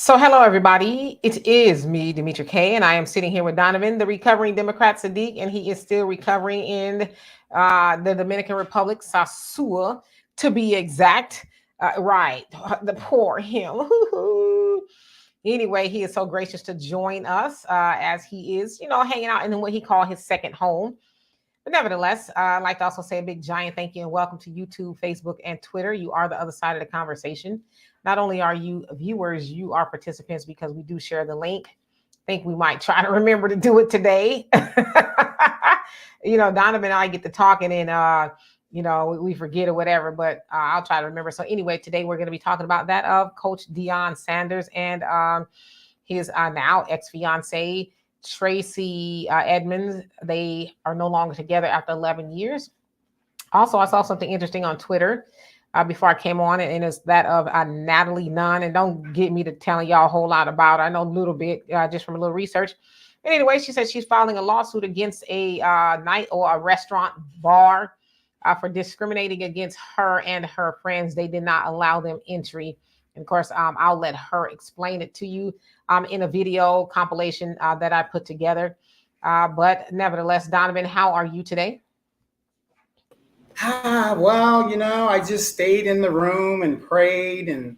So, hello, everybody. It is me, Demetra K, and I am sitting here with Donovan, the recovering Democrat Sadiq, and he is still recovering in the Dominican Republic, Sasua, to be exact. Right, the poor him. Anyway, he is so gracious to join us as he is, hanging out in what he called his second home. But nevertheless, I'd like to also say a big giant thank you and welcome to YouTube, Facebook, and Twitter. You are the other side of the conversation. Not only are you viewers, you are participants because we do share the link. I think we might try to remember to do it today. Donovan and I get to talking and, we forget or whatever, but I'll try to remember. So anyway, today we're going to be talking about that of Coach Deion Sanders and his now ex-fiance, Tracey Edmonds. They are no longer together after 11 years. Also, I saw something interesting on Twitter before I came on, and it's that of Natalie Nunn. And don't get me to telling y'all a whole lot about her. I know a little bit just from a little research. But anyway, she said she's filing a lawsuit against a night or a restaurant bar for discriminating against her and her friends. They did not allow them entry. And of course, I'll let her explain it to you in a video compilation that I put together. But nevertheless, Donovan, how are you today? Well, I just stayed in the room and prayed and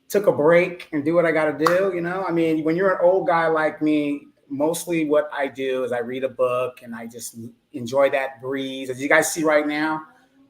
took a break and do what I got to do. I mean, when you're an old guy like me, mostly what I do is I read a book and I just enjoy that breeze. As you guys see right now,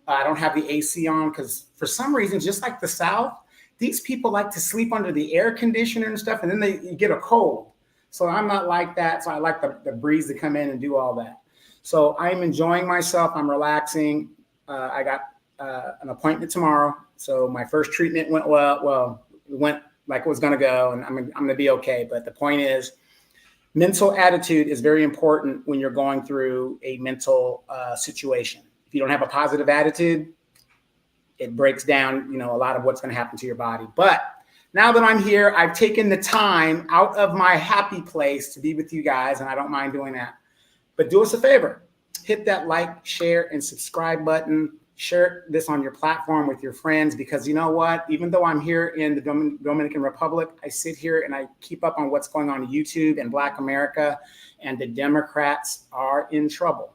I don't have the AC on because for some reason, just like the South, these people like to sleep under the air conditioner and stuff, and then they get a cold. So I'm not like that. So I like the breeze to come in and do all that. So I'm enjoying myself. I'm relaxing. I got an appointment tomorrow. So my first treatment went well. Well, it went like it was going to go, and I'm going to be okay. But the point is, mental attitude is very important when you're going through a mental situation. If you don't have a positive attitude, it breaks down, a lot of what's going to happen to your body. But now that I'm here, I've taken the time out of my happy place to be with you guys, and I don't mind doing that. But do us a favor, hit that like, share, and subscribe button. Share this on your platform with your friends, because you know what? Even though I'm here in the Dominican Republic, I sit here and I keep up on what's going on in YouTube and Black America, and the Democrats are in trouble.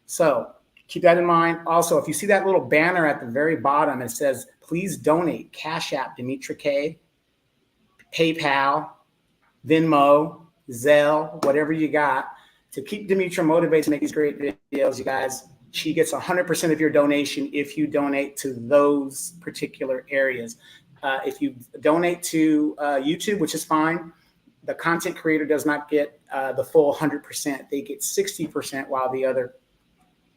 So keep that in mind. Also, if you see that little banner at the very bottom, it says, please donate, Cash App, Demetra K, PayPal, Venmo, Zelle, whatever you got, to keep Demetra motivated to make these great videos, you guys. She gets 100% of your donation if you donate to those particular areas. If you donate to YouTube, which is fine, the content creator does not get the full 100%. They get 60%, while the other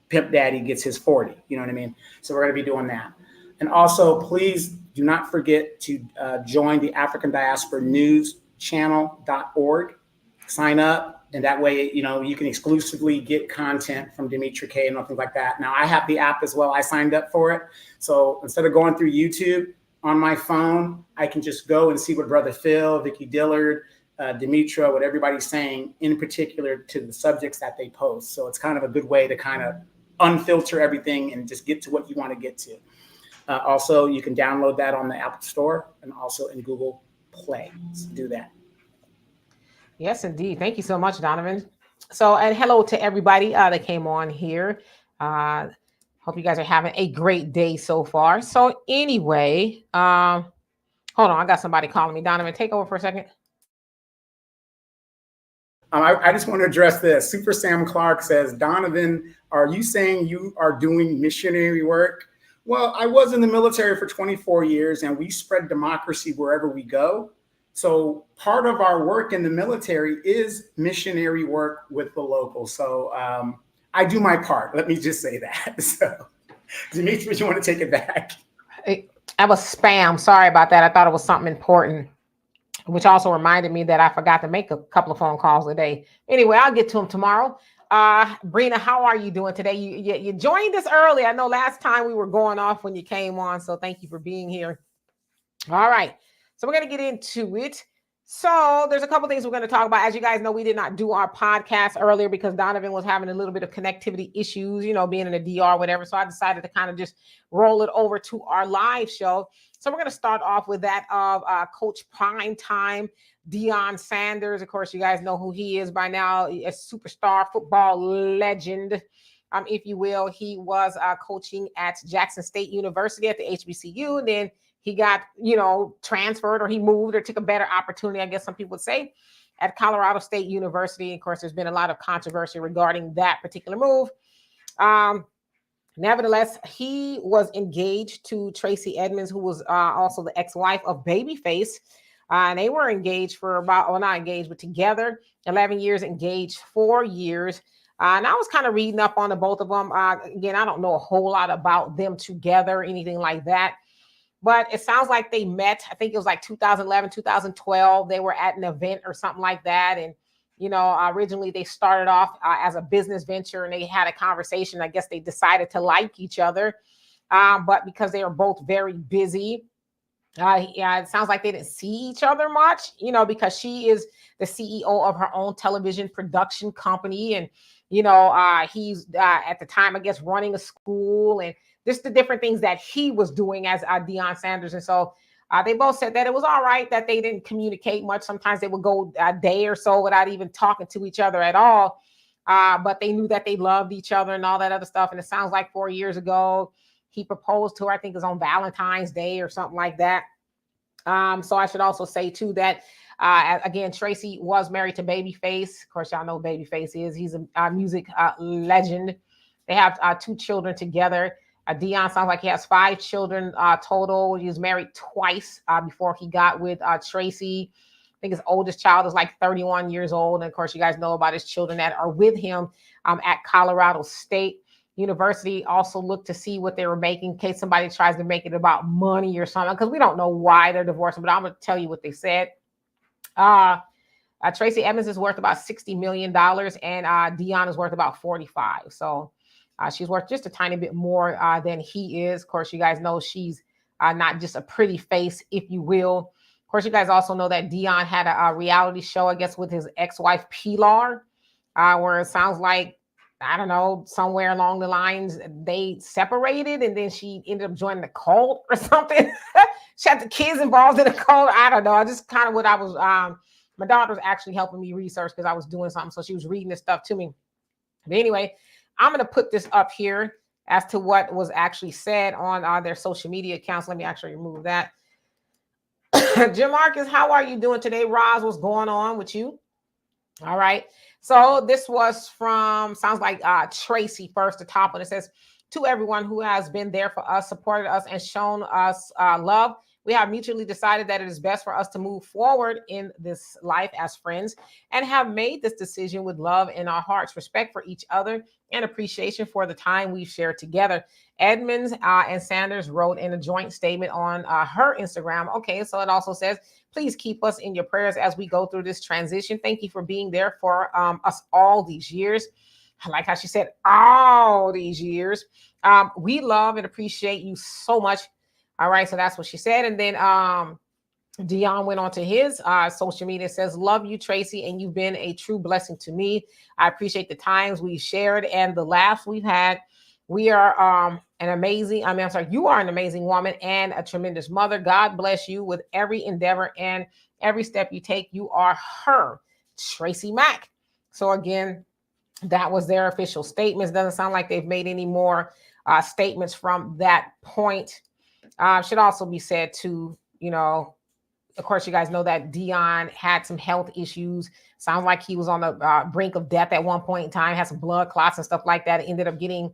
Pimp Daddy gets his 40. You know what I mean? So we're going to be doing that. And also, please do not forget to join the African Diaspora News Channel.org. Sign up. And that way, you can exclusively get content from Demetra K and nothing like that. Now, I have the app as well. I signed up for it. So instead of going through YouTube on my phone, I can just go and see what Brother Phil, Vicky Dillard, Demetra, what everybody's saying, in particular to the subjects that they post. So it's kind of a good way to kind of unfilter everything and just get to what you want to get to. Also, you can download that on the Apple Store and also in Google Play. So do that. Yes, indeed. Thank you so much, Donovan. So, and hello to everybody that came on here. Hope you guys are having a great day so far. So anyway, hold on. I got somebody calling me. Donovan, take over for a second. I just want to address this. Super Sam Clark says, Donovan, are you saying you are doing missionary work? Well, I was in the military for 24 years, and we spread democracy wherever we go. So part of our work in the military is missionary work with the locals. So I do my part. Let me just say that. So, Demetra, you want to take it back? I was spam. Sorry about that. I thought it was something important, which also reminded me that I forgot to make a couple of phone calls today. Anyway, I'll get to them tomorrow. Brina, how are you doing today? You joined us early. I know last time we were going off when you came on. So thank you for being here. All right. So we're going to get into it. So there's a couple things we're going to talk about. As you guys know, we did not do our podcast earlier because Donovan was having a little bit of connectivity issues, being in the DR, whatever. So I decided to kind of just roll it over to our live show. So we're going to start off with that of Coach Primetime Deion Sanders. Of course, you guys know who he is by now, a superstar football legend. If you will, he was coaching at Jackson State University at the HBCU. And then he got, transferred, or he moved or took a better opportunity, I guess some people would say, at Colorado State University. Of course, there's been a lot of controversy regarding that particular move. Nevertheless, he was engaged to Tracey Edmonds, who was also the ex-wife of Babyface. And they were engaged for not engaged, but together, 11 years, engaged 4 years. And I was kind of reading up on the both of them. Again, I don't know a whole lot about them together, anything like that. But it sounds like they met, I think it was like 2011, 2012. They were at an event or something like that. And, originally they started off as a business venture, and they had a conversation. I guess they decided to like each other. But because they were both very busy, it sounds like they didn't see each other much, because she is the CEO of her own television production company. And, he's at the time, I guess, running a school, and just the different things that he was doing as Deion Sanders. And so they both said that it was all right that they didn't communicate much. Sometimes they would go a day or so without even talking to each other at all. But they knew that they loved each other and all that other stuff. And it sounds like 4 years ago, he proposed to her, I think it was on Valentine's Day or something like that. So I should also say, too, that, again, Tracey was married to Babyface. Of course, y'all know who Babyface is. He's a music legend. They have 2 children together. Deion sounds like he has 5 children total. He was married twice before he got with Tracey. I think his oldest child is like 31 years old. And of course, you guys know about his children that are with him at Colorado State University. Also look to see what they were making in case somebody tries to make it about money or something, because we don't know why they're divorcing, but I'm going to tell you what they said. Tracey Edmonds is worth about $60 million, and Deion is worth about 45. So she's worth just a tiny bit more than he is. Of course, you guys know she's not just a pretty face, if you will. Of course, you guys also know that Deion had a reality show, I guess, with his ex-wife, Pilar, where it sounds like, I don't know, somewhere along the lines, they separated, and then she ended up joining the cult or something. She had the kids involved in the cult. I don't know. Just kind of what I was, my daughter was actually helping me research because I was doing something. So she was reading this stuff to me. But anyway, I'm going to put this up here as to what was actually said on their social media accounts. Let me actually remove that. Jim Marcus, how are you doing today? Roz, what's going on with you? All right. So this was from, sounds like Tracey first, the top one. It says, to everyone who has been there for us, supported us, and shown us love, we have mutually decided that it is best for us to move forward in this life as friends, and have made this decision with love in our hearts, respect for each other, and appreciation for the time we've shared together. Edmonds and Sanders wrote in a joint statement on her Instagram. Okay, so it also says, please keep us in your prayers as we go through this transition. Thank you for being there for us all these years. I like how she said all these years. We love and appreciate you so much. All right, so that's what she said. And then Deion went on to his social media, says, love you, Tracey, and you've been a true blessing to me. I appreciate the times we've shared and the laughs we've had. We are you are an amazing woman and a tremendous mother. God bless you with every endeavor and every step you take. You are her, Tracey Mack. So again, that was their official statements. Doesn't sound like they've made any more statements from that point. Should also be said to, of course, you guys know that Deion had some health issues. Sounds like he was on the brink of death at one point in time, had some blood clots and stuff like that. It ended up getting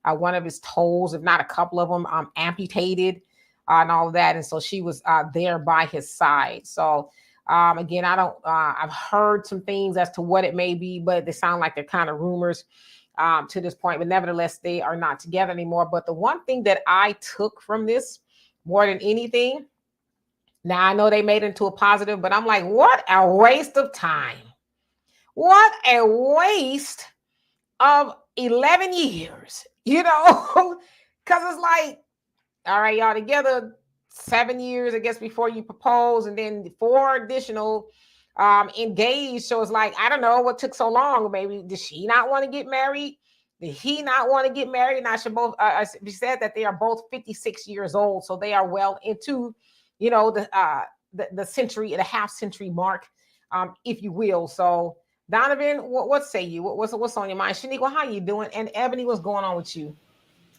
one of his toes, if not a couple of them, amputated and all of that. And so she was there by his side. So again, I've heard some things as to what it may be, but they sound like they're kind of rumors to this point. But nevertheless, they are not together anymore. But the one thing that I took from this more than anything, now I know they made it into a positive, but I'm like, what a waste of time. What a waste of 11 years, because it's like, all right, y'all together 7 years, I guess, before you propose, and then 4 additional engaged. So it's like, I don't know what took so long. Maybe did she not want to get married? Did he not want to get married? And I should both. We said that they are both 56 years old, so they are well into, the century, the half century mark, if you will. So Donovan, what say you? What's on your mind? Shaniqua, how you doing? And Ebony, what's going on with you?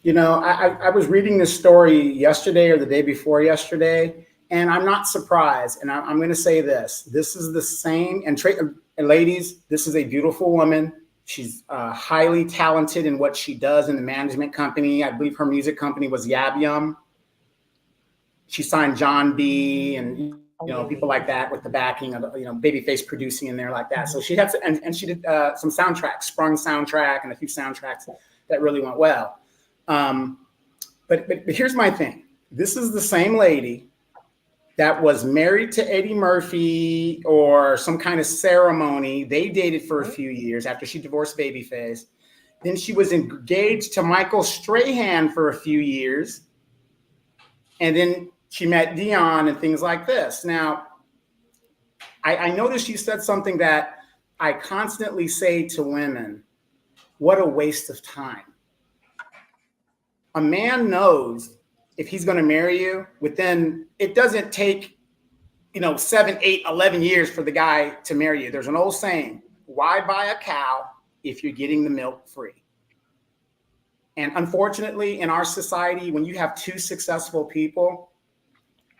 I was reading this story yesterday or the day before yesterday, and I'm not surprised. And I'm going to say this: this is the same. And ladies, this is a beautiful woman. She's highly talented in what she does in the management company. I believe her music company was Yab Yum. She signed John B. and people like that with the backing of Babyface producing in there like that. So she had and she did some soundtracks, Sprung soundtrack, and a few soundtracks that really went well. But here's my thing. This is the same lady that was married to Eddie Murphy or some kind of ceremony. They dated for a few years after she divorced Babyface. Then she was engaged to Michael Strahan for a few years. And then she met Deion and things like this. Now, I noticed she said something that I constantly say to women: what a waste of time. A man knows if he's going to marry you it doesn't take, 7, 8, 11 years for the guy to marry you. There's an old saying: why buy a cow if you're getting the milk free? And unfortunately, in our society, when you have two successful people,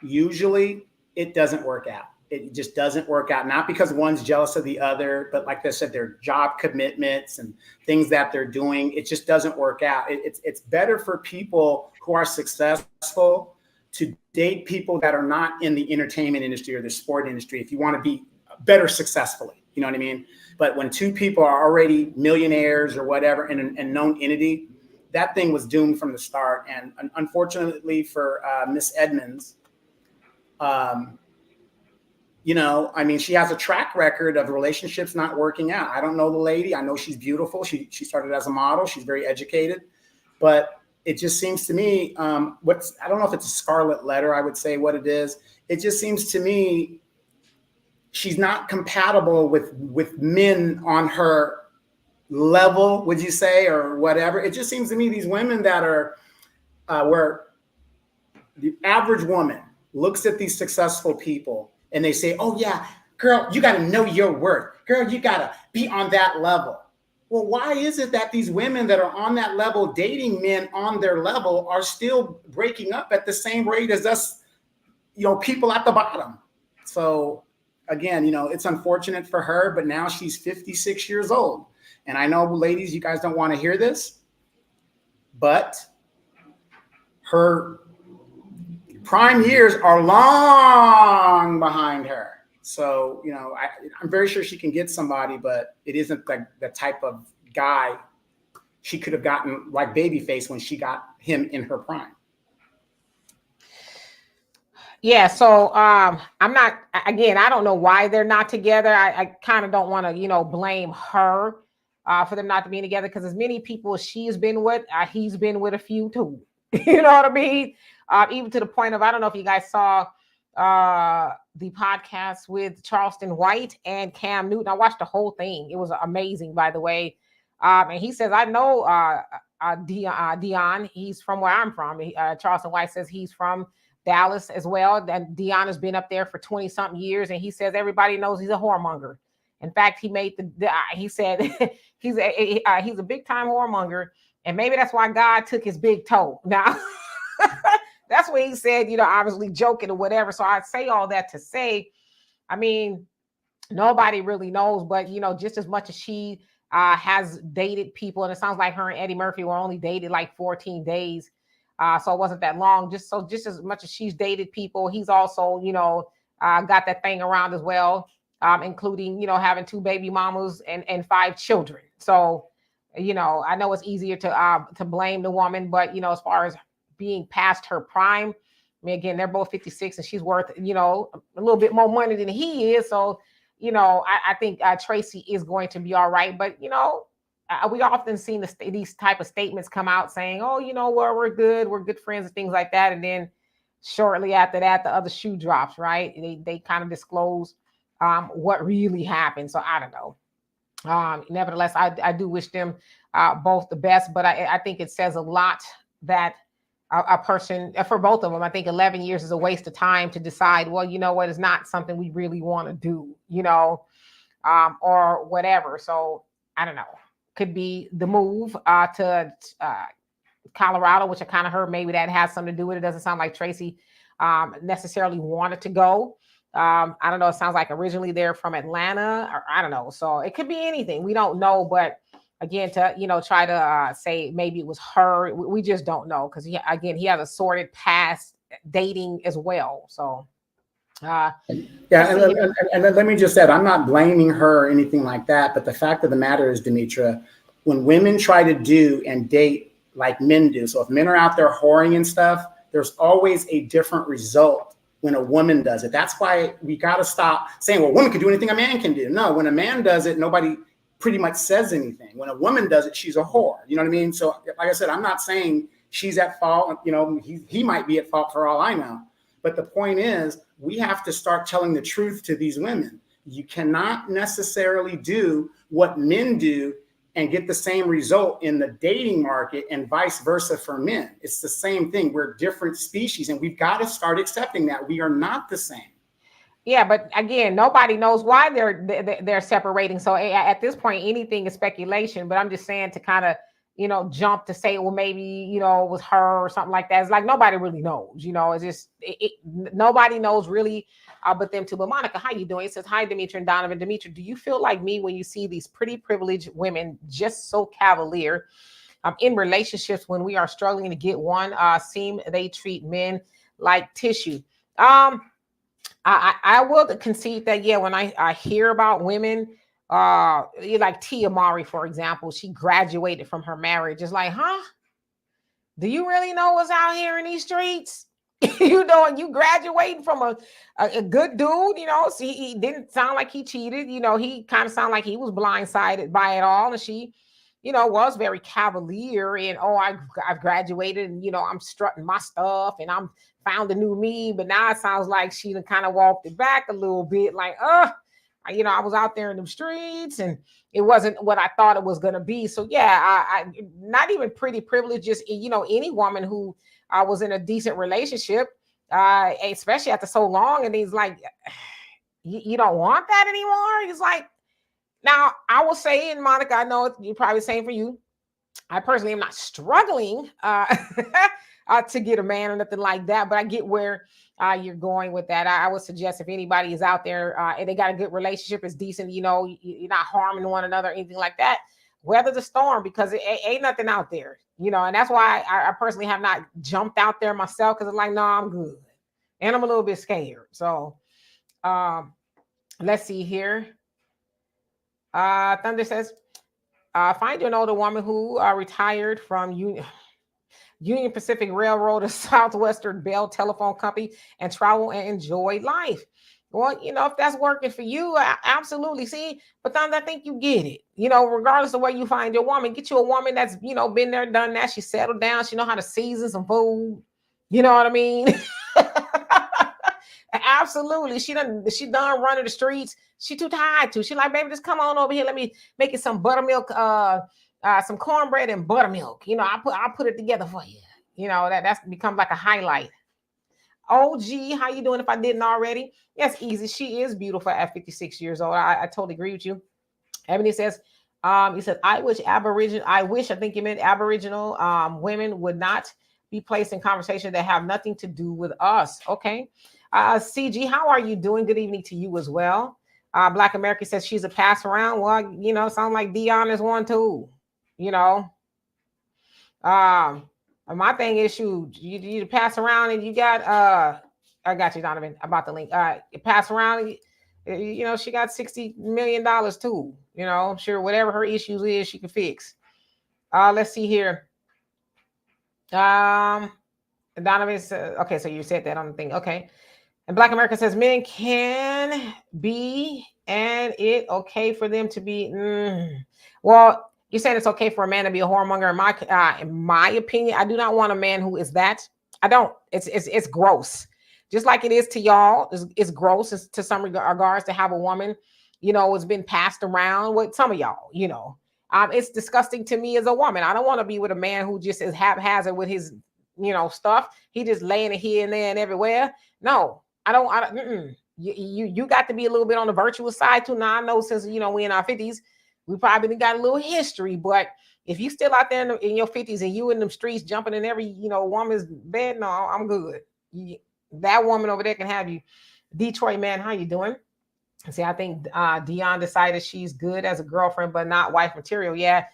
usually it doesn't work out. It just doesn't work out. Not because one's jealous of the other, but like I said, their job commitments and things that they're doing, it just doesn't work out. It's better for people who are successful to date people that are not in the entertainment industry or the sport industry if you want to be better successfully. You know what I mean? But when two people are already millionaires or whatever and known entity, that thing was doomed from the start. And unfortunately for Miss Edmonds, she has a track record of relationships not working out. I don't know the lady. I know she's beautiful. She started as a model. She's very educated, but it just seems to me, I don't know if it's a scarlet letter, I would say what it is. It just seems to me she's not compatible with men on her level, would you say, or whatever. It just seems to me these women that are where the average woman looks at these successful people and they say, oh yeah, girl, you got to know your worth. Girl, you got to be on that level. Well, why is it that these women that are on that level, dating men on their level, are still breaking up at the same rate as us, people at the bottom? So again, it's unfortunate for her, but now she's 56 years old. And I know, ladies, you guys don't want to hear this, but her prime years are long behind her. So, I'm very sure she can get somebody, but it isn't the type of guy she could have gotten like Babyface when she got him in her prime. Yeah, so I don't know why they're not together. I kind of don't want to, blame her for them not to be together, because as many people as she's been with, he's been with a few too. You know what I mean? Even to the point of, I don't know if you guys saw the podcast with Charleston White and Cam Newton. I watched the whole thing. It was amazing, by the way. And he says, I know Deion. He's from where I'm from. Charleston White says he's from Dallas as well. And Deion has been up there for 20 something years. And he says everybody knows he's a whoremonger. In fact, he made he said he's a big time whoremonger. And maybe that's why God took his big toe. Now, that's what he said, obviously joking or whatever. So I'd say all that to say, I mean, nobody really knows, but, just as much as she has dated people, and it sounds like her and Eddie Murphy were only dated like 14 days. So it wasn't that long. Just as much as she's dated people, he's also, got that thing around as well, including, having 2 baby mamas and 5 children. So, I know it's easier to blame the woman, but, as far as being past her prime, I mean, again, they're both 56 and she's worth, a little bit more money than he is. So, I think Tracey is going to be all right. But, we often seen these type of statements come out saying, oh, we're good friends and things like that. And then, shortly after that, the other shoe drops, right? They kind of disclose what really happened. So I don't know. Nevertheless, I do wish them both the best, but I think it says a lot that a person, for both of them, I think 11 years is a waste of time to decide, well, you know what, it's not something we really want to do, or whatever. So I don't know. Could be the move to Colorado, which I kind of heard maybe that has something to do with it. Doesn't sound like Tracey necessarily wanted to go. I don't know. It sounds like originally they're from Atlanta, or I don't know. So it could be anything. We don't know. But again, to try to say maybe it was her. We just don't know because he has a sordid past dating as well. So yeah, and let me just add, I'm not blaming her or anything like that. But the fact of the matter is, Demetra, when women try to do and date like men do, so if men are out there whoring and stuff, there's always a different result when a woman does it. That's why we got to stop saying, well, women can do anything a man can do. No, when a man does it, nobody pretty much says anything. When a woman does it, she's a whore. You know what I mean? So like I said, I'm not saying she's at fault. He might be at fault for all I know. But the point is, we have to start telling the truth to these women. You cannot necessarily do what men do and get the same result in the dating market and vice versa for men. It's the same thing. We're different species, and we've got to start accepting that we are not the same. Yeah, but again, nobody knows why they're separating. So at this point, anything is speculation. But I'm just saying to kind of jump to say, well, maybe it was her or something like that. It's like nobody really knows. It's just nobody knows really. But them too. But Monica, how you doing? It says, hi, Demetra and Donovan. Demetra, do you feel like me when you see these pretty privileged women just so cavalier in relationships when we are struggling to get one? Seem they treat men like tissue. I will concede that, yeah, when I hear about women, like Tia Mowry, for example, she graduated from her marriage. It's like, huh? Do you really know what's out here in these streets? You graduating from a good dude, see, he didn't sound like he cheated, he kind of sounded like he was blindsided by it all. And she, was very cavalier and, oh, I've graduated and, I'm strutting my stuff and I'm found a new me. But now it sounds like she kind of walked it back a little bit like, I was out there in the streets and it wasn't what I thought it was going to be. So yeah, I not even pretty privileged, just, any woman who was in a decent relationship, especially after so long. And he's like, you don't want that anymore. He's like, now I will say, and Monica, I know you're probably saying for you, I personally am not struggling to get a man or nothing like that, but I get where you're going with that. I would suggest if anybody is out there and they got a good relationship, it's decent, you're not harming one another or anything like that, weather the storm, because it ain't nothing out there, and that's why I personally have not jumped out there myself, because it's like, no, I'm good. And I'm a little bit scared. So let's see here. Thunder says, find an older woman who retired from Union Pacific Railroad or Southwestern Bell Telephone Company and travel and enjoy life. Well, if that's working for you, absolutely. See, but Thunder, I think you get it. Regardless of where you find your woman, get you a woman that's, been there, done that. She settled down. She know how to season some food. You know what I mean? Absolutely. She done running the streets. She too tired to. She like, baby, just come on over here. Let me make it some buttermilk, some cornbread and buttermilk. I'll put it together for you. That's become like a highlight. OG, how you doing if I didn't already? Yes, easy. She is beautiful at 56 years old. I totally agree with you. Ebony says, he said, I wish, I think you meant Aboriginal women would not be placed in conversation that have nothing to do with us. Okay. CG, how are you doing? Good evening to you as well. Black America says she's a pass around. Well, sound like Deion is one too. My thing is, you pass around and you got I got you, Donovan, about the link. You pass around, she got $60 million too. I'm sure whatever her issues is, she can fix. Let's see here. Donovan says, okay, so you said that on the thing. Okay. And Black America says men can be, and it okay for them to be. Well, you're saying it's okay for a man to be a whoremonger. In my opinion, I do not want a man who is that. I don't. It's gross. Just like it is to y'all, it's gross to some regards to have a woman, it's been passed around with some of y'all, it's disgusting to me as a woman. I don't want to be with a man who just is haphazard with his, stuff. He just laying it here and there and everywhere. No, I don't. You got to be a little bit on the virtuous side too. Now I know since we in our 50s, we probably got a little history, but if you still out there in your 50s and you in them streets jumping in every woman's bed, no, I'm good. That woman over there can have you. Detroit man, how you doing? See, I think Deion decided she's good as a girlfriend, but not wife material. Yeah,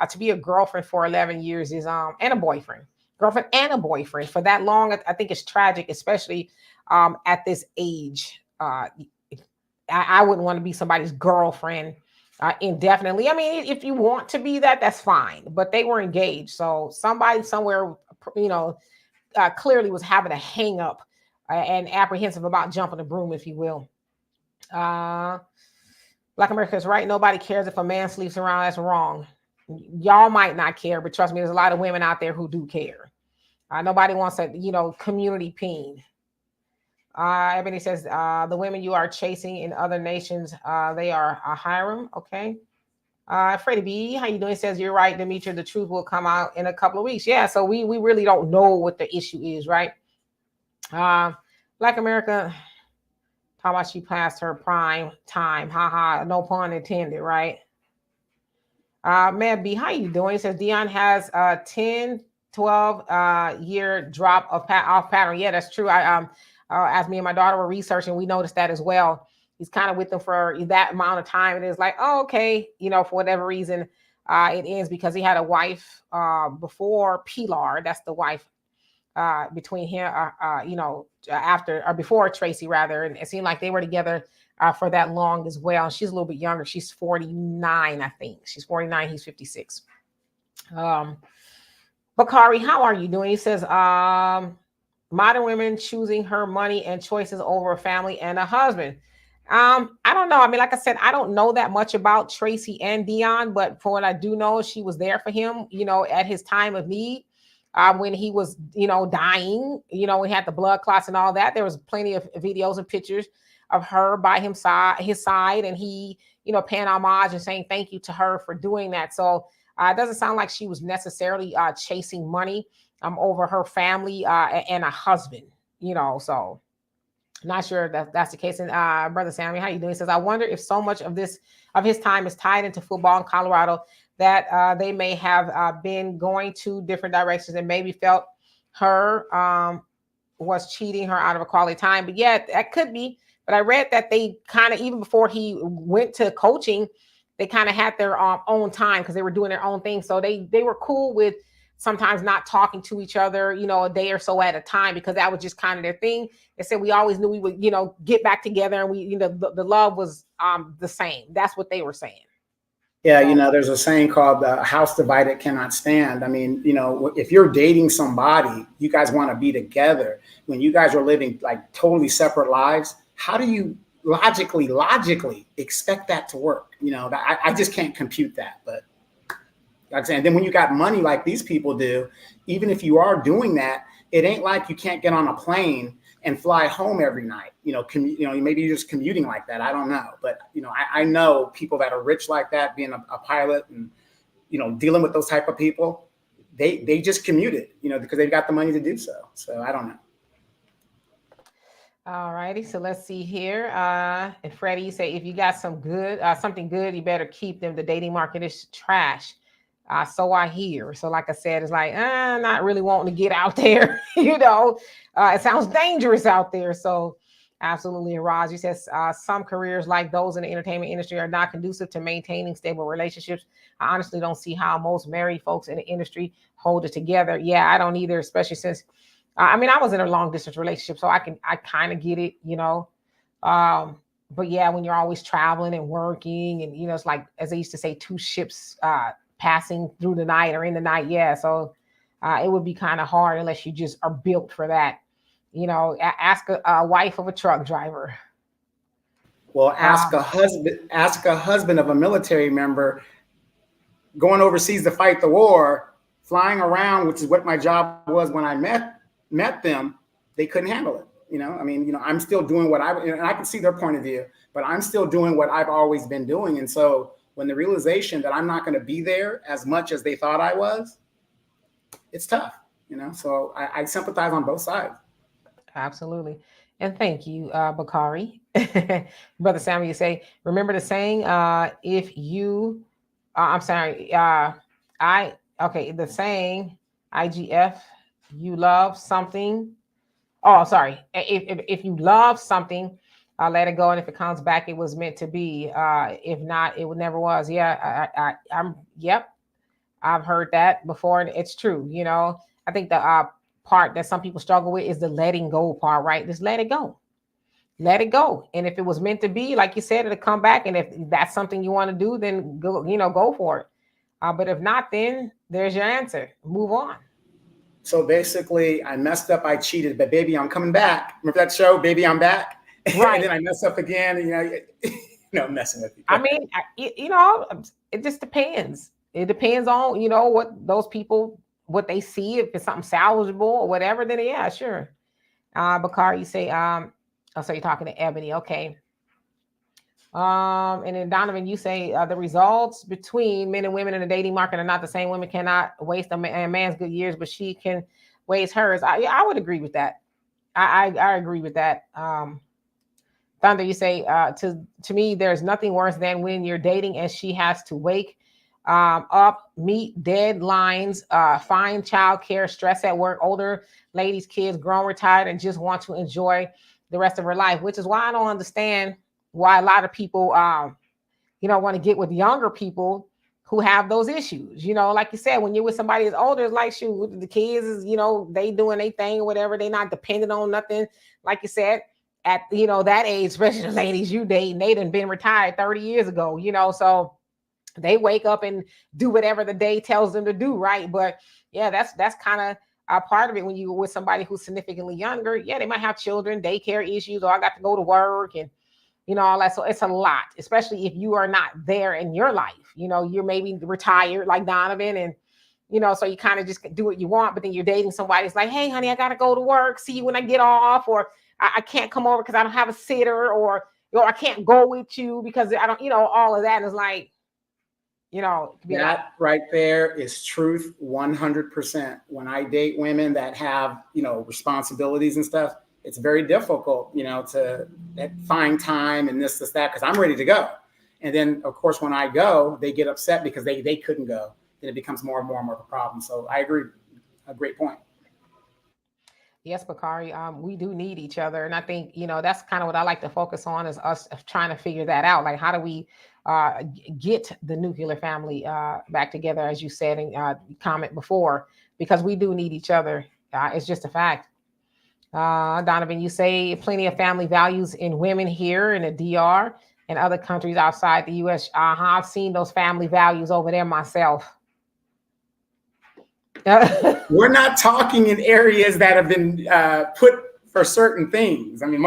to be a girlfriend for 11 years is and a boyfriend, girlfriend and a boyfriend for that long. I think it's tragic, especially at this age. I wouldn't want to be somebody's girlfriend indefinitely. I mean, if you want to be that, that's fine. But they were engaged, so somebody somewhere, clearly was having a hang up and apprehensive about jumping the broom, if you will. Black America is right. Nobody cares if a man sleeps around. That's wrong. Y'all might not care, but trust me, there's a lot of women out there who do care. Nobody wants a community peen. Ebony says the women you are chasing in other nations, they are Hiram. Okay. Freddie B, how you doing? Says you're right, Demetria. The truth will come out in a couple of weeks. Yeah, so we really don't know what the issue is, right? Black America, how about she passed her prime time? Haha, no pun intended, right? Man B, how you doing? He says Deion has a 10, 12 year drop of off pattern. Yeah, that's true. As me and my daughter were researching, we noticed that as well. He's kind of with them for that amount of time. And it's like, oh, okay, for whatever reason, it ends because he had a wife before Pilar. That's the wife between him, after or before Tracey, rather. And it seemed like they were together for that long as well. She's a little bit younger. She's 49, I think. She's 49. He's 56. Bakari, how are you doing? He says, modern women choosing her money and choices over a family and a husband. I don't know. I mean, like I said, I don't know that much about Tracey and Deion, but for what I do know, she was there for him, at his time of need. When he was, dying, when he had the blood clots and all that, there was plenty of videos and pictures of her by his side, and he, paying homage and saying thank you to her for doing that. So it doesn't sound like she was necessarily chasing money over her family and a husband, so not sure that that's the case. And Brother Sammy, how you doing? He says, I wonder if so much of his time is tied into football in Colorado that they may have been going two different directions and maybe felt her was cheating her out of a quality time. But yeah, that could be. But I read that they kind of, even before he went to coaching, they kind of had their own time because they were doing their own thing. So they were cool with sometimes not talking to each other, a day or so at a time, because that was just kind of their thing. They said we always knew we would, get back together, and we, the love was the same. That's what they were saying. Yeah, there's a saying called "the house divided cannot stand." I mean, if you're dating somebody, you guys want to be together. When you guys are living like totally separate lives, how do you logically expect that to work? I just can't compute that. But like I'm saying, then when you got money like these people do, even if you are doing that, it ain't like you can't get on a plane and fly home every night. Maybe you're just commuting like that. I don't know. But, I know people that are rich like that, being a pilot and, dealing with those type of people, they just commuted, because they've got the money to do so. So I don't know. All righty. So let's see here. And Freddie, you say, if you got something good, you better keep them. The dating market is trash. So I hear. So like I said, it's like, not really wanting to get out there. It sounds dangerous out there. So absolutely. And Roger says some careers like those in the entertainment industry are not conducive to maintaining stable relationships. I honestly don't see how most married folks in the industry hold it together. Yeah, I don't either, especially since, I was in a long distance relationship, so I kind of get it, but yeah, when you're always traveling and working and, it's like, as they used to say, two ships, passing through the night or in the night. Yeah. So it would be kind of hard unless you just are built for that. Ask a wife of a truck driver. Well, ask a husband of a military member going overseas to fight the war, flying around, which is what my job was when I met met them, they couldn't handle it. I mean, I'm still doing and I can see their point of view, but I'm still doing what I've always been doing. And so when the realization that I'm not going to be there as much as they thought I was, it's tough, so I sympathize on both sides. Absolutely. And thank you, Bakari. Brother Samuel, you say, remember the saying, if you, I'm sorry, the saying, IGF, you love something. Oh, sorry. If you love something, let it go. And if it comes back, it was meant to be. If not, it never was. Yeah, yep. I've heard that before, and it's true. I think the part that some people struggle with is the letting go part, right? Just let it go. Let it go. And if it was meant to be, like you said, it'll come back. And if that's something you want to do, then go for it. But if not, then there's your answer. Move on. So basically, I messed up, I cheated, but baby, I'm coming back. Remember that show, Baby, I'm Back? Right. And then I mess up again, I'm messing with you. I mean, it just depends. It depends on, what those people, what they see. If it's something salvageable or whatever, then yeah, sure. Bakar, you say, so you're talking to Ebony. Okay. And then Donovan, you say the results between men and women in the dating market are not the same. Women cannot waste a man's good years, but she can waste hers. I would agree with that. I agree with that. Thunder, you say to me, there's nothing worse than when you're dating and she has to wake up, meet deadlines, find childcare, stress at work, older ladies, kids, grown, retired, and just want to enjoy the rest of her life, which is why I don't understand why a lot of people, want to get with younger people who have those issues. Like you said, when you're with somebody that's older, it's like, shoot, the kids is, they doing their thing or whatever. They not dependent on nothing. Like you said, at, that age, especially the ladies you date, they done been retired 30 years ago, so they wake up and do whatever the day tells them to do. Right. But yeah, that's kind of a part of it. When you with somebody who's significantly younger, yeah, they might have children, daycare issues, or I got to go to work and, all that. So it's a lot, especially if you are not there in your life. You're maybe retired like Donovan and, so you kind of just do what you want, but then you're dating somebody. It's like, hey, honey, I got to go to work. See you when I get off, or I can't come over because I don't have a sitter, or I can't go with you because I don't, all of that. And it's like, that right there is truth 100%. When I date women that have, responsibilities and stuff, it's very difficult, to find time and this, that, because I'm ready to go. And then, of course, when I go, they get upset because they couldn't go. Then it becomes more and more and more of a problem. So I agree. A great point. Yes, Bakari, we do need each other. And I think, that's kind of what I like to focus on, is us trying to figure that out. Like, how do we get the nuclear family back together, as you said in comment before, because we do need each other. It's just a fact. Donovan, you say plenty of family values in women here in the DR and other countries outside the U.S. I've seen those family values over there myself. We're not talking in areas that have been put for certain things. I mean,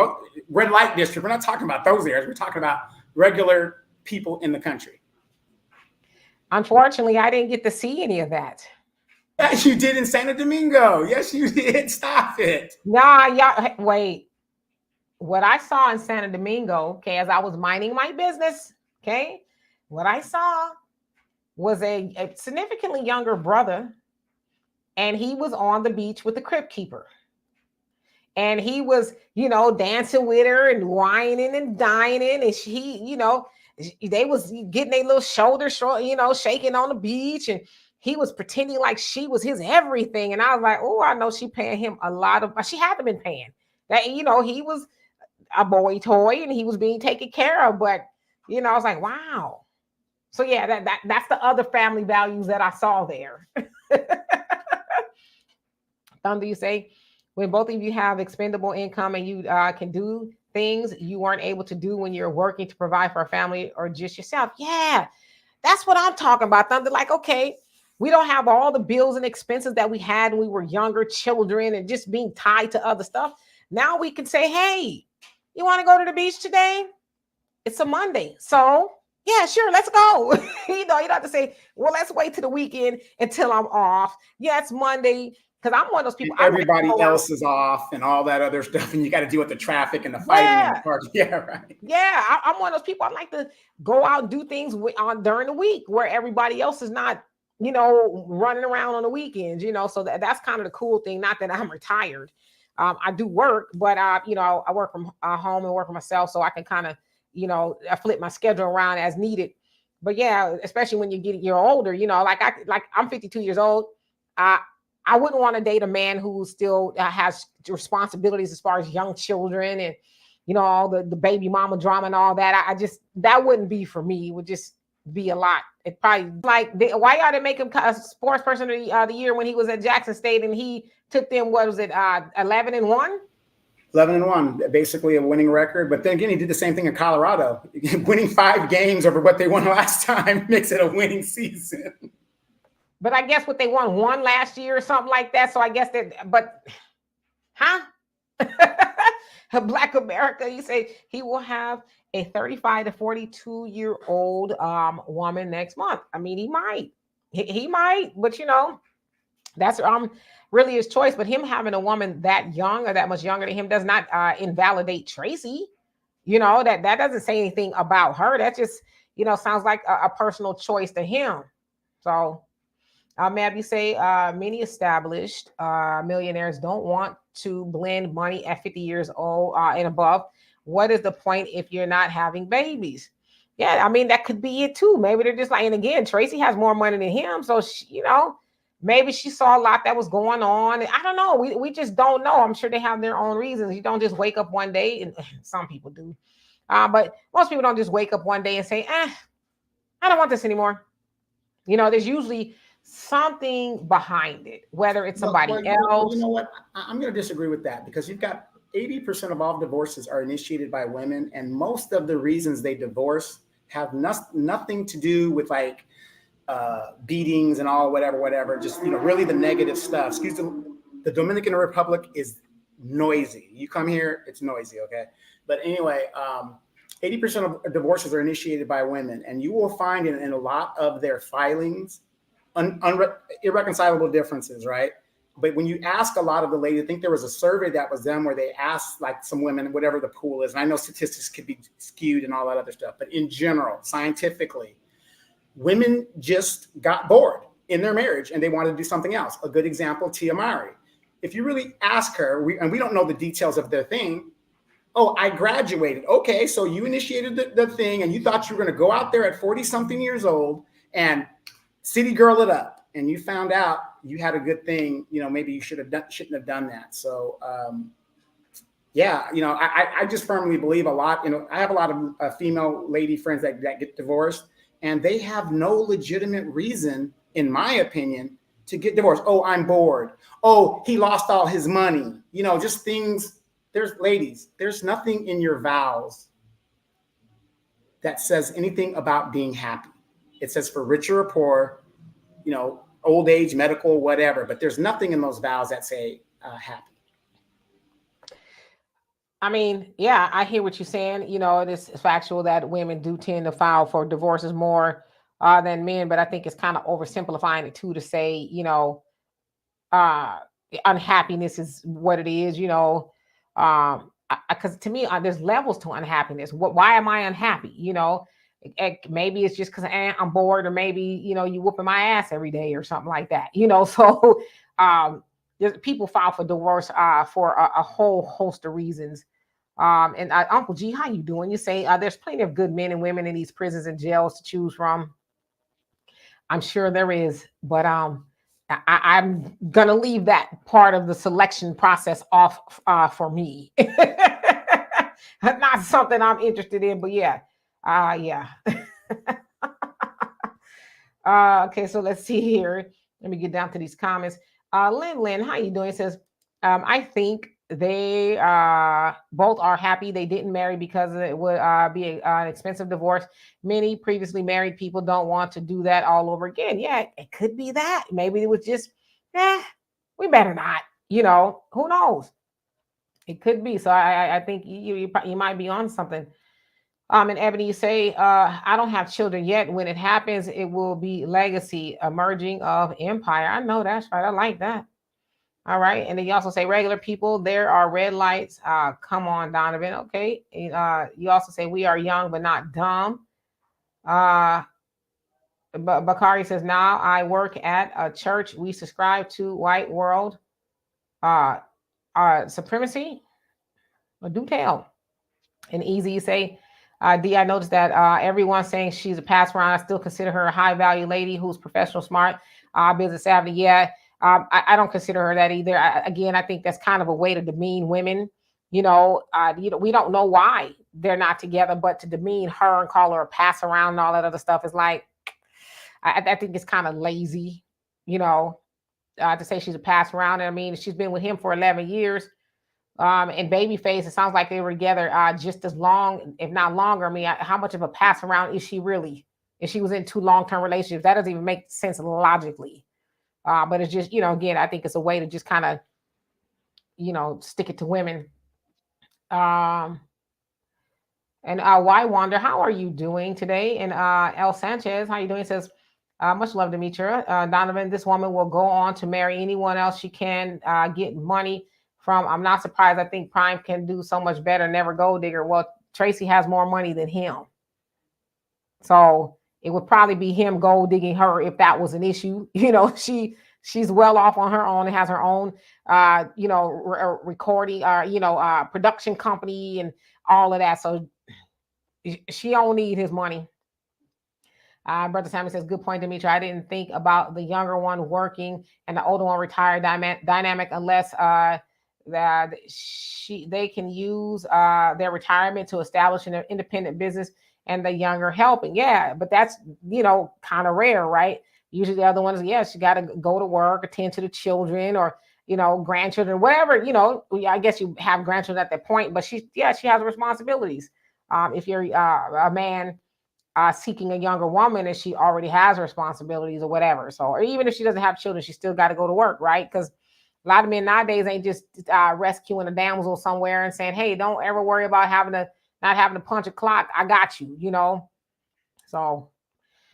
red light district, we're not talking about those areas. We're talking about regular people in the country. Unfortunately, I didn't get to see any of that. Yes, you did in Santo Domingo. Yes, you did. Stop it. Nah, yeah, wait. What I saw in Santo Domingo, okay, as I was minding my business, okay, what I saw was a significantly younger brother, and he was on the beach with the crypt keeper. And he was, dancing with her and whining and dining. And she, they was getting their little shoulder, shaking on the beach. And he was pretending like she was his everything. And I was like, oh, I know she paying him a lot of, she had to been paying that, he was a boy toy and he was being taken care of. But, I was like, wow. So yeah, that's the other family values that I saw there. Thunder, you say, when both of you have expendable income and you can do things you weren't able to do when you're working to provide for a family or just yourself. Yeah, that's what I'm talking about, Thunder. Like, okay, we don't have all the bills and expenses that we had when we were younger children and just being tied to other stuff. Now we can say, hey, you want to go to the beach today? It's a Monday. So yeah, sure, let's go. You don't have to say, well, let's wait till the weekend until I'm off. Yeah, it's Monday. because I'm one of those people. I like to Everybody go around. else is off and all that other stuff, and you got to deal with the traffic and the fighting and the Yeah, party. Yeah, right. yeah. I'm one of those people. I like to go out and do things on during the week where everybody else is not, running around on the weekends. So that's kind of the cool thing. Not that I'm retired. I do work, but I work from home and work for myself, so I can kind of, I flip my schedule around as needed. But yeah, especially when you're older, like I'm 52 years old. Uh, I wouldn't want to date a man who still has responsibilities as far as young children and all the baby mama drama and all that. I just that wouldn't be for me. It would just be a lot. It probably like why y'all didn't make him a sports person of the year when he was at Jackson State and he took them, what was it, 11-1? 11-1, basically a winning record. But then again, he did the same thing in Colorado, winning 5 games over what they won last time makes it a winning season. But I guess what they won one last year or something like that. So I guess that, but, huh? Black America, you say he will have a 35 to 42-year-old woman next month. I mean, he might. He might, but that's really his choice. But him having a woman that young or that much younger than him does not invalidate Tracey. That doesn't say anything about her. That just, sounds like a personal choice to him. So, Mab, you say many established millionaires don't want to blend money at 50 years old and above. What is the point if you're not having babies? Yeah, I mean, that could be it too. Maybe they're just like, and again, Tracey has more money than him. So, maybe she saw a lot that was going on. I don't know. We just don't know. I'm sure they have their own reasons. You don't just wake up one day, and some people do. But most people don't just wake up one day and say, I don't want this anymore. There's usually something behind it, whether it's somebody else. Well, you know what? I'm going to disagree with that because you've got 80% of all divorces are initiated by women, and most of the reasons they divorce have nothing to do with like beatings and all whatever. Just really the negative stuff. Excuse the Dominican Republic is noisy. You come here, it's noisy, okay? But anyway, 80% of divorces are initiated by women, and you will find in a lot of their filings irreconcilable differences, right? But when you ask a lot of the ladies, I think there was a survey that was done where they asked like some women, whatever the pool is, and I know statistics could be skewed and all that other stuff, but in general, scientifically, women just got bored in their marriage and they wanted to do something else. A good example, Tia Mowry. If you really ask her, and we don't know the details of their thing, oh, I graduated. Okay, so you initiated the thing and you thought you were going to go out there at 40-something years old and city girl it up, and you found out you had a good thing. Maybe you shouldn't have done that. So, I just firmly believe a lot. I have a lot of female lady friends that get divorced, and they have no legitimate reason, in my opinion, to get divorced. Oh, I'm bored. Oh, he lost all his money. Just things. There's nothing in your vows that says anything about being happy. It says for richer or poor, old age, medical, whatever, but there's nothing in those vows that say happy. I mean, yeah, I hear what you're saying. It is factual that women do tend to file for divorces more than men, but I think it's kind of oversimplifying it too to say, unhappiness is what it is, because to me, there's levels to unhappiness. Why am I unhappy? Maybe it's just because I'm bored, or maybe, you whooping my ass every day or something like that, so people file for divorce for a whole host of reasons. And Uncle G, how you doing? You say there's plenty of good men and women in these prisons and jails to choose from. I'm sure there is, but I'm gonna leave that part of the selection process off for me. Not something I'm interested in, but yeah. Okay, so let's see here. Let me get down to these comments. Lynn, how you doing? It says, I think they both are happy they didn't marry because it would be an expensive divorce. Many previously married people don't want to do that all over again. Yeah, it could be that. Maybe it was just, we better not. Who knows? It could be. So I think you might be on something. And Ebony, you say, I don't have children yet. When it happens, it will be legacy, emerging of empire. I know that's right. I like that. All right. And then you also say regular people, there are red lights. Come on, Donovan. Okay. You also say we are young but not dumb. Uh, but Bakari says, now I work at a church. We subscribe to white world uh, supremacy. Well, do tell. And Easy, you say, D, I noticed that everyone's saying she's a pass around. I still consider her a high value lady who's professional, smart, business savvy. Yeah, I don't consider her that either. Again, I think that's kind of a way to demean women. We don't know why they're not together, but to demean her and call her a pass around and all that other stuff is like, I think it's kind of lazy, you know, to say she's a pass around. I mean, she's been with him for 11 years. And Babyface, it sounds like they were together just as long, if not longer. I mean, how much of a pass around is she really? If she was in two long-term relationships, that doesn't even make sense logically. But it's just, again, I think it's a way to just kind of, stick it to women. Um, and Why Wonder, how are you doing today? And El Sanchez, how you doing? Says, much love, Demetra. Donovan, this woman will go on to marry anyone else she can get money from. I'm not surprised. I think Prime can do so much better. Never gold digger. Well, Tracey has more money than him. So it would probably be him gold digging her if that was an issue. She's well off on her own and has her own, recording, production company and all of that. So she don't need his money. Brother Simon says, good point, Demetra. I didn't think about the younger one working and the older one retired dynamic unless that they can use their retirement to establish an independent business and the younger helping. Yeah, but that's, kind of rare, right? Usually the other ones, she got to go to work, attend to the children or, grandchildren, whatever, I guess you have grandchildren at that point, but she has responsibilities. If you're a man seeking a younger woman and she already has responsibilities or whatever. So, or even if she doesn't have children, she still got to go to work, right? Because a lot of men nowadays ain't just rescuing a damsel somewhere and saying, hey, don't ever worry about not having to punch a clock. I got you, So.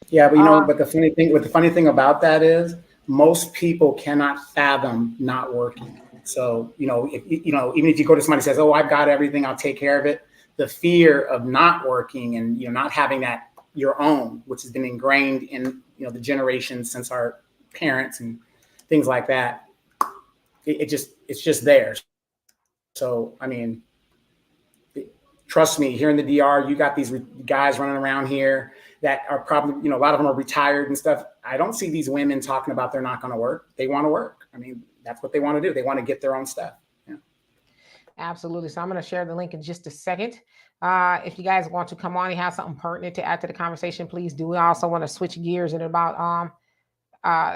Yeah, but the funny thing about that is most people cannot fathom not working. So, even if you go to somebody who says, oh, I've got everything, I'll take care of it. The fear of not working and, not having that your own, which has been ingrained in, the generations since our parents and things like that. It's just there. So, I mean, trust me, here in the DR, you got these guys running around here that are probably, a lot of them are retired and stuff. I don't see these women talking about they're not going to work. They want to work. I mean, that's what they want to do. They want to get their own stuff. Yeah. Absolutely. So I'm going to share the link in just a second. If you guys want to come on and have something pertinent to add to the conversation, please do. I also want to switch gears in about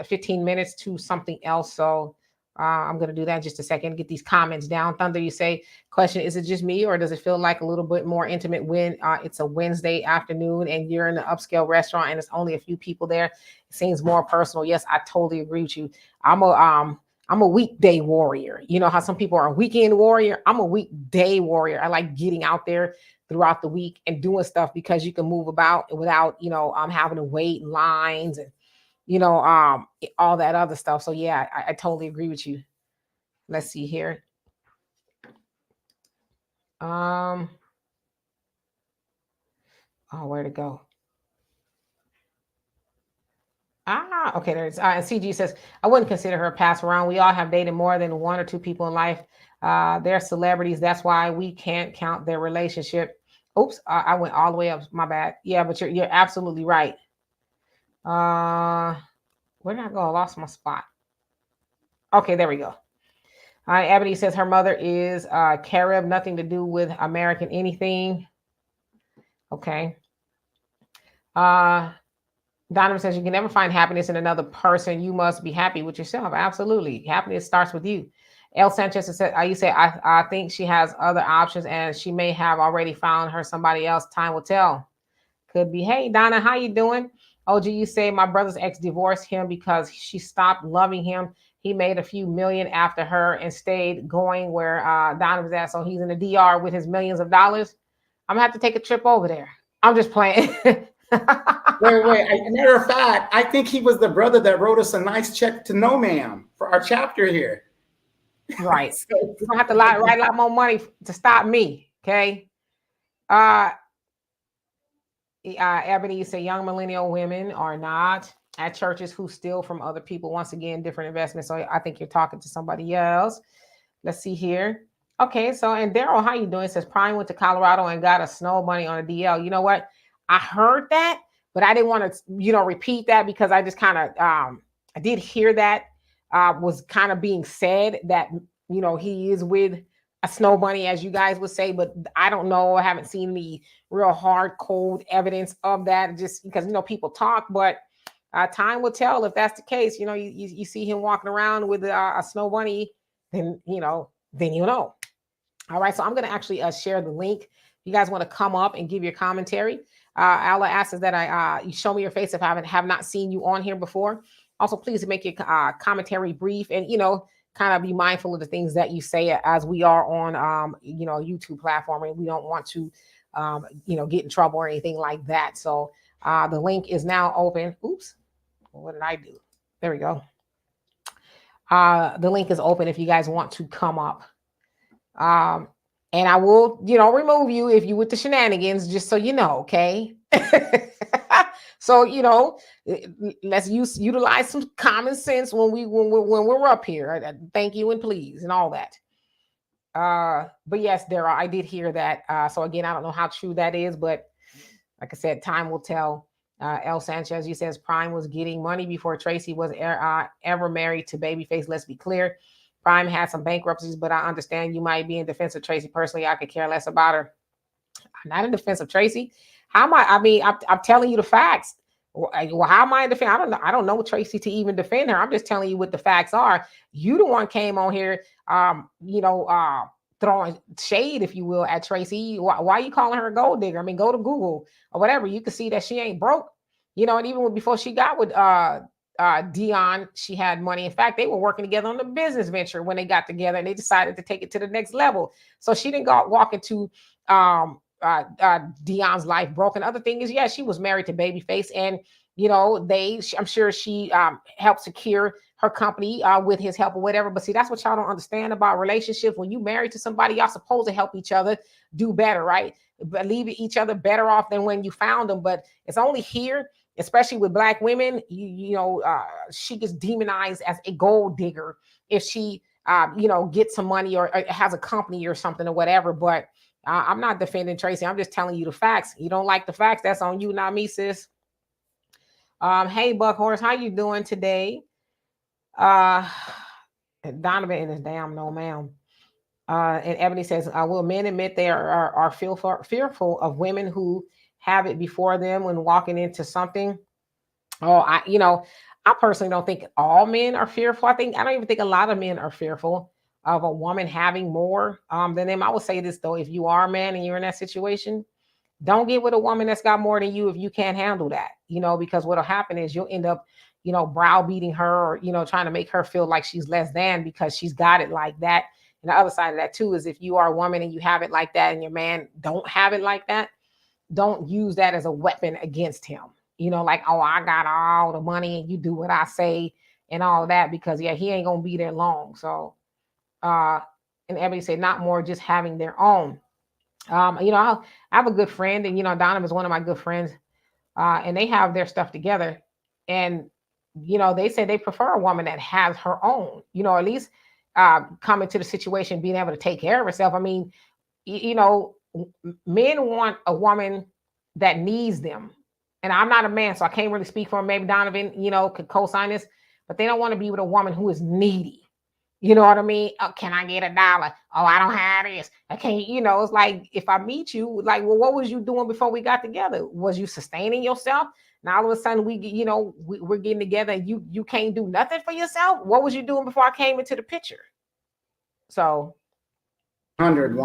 15 minutes to something else. So I'm going to do that in just a second. Get these comments down. Thunder, you say, question, is it just me or does it feel like a little bit more intimate when it's a Wednesday afternoon and you're in an upscale restaurant and it's only a few people there? It seems more personal. Yes, I totally agree with you. I'm a weekday warrior. You know how some people are a weekend warrior? I'm a weekday warrior. I like getting out there throughout the week and doing stuff because you can move about without, having to wait in lines and, all that other stuff. So yeah, I totally agree with you. Let's see here. Oh, where to go? Okay, there's and CG says, I wouldn't consider her a pass around. We all have dated more than one or two people in life. They're celebrities. That's why we can't count their relationship. Oops, I went all the way up. My bad. Yeah, but you're absolutely right. Where did I go? I lost my spot. Okay, there we go. Ebony says her mother is Carib, nothing to do with American anything. Okay. Donovan says you can never find happiness in another person. You must be happy with yourself. Absolutely. Happiness starts with you. El Sanchez said, you say, I think she has other options and she may have already found her somebody else. Time will tell. Could be. Hey, Donna, how you doing? OG, you say my brother's ex divorced him because she stopped loving him. He made a few million after her and stayed going where Donovan's at. So he's in the DR with his millions of dollars. I'm going to have to take a trip over there. I'm just playing. Wait. Matter of fact, I think he was the brother that wrote us a nice check to No Ma'am for our chapter here. Right. So, You're gonna have to write a lot more money to stop me. Okay. Uh, Ebony, you say young millennial women are not at churches who steal from other people. Once again, different investments. So I think you're talking to somebody else. Let's see here. Okay, so and Daryl, how you doing? It says Prime went to Colorado and got a snow bunny on a DL. You know what? I heard that, but I didn't want to, repeat that because I just kind of I did hear that was kind of being said that he is with a snow bunny, as you guys would say, but I don't know. I haven't seen any real hard, cold evidence of that. Just because people talk, but time will tell if that's the case. You see him walking around with a snow bunny, then then you know. All right, so I'm going to actually share the link. If you guys want to come up and give your commentary. Alla asks that you show me your face if I have not seen you on here before. Also, please make your commentary brief and kind of be mindful of the things that you say, as we are on YouTube platform, and we don't want to get in trouble or anything like that. So the link is now open. Oops, what did I do? There we go. The link is open if you guys want to come up. And I will, remove you if you with the shenanigans, just so you know, okay? So, let's utilize some common sense when we're up here. Thank you and please and all that. But yes, I did hear that. So again, I don't know how true that is, but like I said, time will tell. El Sanchez, you says Prime was getting money before Tracey was ever married to Babyface. Let's be clear. Prime had some bankruptcies, but I understand you might be in defense of Tracey. Personally, I could care less about her. I'm not in defense of Tracey. How am I? I mean, I'm telling you the facts. Well, how am I in defense? I don't know Tracey to even defend her. I'm just telling you what the facts are. You the one came on here, throwing shade, if you will, at Tracey. Why are you calling her a gold digger? I mean, go to Google or whatever. You can see that she ain't broke. And even before she got with Deion, she had money. In fact, they were working together on the business venture when they got together, and they decided to take it to the next level. So she didn't walk into Deion's life broken. Other thing is, she was married to Babyface, and I'm sure she helped secure her company with his help or whatever. But see, that's what y'all don't understand about relationships. When you married to somebody, y'all supposed to help each other do better, right? Leave each other better off than when you found them. But it's only here, especially with Black women, she gets demonized as a gold digger if she, gets some money or has a company or something or whatever. But I'm not defending Tracey. I'm just telling you the facts. You don't like the facts, that's on you, not me, sis. Hey, Buckhorse, how you doing today? Donovan is damn no, ma'am. And Ebony says, will men admit they are fearful of women who have it before them when walking into something? Oh, I personally don't think all men are fearful. I don't even think a lot of men are fearful of a woman having more than them. I would say this though: if you are a man and you're in that situation, don't get with a woman that's got more than you if you can't handle that. Because what'll happen is you'll end up, browbeating her or trying to make her feel like she's less than because she's got it like that. And the other side of that too is if you are a woman and you have it like that and your man don't have it like that, don't use that as a weapon against him. Like, oh, I got all the money and you do what I say and all that, because he ain't gonna be there long. So and everybody say not more, just having their own. I have a good friend, and Donovan is one of my good friends, and they have their stuff together, and they say they prefer a woman that has her own, at least coming to the situation, being able to take care of herself. I mean, men want a woman that needs them. And I'm not a man, so I can't really speak for him. Maybe Donovan, could co-sign this, but they don't want to be with a woman who is needy. You know what I mean? Oh, can I get $1? Oh, I don't have this. I can't, it's like, if I meet you, like, well, what was you doing before we got together? Was you sustaining yourself? Now all of a sudden we're getting together and you can't do nothing for yourself. What was you doing before I came into the picture? So 100.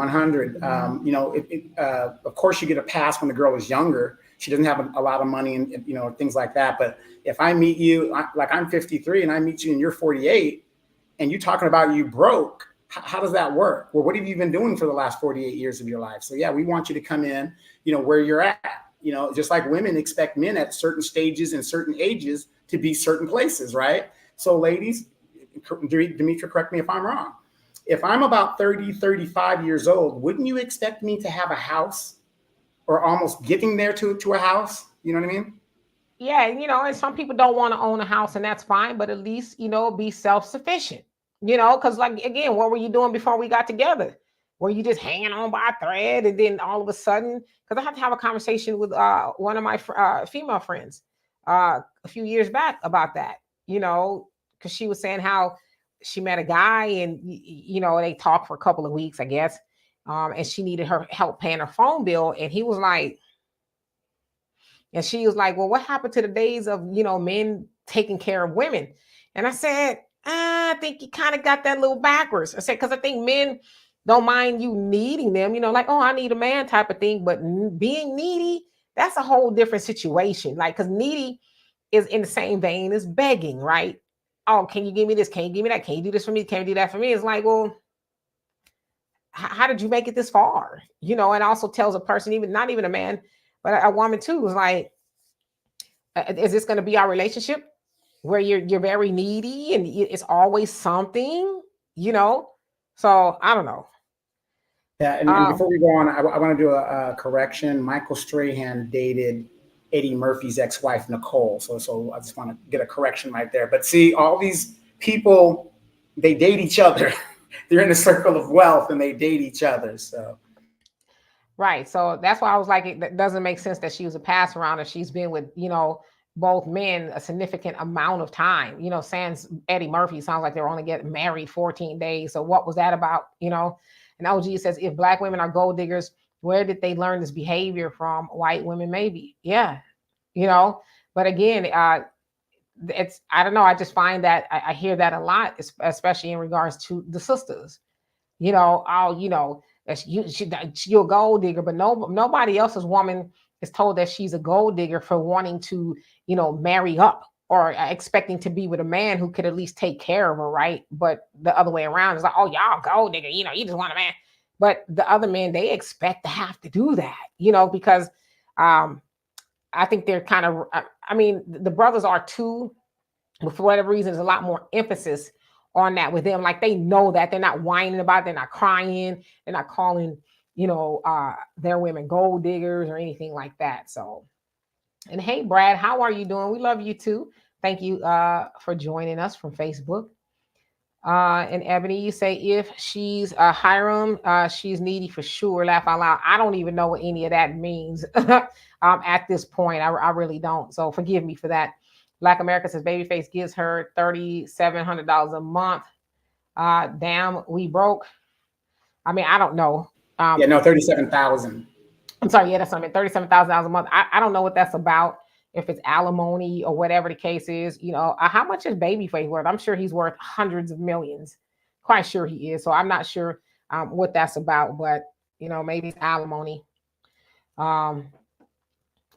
Of course you get a pass when the girl is younger. She doesn't have a lot of money and things like that. But if I meet you, like I'm 53 and I meet you and you're 48 and you talking about you broke, how does that work? Well, what have you been doing for the last 48 years of your life? So yeah, we want you to come in, where you're at, just like women expect men at certain stages and certain ages to be certain places, right? So ladies, Demetra, correct me if I'm wrong. if I'm about 30, 35 years old, wouldn't you expect me to have a house or almost getting there to a house? You know what I mean? Yeah, and some people don't want to own a house, and that's fine, but at least, be self-sufficient, because like again, what were you doing before we got together? Were you just hanging on by a thread, and then all of a sudden, because I had to have a conversation with one of my female friends a few years back about that, because she was saying how she met a guy and they talked for a couple of weeks, I guess, and she needed her help paying her phone bill, and he was like, and she was like, well, what happened to the days of, men taking care of women? And I said, I think you kind of got that a little backwards. I said, because I think men don't mind you needing them, like, oh, I need a man type of thing. But being needy, that's a whole different situation. Like, because needy is in the same vein as begging, right? Oh, can you give me this? Can you give me that? Can you do this for me? Can you do that for me? It's like, well, how did you make it this far? And also tells a person, even not even a man, but a woman too, is like, is this going to be our relationship where you're very needy and it's always something, So I don't know. Yeah, and before we go on, I want to do a correction. Michael Strahan dated Eddie Murphy's ex-wife Nicole, so I just want to get a correction right there. But see, all these people, they date each other. They're in a circle of wealth and they date each other. So right, so that's why I was like, it doesn't make sense that she was a pass around if she's been with both men a significant amount of time. Sans Eddie Murphy, sounds like they were only getting married 14 days. So what was that about? And OG says, if Black women are gold diggers, where did they learn this behavior from? White women, maybe. Yeah. But again, it's, I don't know. I just find that I hear that a lot, especially in regards to the sisters. You're a gold digger, but nobody else's woman is told that she's a gold digger for wanting to, marry up or expecting to be with a man who could at least take care of her, right? But the other way around is like, oh, y'all gold digger, you just want a man. But the other men, they expect to have to do that, because I think they're kind of, I mean, the brothers are too, but for whatever reason, there's a lot more emphasis on that with them. Like they know that they're not whining about it, they're not crying, they're not calling, their women gold diggers or anything like that. So, and hey, Brad, how are you doing? We love you too. Thank you for joining us from Facebook. And Ebony, you say if she's Hiram, she's needy for sure. Laugh out loud. I don't even know what any of that means at this point. I really don't. So forgive me for that. Black America says Babyface gives her $3,700 a month. Damn, we broke. I mean, I don't know. yeah, no, 37,000. I'm sorry. Yeah, that's what I mean. $37,000 a month. I don't know what that's about. If it's alimony or whatever the case is, how much is Babyface worth? I'm sure he's worth hundreds of millions. Quite sure he is. So I'm not sure what that's about, but maybe it's alimony. All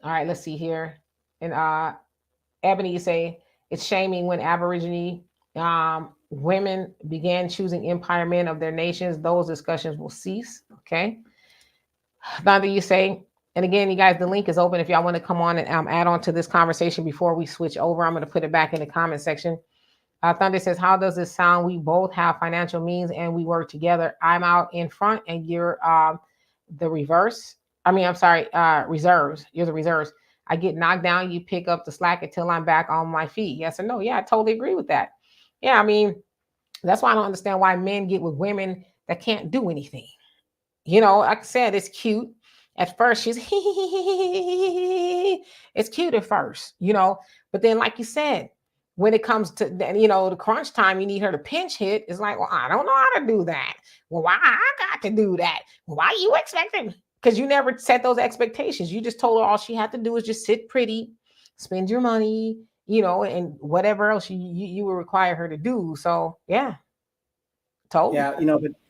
right, let's see here. And Ebony, you say it's shaming when Aborigine women began choosing empire men of their nations. Those discussions will cease. Okay. Thunder, you say, and again, you guys, the link is open if y'all want to come on and add on to this conversation before we switch over. I'm going to put it back in the comment section. Thunder says, how does this sound? We both have financial means and we work together. I'm out in front and you're the reverse. I'm sorry, reserves. You're the reserves. I get knocked down, you pick up the slack until I'm back on my feet. Yes or no? Yeah, I totally agree with that. Yeah, that's why I don't understand why men get with women that can't do anything. Like I said, it's cute. At first, she's it's cute at first, but then, like you said, when it comes to the crunch time, you need her to pinch hit. It's like, well, I don't know how to do that. Well, why I got to do that? Why you expecting? Because you never set those expectations. You just told her all she had to do is just sit pretty, spend your money, and whatever else you would require her to do. So yeah. Totally. Yeah,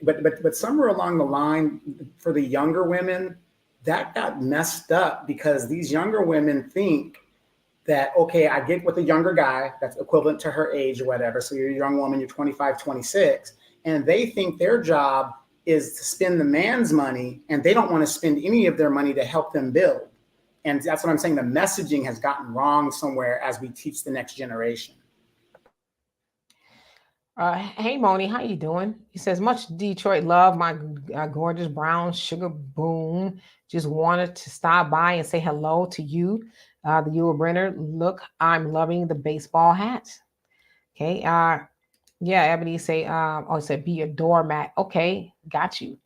but somewhere along the line for the younger women, that got messed up because these younger women think that, okay, I get with a younger guy that's equivalent to her age or whatever. So you're a young woman, you're 25, 26, and they think their job is to spend the man's money and they don't want to spend any of their money to help them build. And that's what I'm saying. The messaging has gotten wrong somewhere as we teach the next generation. Hey Moni, how you doing? He says, much Detroit love, my gorgeous brown sugar boom. Just wanted to stop by and say hello to you, the Yule Brenner. Look, I'm loving the baseball hats. Okay. Yeah, Ebony say, oh, it said be a doormat. Okay, got you.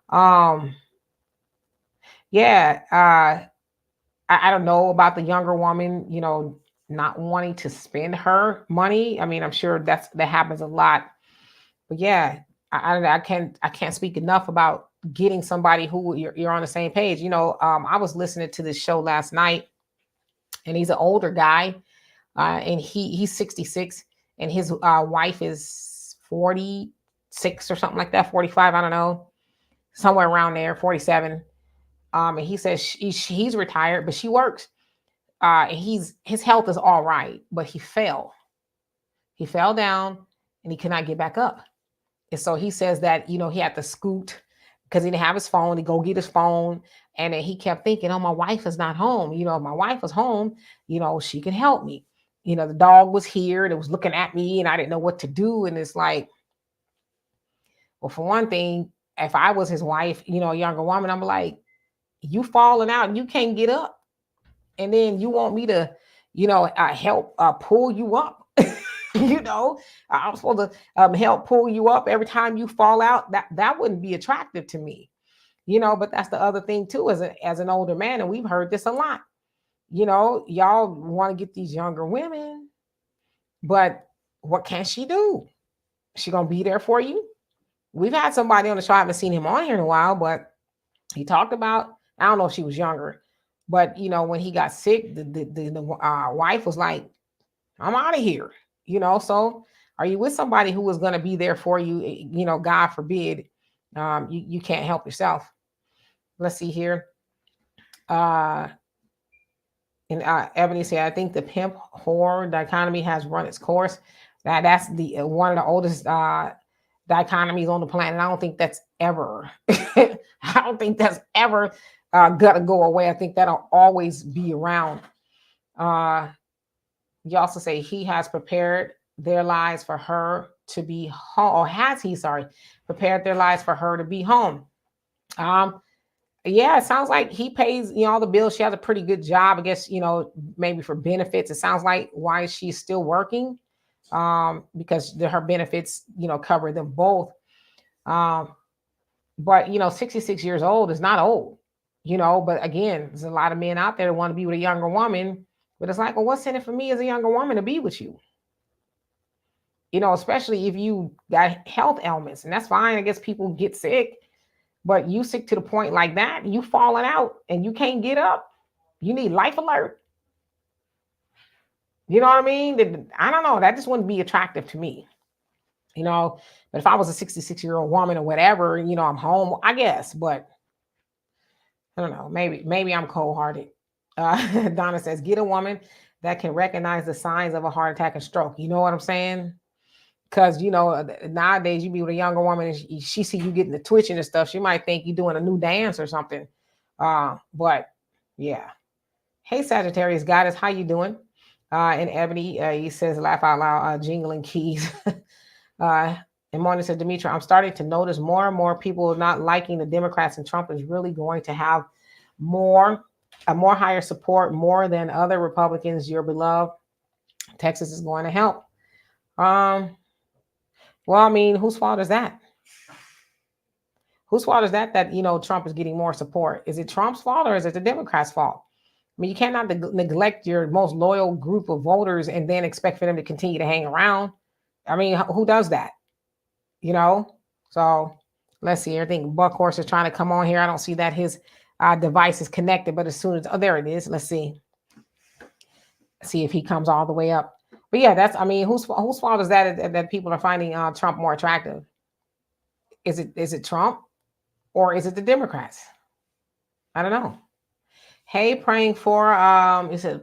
Um, yeah, I don't know about the younger woman, not wanting to spend her money. I mean, I'm sure that happens a lot. But yeah, I can't speak enough about getting somebody who you're on the same page. I was listening to this show last night, and he's an older guy, and he's 66, and his wife is 46 or something like that, 45. I don't know, somewhere around there, 47. And he says he's retired, but she works. And his health is all right, but he fell. He fell down, and he could not get back up. And so he says that, he had to scoot because he didn't have his phone. He go get his phone. And then he kept thinking, oh, my wife is not home. If my wife was home, she can help me. The dog was here and it was looking at me and I didn't know what to do. And it's like, well, for one thing, if I was his wife, a younger woman, I'm like, you falling out and you can't get up. And then you want me to, help pull you up. I'm supposed to help pull you up every time you fall out. That wouldn't be attractive to me, but that's the other thing too, as an older man, and we've heard this a lot. Y'all want to get these younger women, but what can she do? She gonna be there for you? We've had somebody on the show, I haven't seen him on here in a while, but he talked about, I don't know if she was younger, but when he got sick, the wife was like, I'm out of here, so are you with somebody who is going to be there for you? God forbid, you can't help yourself. Let's see here. Uh, and Ebony said, I think the pimp whore dichotomy has run its course. That's the one of the oldest dichotomies on the planet. I don't think that's ever, I don't think that's ever gonna go away. I think that'll always be around. Uh, you also say he has prepared their lives for her to be home, or has he, sorry, prepared their lives for her to be home. Um, yeah, it sounds like he pays, all the bills. She has a pretty good job, I guess, maybe for benefits. It sounds like why she's still working, because her benefits, cover them both. Um, but 66 years old is not old, but again, there's a lot of men out there that want to be with a younger woman, but it's like, well, what's in it for me as a younger woman to be with you? Especially if you got health ailments, and that's fine. I guess people get sick, but you sick to the point like that, you falling out and you can't get up. You need life alert. You know what I mean? I don't know. That just wouldn't be attractive to me. But if I was a 66-year-old woman or whatever, I'm home, I guess. But I don't know. Maybe I'm cold-hearted. Donna says, get a woman that can recognize the signs of a heart attack and stroke. You know what I'm saying? Because nowadays you be with a younger woman and she see you getting the twitching and stuff, she might think you're doing a new dance or something. But yeah. Hey Sagittarius goddess, how you doing? And Ebony, he says, laugh out loud, jingling keys. And Morning said, Demetra, I'm starting to notice more and more people not liking the Democrats, and Trump is really going to have a more higher support, more than other Republicans. Your beloved Texas is going to help. Well, I mean, whose fault is that? Whose fault is that Trump is getting more support? Is it Trump's fault or is it the Democrats' fault? I mean, you cannot neglect your most loyal group of voters and then expect for them to continue to hang around. I mean, who does that? So let's see. I think Buck Horse is trying to come on here. I don't see that his device is connected, but as soon as, oh, there it is. Let's see. See if he comes all the way up. But yeah, whose fault is that people are finding Trump more attractive? Is it Trump or is it the Democrats? I don't know. Hey, praying for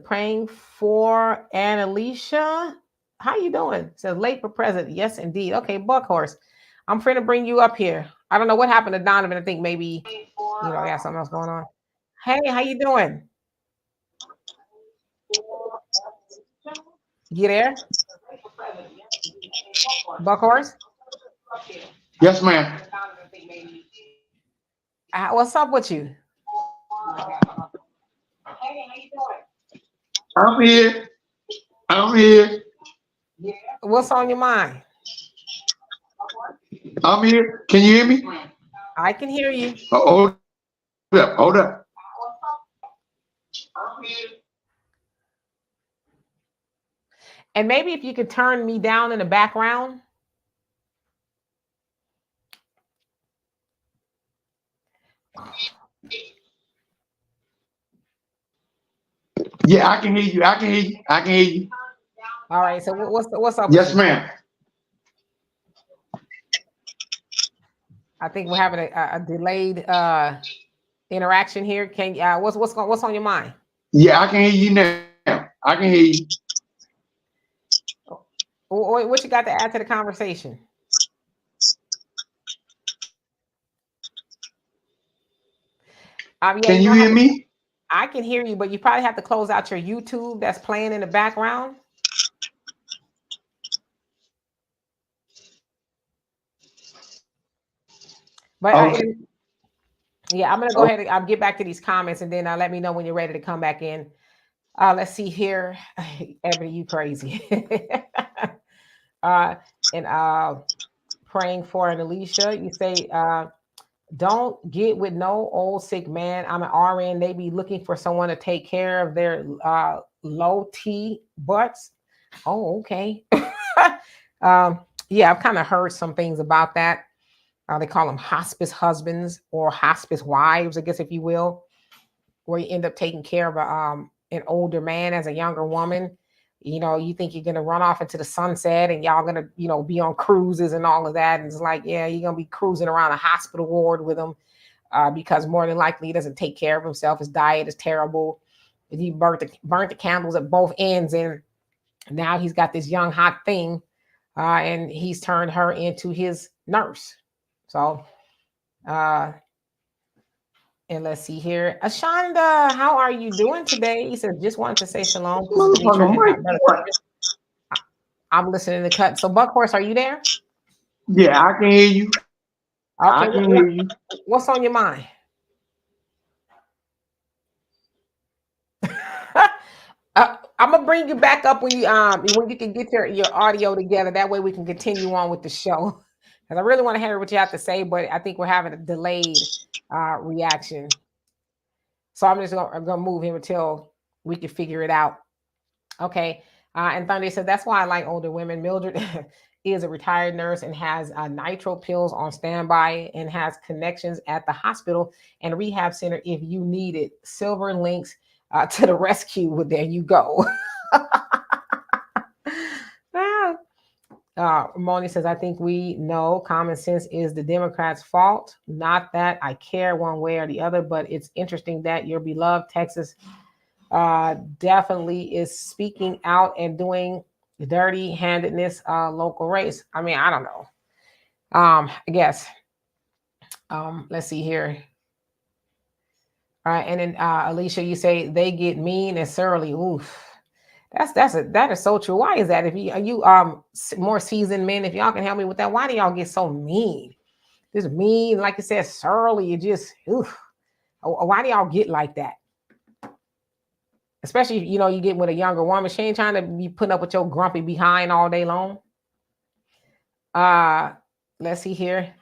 praying for Annalicia. How you doing? It says late for president. Yes, indeed. Okay, Buckhorse. I'm free to bring you up here. I don't know what happened to Donovan. I think maybe yeah, something else going on. Hey, how you doing? You there? Buckhorse? Yes, ma'am. What's up with you? I'm here. I'm here. What's on your mind? I'm here. Can you hear me? I can hear you. Hold up. Hold up. And maybe if you could turn me down in the background. Yeah, I can hear you. I can hear you. I can hear you. All right. So what's up Yes, with you? ma'am. I think we're having a delayed interaction here. Can what's on your mind? Yeah, I can hear you now. I can hear you. What you got to add to the conversation? Yeah, Can you hear me? I can hear you, but you probably have to close out your YouTube that's playing in the background. But Okay. yeah, I'm gonna go ahead and I'll get back to these comments and then let me know when you're ready to come back in. Let's see here. Ebony, you crazy. And praying for an Alicia. You say, don't get with no old sick man. I'm an RN. They be looking for someone to take care of their low T butts. Oh, okay. Yeah, I've kind of heard some things about that. They call them hospice husbands or hospice wives, I guess, if you will, where you end up taking care of an older man as a younger woman. You know, you think you're going to run off into the sunset and y'all going to, be on cruises and all of that. And it's like, yeah, you're going to be cruising around a hospital ward with him because more than likely he doesn't take care of himself. His diet is terrible. He burnt the candles at both ends. And now he's got this young, hot thing and he's turned her into his nurse. So, and let's see here. Ashanda, how are you doing today? He said, just wanted to say shalom. I'm listening to cut. So, Buckhorse, are you there? Yeah, I can hear you. Okay, I can hear you. What's on your mind? I'm gonna bring you back up when you can get your audio together. That way we can continue on with the show. Because I really want to hear what you have to say, but I think we're having a delayed reaction. So I'm just gonna move him until we can figure it out. Okay. And Thunder said that's why I like older women. Mildred is a retired nurse and has nitro pills on standby and has connections at the hospital and rehab center if you need it. Silver links to the rescue. Well, there you go. Moni says, I think we know common sense is the Democrats' fault. Not that I care one way or the other, but it's interesting that your beloved Texas definitely is speaking out and doing dirty handedness local race. I mean, I don't know. I guess. Let's see here. All right, and then Alicia, you say they get mean and surly. Oof. That is so true. Why is that? If you more seasoned men, if y'all can help me with that, why do y'all get so mean? Just mean, like you said, surly. You just, oof. Why do y'all get like that? Especially, you get with a younger woman. She ain't trying to be putting up with your grumpy behind all day long. Let's see here.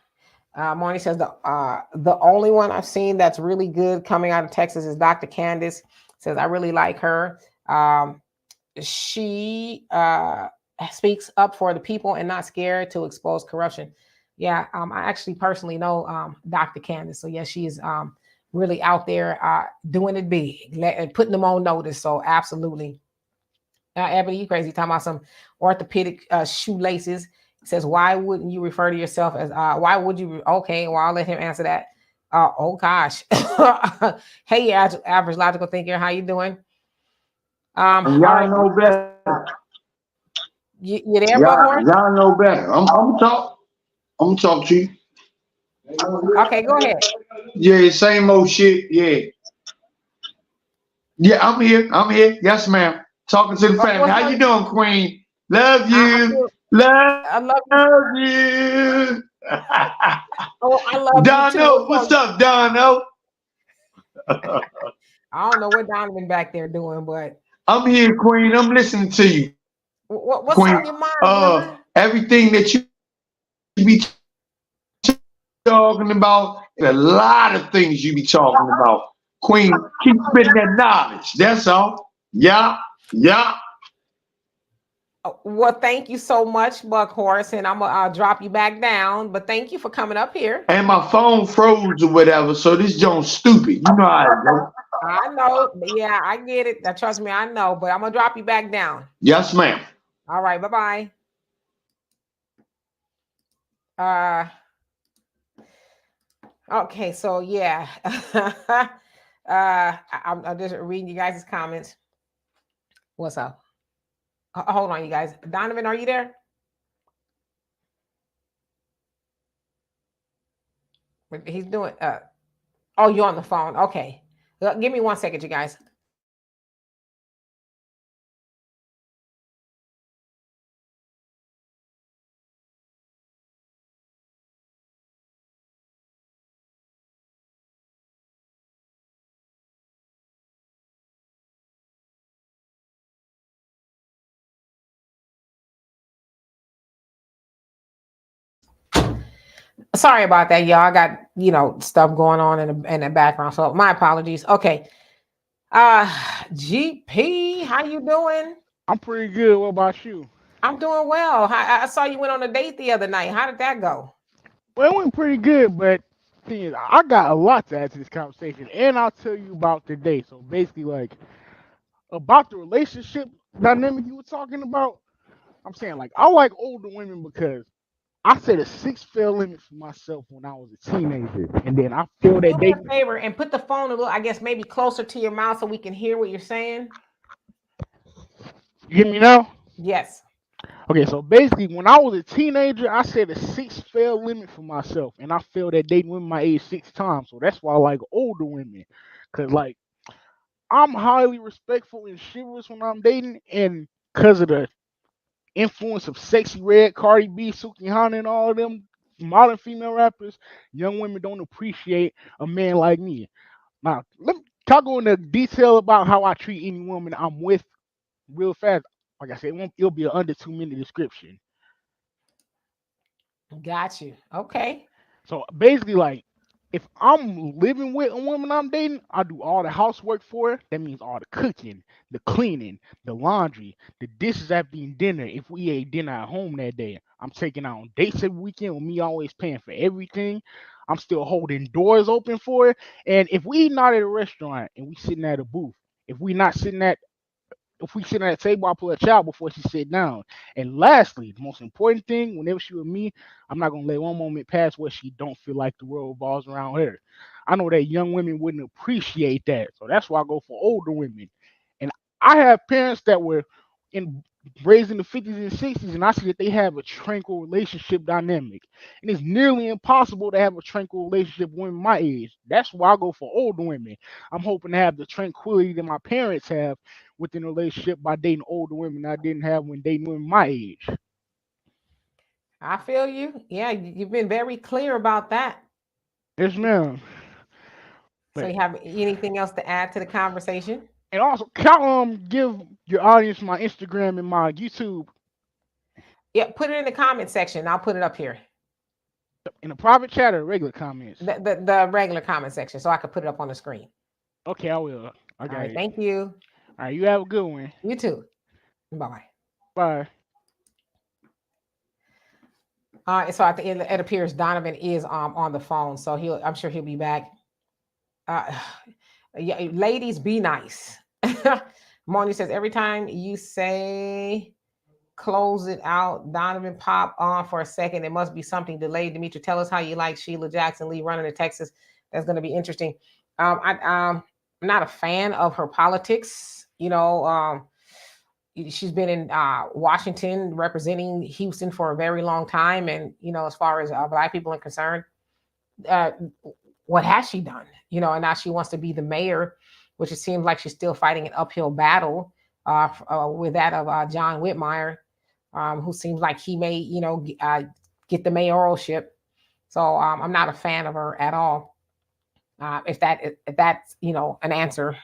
Marnie says the only one I've seen that's really good coming out of Texas is Dr. Candace. Says I really like her. She speaks up for the people and not scared to expose corruption. Yeah, I actually personally know Dr. Candace. So yeah, she is really out there doing it big, putting them on notice. So absolutely. Ebony, you crazy, talking about some orthopedic shoelaces. It says, why wouldn't you refer to yourself as, why would you? Okay, well, I'll let him answer that. Oh gosh. Hey, average logical thinker, how you doing? Y'all right. Know better. You there, Buckhorse? Y'all know better. I'm gonna talk to you. Okay, go ahead. Yeah, same old shit. Yeah, I'm here. Yes, ma'am. Talking to the family. How you doing, Queen? Love you. I love you. you. Oh, I love you Dono, too. what's up, Dono? I don't know what Donovan back there doing, but I'm here, Queen. I'm listening to you, what's Queen. on your mind, brother? Everything that you be talking about, and a lot of things you be talking about. Queen, keep spitting that knowledge. That's all. Yeah, yeah. Well, thank you so much, Buck Horse, and I'm gonna drop you back down. But thank you for coming up here. And my phone froze or whatever, so this joint's stupid. You know how it goes. I know, yeah, I get it. Trust me, I know. But I'm gonna drop you back down. Yes, ma'am. All right, bye bye. Okay, so yeah, I'm just reading you guys' comments. What's up? Hold on, you guys. Donovan, are you there? He's doing. Oh, you're on the phone. Okay, give me 1 second, you guys. Sorry about that, y'all. I got stuff going on in the background, so my apologies. Okay, GP, how you doing? I'm pretty good. What about you? I'm doing well. I saw you went on a date the other night. How did that go? Well, it went pretty good, but thing is, I got a lot to add to this conversation, and I'll tell you about the day. So basically, like about the relationship dynamic you were talking about, I'm saying like I like older women because I set a 6 fail limit for myself when I was a teenager, and then I feel Do that me they. a favor and put the phone a little, I guess, maybe closer to your mouth so we can hear what you're saying. You hear me now? Yes. Okay, so basically, when I was a teenager, I set a 6 fail limit for myself, and I failed at dating women my age 6 times. So that's why I like older women, cause like I'm highly respectful and chivalrous when I'm dating, and because of the influence of Sexy Red, Cardi B, Suki Hana, and all of them modern female rappers, young women don't appreciate a man like me. Now, let me talk into detail about how I treat any woman I'm with real fast. Like I said, it'll be an under 2 minute description. Got you. Okay. So basically, like, if I'm living with a woman I'm dating, I do all the housework for her. That means all the cooking, the cleaning, the laundry, the dishes after eating dinner. If we ate dinner at home that day, I'm taking out on dates every weekend with me always paying for everything. I'm still holding doors open for her. And if we eating out at a restaurant and we sitting at a booth, if we not sitting at if we sit at a table, I pull a child before she sit down. And lastly, the most important thing, whenever she with me, I'm not gonna let one moment pass where she don't feel like the world revolves around her. I know that young women wouldn't appreciate that, so that's why I go for older women. And I have parents that were in raised in the 50s and 60s, and I see that they have a tranquil relationship dynamic. And it's nearly impossible to have a tranquil relationship with women my age. That's why I go for older women. I'm hoping to have the tranquility that my parents have within a relationship by dating older women I didn't have when dating women my age. I feel you. Yeah, you've been very clear about that. Yes, ma'am. So But you have anything else to add to the conversation? and also, can I give your audience my Instagram and my YouTube Yeah, put it in the comment section. I'll put it up here. in a private chat or regular comments? The regular comment section, so I could put it up on the screen. Okay, I will. I All got right, it. thank you. All right, you have a good one. You too. Bye-bye. Bye. So at the end, it appears Donovan is on the phone, so I'm sure he'll be back. Yeah, ladies, be nice. Moni says every time you say close it out, Donovan pop on for a second. It must be something delayed. Dimitri, tell us how you like Sheila Jackson Lee running to Texas. That's going to be interesting. I'm not a fan of her politics. She's been in Washington representing Houston for a very long time, and as far as Black people are concerned, what has she done? And now she wants to be the mayor, which it seems like she's still fighting an uphill battle with that of John Whitmire. who seems like he may, get the mayoralship. So I'm not a fan of her at all. If that's an answer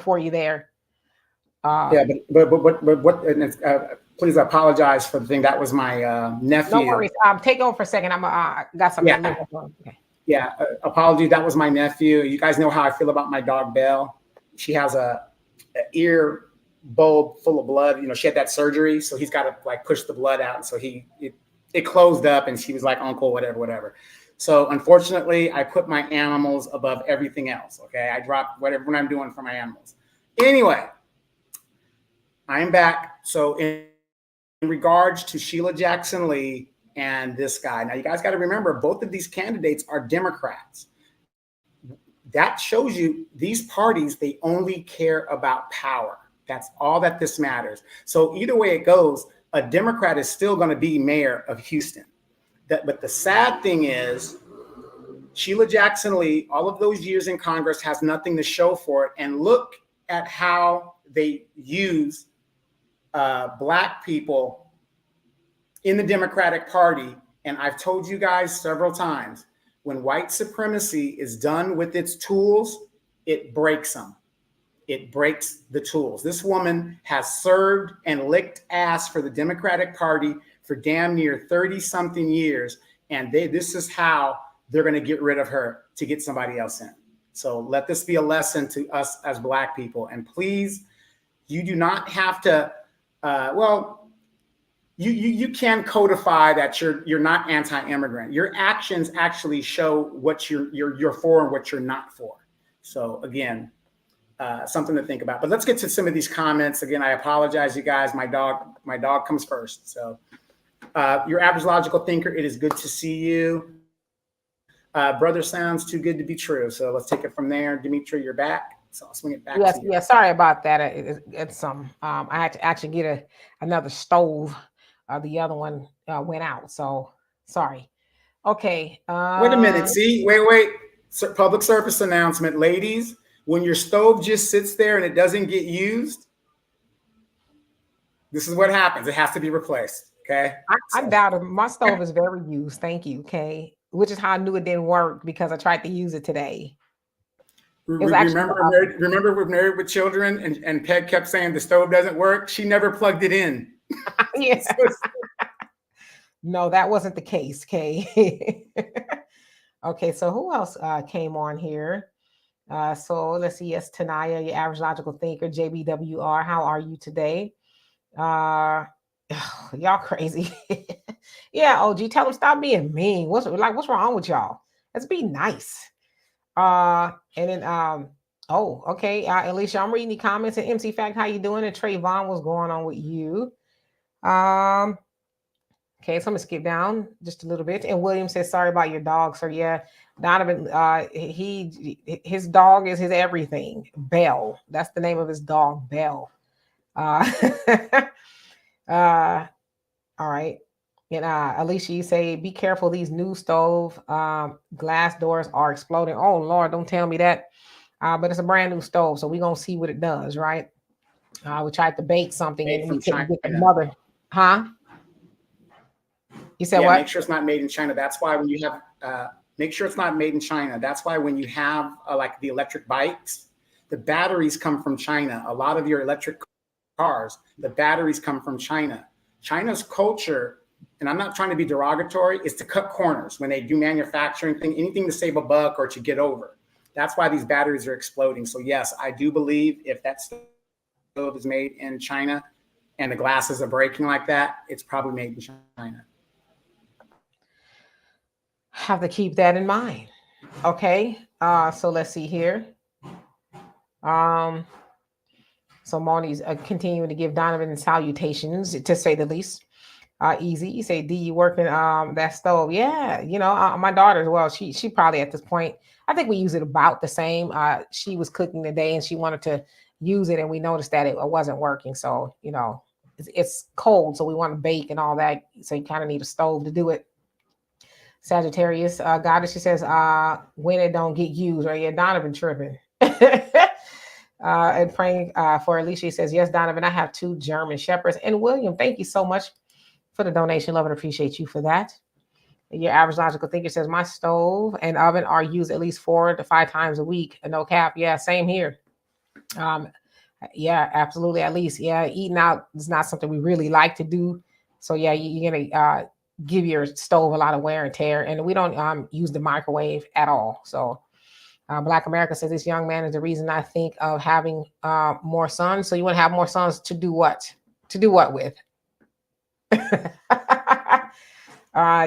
for you there. Yeah, but what? And please apologize for the thing. That was my nephew. No worries. Take over for a second. I'm got something. Yeah. Okay. Yeah, apology. That was my nephew. You guys know how I feel about my dog Belle. She has a ear bulb full of blood. She had that surgery, so he's got to like push the blood out. And so it closed up, and she was like, "Uncle, whatever." So unfortunately, I put my animals above everything else. Okay, I drop whatever I'm doing for my animals. Anyway, I'm back. So in regards to Sheila Jackson Lee and this guy, now you guys got to remember, both of these candidates are Democrats. That shows you these parties, they only care about power. That's all that this matters. So either way it goes, a Democrat is still going to be mayor of Houston. But the sad thing is, Sheila Jackson Lee, all of those years in Congress, has nothing to show for it. And look at how they use Black people in the Democratic Party. And I've told you guys several times, when white supremacy is done with its tools, it breaks them. It breaks the tools. This woman has served and licked ass for the Democratic Party for damn near 30-something years. And this is how they're going to get rid of her to get somebody else in. So let this be a lesson to us as Black people. And please, you do not have to, you can codify that you're not anti-immigrant. Your actions actually show what you're for and what you're not for. So again, something to think about. But let's get to some of these comments. Again, I apologize, you guys. My dog comes first. So your average logical thinker, it is good to see you. Brother sounds too good to be true. So let's take it from there. Dimitri, you're back. So I'll swing it back to you. Yeah, sorry about that. It's I had to actually get another stove. The other one went out. So sorry. Okay. Wait a minute. See, wait. Public service announcement, ladies. When your stove just sits there and it doesn't get used, this is what happens. It has to be replaced. Okay. I doubt it. My stove is very used. Thank you. Okay. Which is how I knew it didn't work, because I tried to use it today. Remember we're married with children, and Peg kept saying the stove doesn't work. She never plugged it in. Yeah. No, that wasn't the case. Okay. Okay. So who else came on here? So let's see. Yes, Tanaya, your average logical thinker, JBWR. How are you today? Y'all crazy. Yeah, OG, tell them stop being mean. What's wrong with y'all? Let's be nice. And then okay. Alicia, I'm reading the comments. And MC Fact, how you doing? And Trayvon, what's going on with you? Okay, so I'm gonna skip down just a little bit. And William says, sorry about your dog. So yeah, Donovan, his dog is his everything. Belle. That's the name of his dog, Belle. All right. And Alicia, you say, be careful, these new stove glass doors are exploding. Oh Lord, don't tell me that. But it's a brand new stove, so we're gonna see what it does, right? We tried to bake something and we couldn't get the mother. Huh? You said what? Make sure it's not made in China. That's why when you have make sure it's not made in China. That's why when you have like the electric bikes, the batteries come from China. A lot of your electric cars, the batteries come from China. China's culture, and I'm not trying to be derogatory, is to cut corners when they do manufacturing thing, anything to save a buck or to get over. That's why these batteries are exploding. So yes, I do believe if that stove is made in China and the glasses are breaking like that, it's probably made in China. Have to keep that in mind. Okay. So let's see here. So Moni's continuing to give Donovan salutations, to say the least. Easy. You say, D, you working that stove? Yeah, my daughter as well. She probably at this point, I think we use it about the same. She was cooking today and she wanted to use it, and we noticed that it wasn't working. So it's cold, so we want to bake and all that. So you kind of need a stove to do it. Sagittarius, Goddess, she says, when it don't get used, right? Yeah, Donovan tripping. And praying for Alicia, she says, yes, Donovan, I have 2 German shepherds. And William, thank you so much for the donation. Love and appreciate you for that. Your average logical thinker says my stove and oven are used at least 4 to 5 times a week. No cap. Yeah, same here. Yeah, absolutely. At least, yeah, eating out is not something we really like to do. So yeah, you're gonna give your stove a lot of wear and tear, and we don't use the microwave at all. So Black America says this young man is the reason I think of having more sons. So you want to have more sons to do what? To do what with?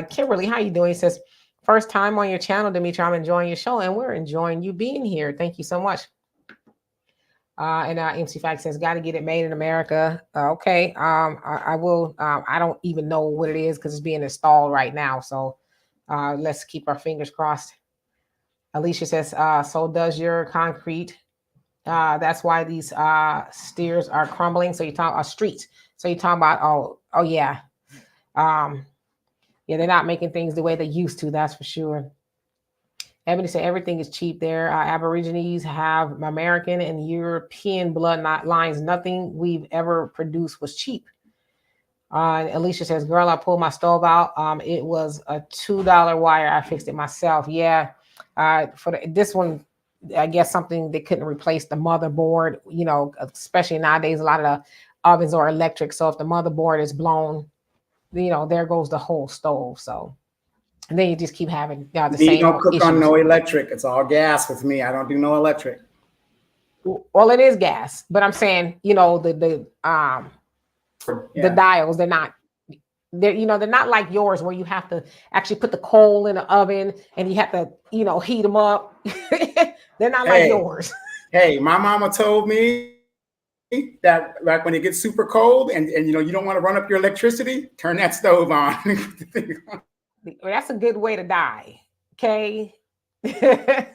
Kimberly, how you doing? He says, first time on your channel, Dimitri. I'm enjoying your show, and we're enjoying you being here. Thank you so much. And MC Fact says, got to get it made in America. Okay. I will. I don't even know what it is because it's being installed right now. So let's keep our fingers crossed. Alicia says, so does your concrete. That's why these stairs are crumbling. So you talk about streets. So you talk about, oh yeah. Yeah, they're not making things the way they used to. That's for sure. Ebony said everything is cheap there. Aborigines have American and European blood lines. Nothing we've ever produced was cheap. Alicia says, girl, I pulled my stove out. It was a $2 wire. I fixed it myself. Yeah. This one, I guess something they couldn't replace the motherboard, you know, especially nowadays, a lot of the ovens are electric. So if the motherboard is blown, you know, there goes the whole stove. So, and then you just keep having the Me same don't cook issues. on no electric. It's all gas with me. I don't do no electric. Well, it is gas, but I'm saying, you know, the dials, they're not like yours where you have to actually put the coal in the oven and you have to, you know, heat them up. They're not like yours. Hey, my mama told me that like when it gets super cold and you know you don't want to run up your electricity, turn that stove on. That's a good way to die. Okay. I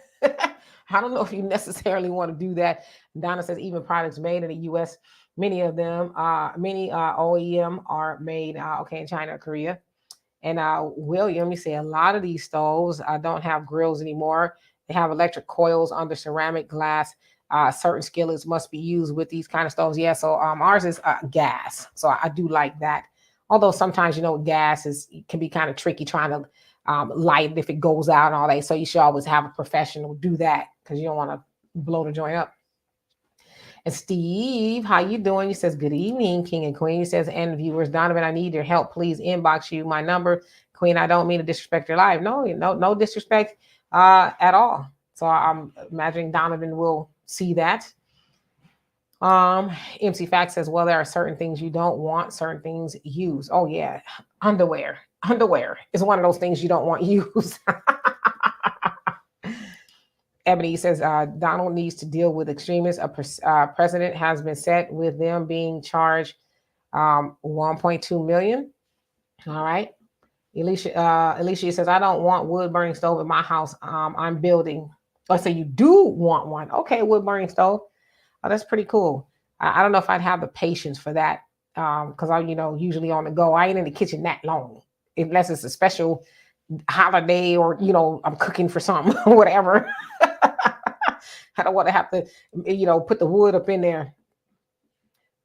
don't know if you necessarily want to do that. Donna says even products made in the US, many of them, many OEM are made in China or Korea. And William, you say a lot of these stoves don't have grills anymore. They have electric coils under ceramic glass. Certain skillets must be used with these kind of stoves. Yeah, so ours is gas. So I do like that. Although sometimes, you know, gas can be kind of tricky trying to light if it goes out and all that. So you should always have a professional do that because you don't want to blow the joint up. And Steve, how you doing? He says, good evening, King and Queen. He says, and viewers, Donovan, I need your help. Please inbox you my number. Queen, I don't mean to disrespect your life. No disrespect at all. So I'm imagining Donovan will see that. MC Fact says, well, there are certain things you don't want, certain things use. Oh yeah, underwear is one of those things you don't want used. Ebony says, Donald needs to deal with extremists. A precedent has been set with them being charged 1.2 million. All right. Alicia says, I don't want wood burning stove in my house. I'm building. Oh, so you do want one. Okay, wood burning stove. Oh, that's pretty cool. I don't know if I'd have the patience for that because I'm, you know, usually on the go. I ain't in the kitchen that long unless it's a special holiday or, you know, I'm cooking for something or whatever. I don't want to have to, you know, put the wood up in there.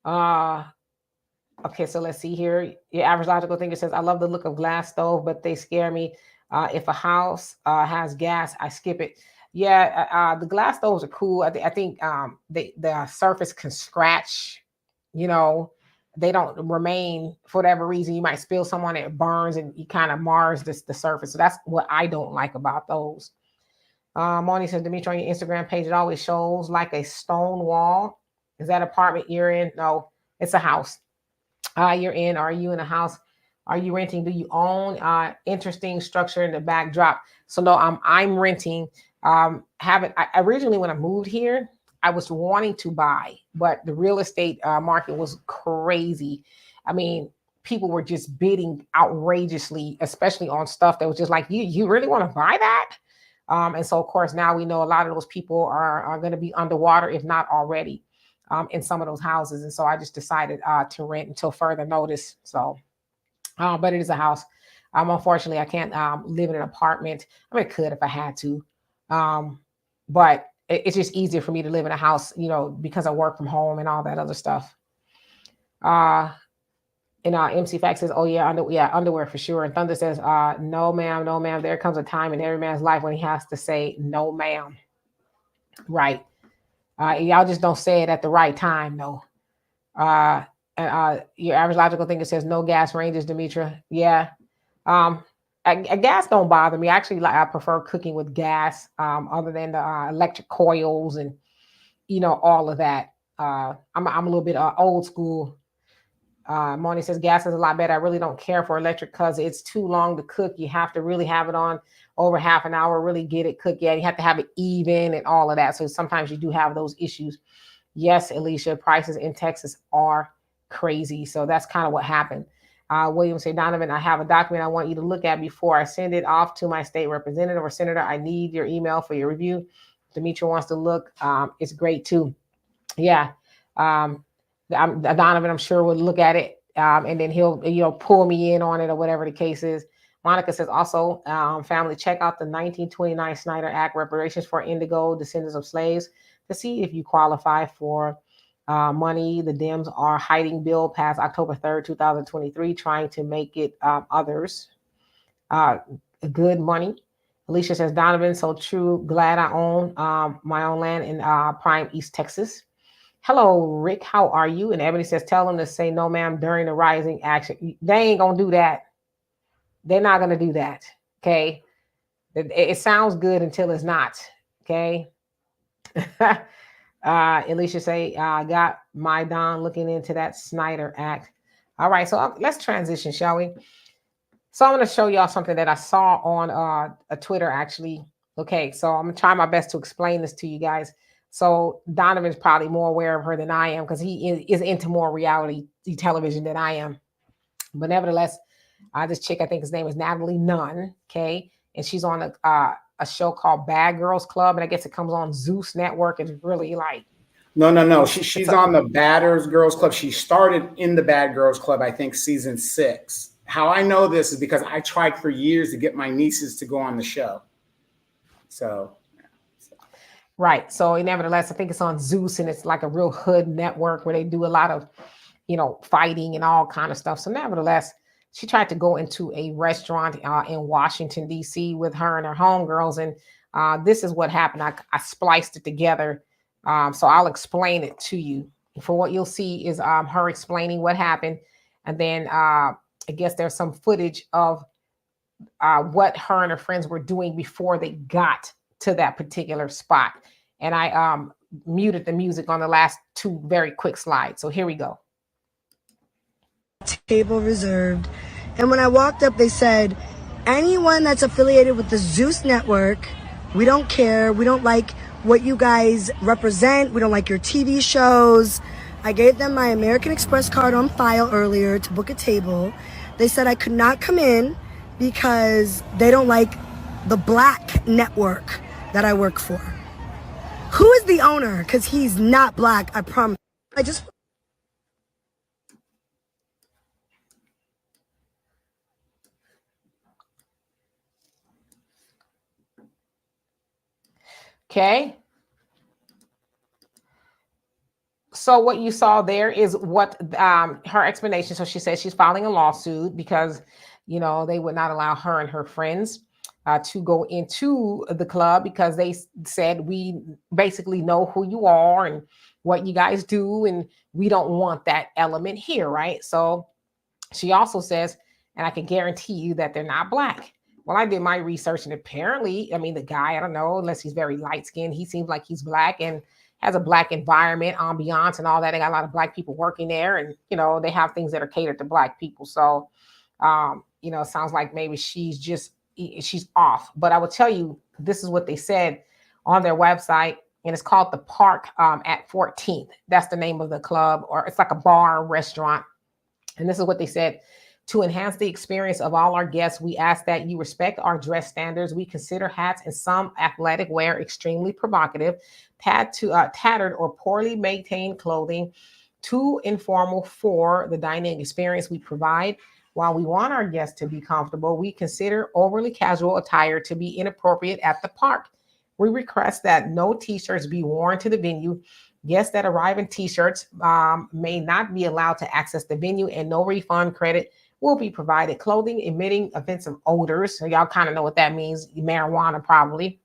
Okay, so let's see here. Your average logical thinker says, I love the look of glass stove, but they scare me. If a house has gas, I skip it. Yeah, the glass stoves are cool. I think the surface can scratch, you know, they don't remain for whatever reason. You might spill some on it, it burns and you kind of mars the surface. So that's what I don't like about those. Moni says, Dimitri, on your Instagram page, it always shows like a stone wall. Is that apartment you're in? No, it's a house. You're in. Are you in a house? Are you renting? Do you own? Interesting structure in the backdrop. So no, I'm renting. Originally when I moved here, I was wanting to buy, but the real estate market was crazy. I mean, people were just bidding outrageously, especially on stuff that was just like, you really want to buy that? And so, of course, now we know a lot of those people are going to be underwater, if not already, in some of those houses. And so I just decided to rent until further notice. So, but it is a house. Unfortunately, I can't live in an apartment. I mean, I could if I had to. But it's just easier for me to live in a house, you know, because I work from home and all that other stuff. And MC Fact says, "Oh yeah, underwear for sure." And Thunder says, "No ma'am, no ma'am. There comes a time in every man's life when he has to say no ma'am." Right. Y'all just don't say it at the right time, though. Your average logical thinker says no gas ranges, Demetra. Yeah. Gas don't bother me. Actually, I prefer cooking with gas, other than the electric coils and all of that. I'm a little bit old school. Moni says gas is a lot better. I really don't care for electric because it's too long to cook. You have to really have it on over half an hour, really get it cooked. Yeah, you have to have it even and all of that. So sometimes you do have those issues. Yes, Alicia, prices in Texas are crazy. So that's kind of what happened. William said, Donovan, I have a document I want you to look at before I send it off to my state representative or senator. I need your email for your review. Demetra wants to look. It's great too. Yeah. Donovan, I'm sure, will look at it, and then he'll pull me in on it or whatever the case is. Monica says also, family, check out the 1929 Snyder Act, reparations for indigo descendants of slaves, to see if you qualify for money. The Dems are hiding bill past October 3rd, 2023, trying to make it others good money. Alicia says, Donovan, so true. Glad I own my own land in Prime East Texas. Hello, Rick. How are you? And Ebony says, tell them to say no, ma'am, during the rising action. They ain't going to do that. They're not going to do that. Okay. It sounds good until it's not. Okay. Alicia say, I got my Don looking into that Snyder Act. All right. So let's transition, shall we? So I'm going to show y'all something that I saw on a Twitter, actually. Okay. So I'm going to try my best to explain this to you guys. So Donovan's probably more aware of her than I am because he is into more reality television than I am. But nevertheless, this chick, I think his name is Natalie Nunn, okay? And she's on a show called Bad Girls Club, and I guess it comes on Zeus Network. It's really like... No. She's on the Bad Girls Club. She started in the Bad Girls Club, I think, season 6. How I know this is because I tried for years to get my nieces to go on the show. So... Right. So nevertheless, I think it's on Zeus, and it's like a real hood network where they do a lot of, fighting and all kind of stuff. So nevertheless, she tried to go into a restaurant in Washington, D.C. with her and her homegirls. And this is what happened. I spliced it together. So I'll explain it to you. For what you'll see is her explaining what happened. And then I guess there's some footage of what her and her friends were doing before they got to that particular spot. And I muted the music on the last 2 very quick slides. So here we go. Table reserved. And when I walked up, they said, anyone that's affiliated with the Zeus Network, we don't care. We don't like what you guys represent. We don't like your TV shows. I gave them my American Express card on file earlier to book a table. They said I could not come in because they don't like the black network that I work for. Who is the owner? Because he's not black, I promise. Okay. So what you saw there is what her explanation. So she says she's filing a lawsuit because, they would not allow her and her friends to go into the club because they said, we basically know who you are and what you guys do, and we don't want that element here, right? So she also says, and I can guarantee you that they're not black. Well, I did my research, and apparently, the guy, I don't know, unless he's very light-skinned, he seems like he's black and has a black environment, ambiance, and all that. They got a lot of black people working there, and, they have things that are catered to black people. So, it sounds like maybe she's off. But I will tell you, this is what they said on their website, and it's called The Park at 14th. That's the name of the club, or it's like a bar, restaurant. And this is what they said. To enhance the experience of all our guests, we ask that you respect our dress standards. We consider hats and some athletic wear extremely provocative, tattered or poorly maintained clothing, too informal for the dining experience we provide. While we want our guests to be comfortable, we consider overly casual attire to be inappropriate at the park. We request that no t-shirts be worn to the venue. Guests that arrive in t-shirts may not be allowed to access the venue, and no refund credit will be provided. Clothing emitting offensive odors, so y'all kind of know what that means, marijuana probably,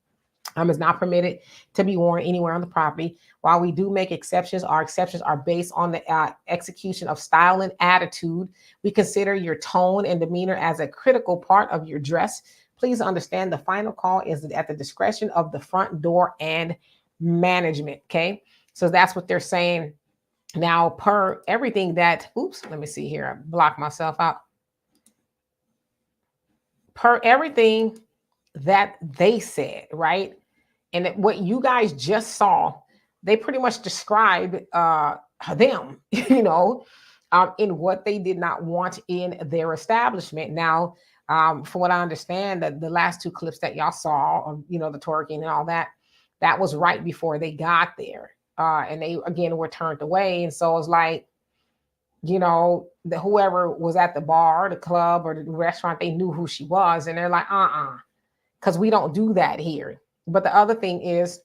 is not permitted to be worn anywhere on the property. While we do make exceptions, our exceptions are based on the execution of style and attitude. We consider your tone and demeanor as a critical part of your dress. Please understand the final call is at the discretion of the front door and management. Okay, so that's what they're saying. Now, per everything that, oops, let me see here, I blocked myself out. Per everything that they said, right? And what you guys just saw, they pretty much described them, in what they did not want in their establishment. Now, from what I understand, the last two clips that y'all saw, the twerking and all that, that was right before they got there. And they, again, were turned away. And so it's like, whoever was at the bar, the club, or the restaurant, they knew who she was. And they're like, because we don't do that here. But the other thing is,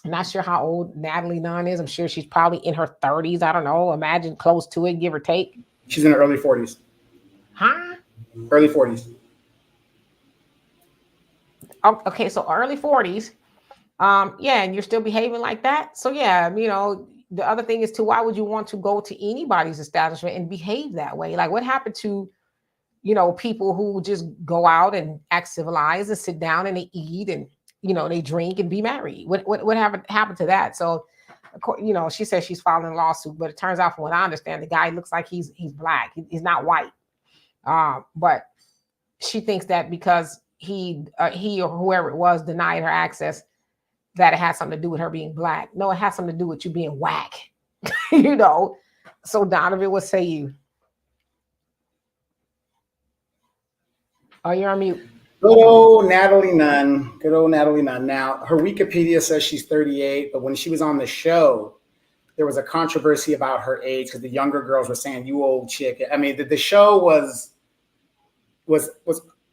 I'm not sure how old Natalie Nunn is. I'm sure she's probably in her 30s. I don't know. Imagine close to it, give or take. She's in her early 40s. Huh? Early 40s. Okay, so early 40s. Yeah, and you're still behaving like that. So yeah, the other thing is too, why would you want to go to anybody's establishment and behave that way? Like, what happened to, people who just go out and act civilized and sit down and they eat and, they drink and be married? What happened to that? So, she says she's filing a lawsuit, but it turns out, from what I understand, the guy looks like he's black. He's not white. But she thinks that because he or whoever it was denied her access, that it has something to do with her being black. No, it has something to do with you being whack. So Donovan, what say you? Oh, you're on mute. Good old Natalie Nunn. Good old Natalie Nunn. Now, her Wikipedia says she's 38, but when she was on the show, there was a controversy about her age because the younger girls were saying, "You old chick." I mean, the show was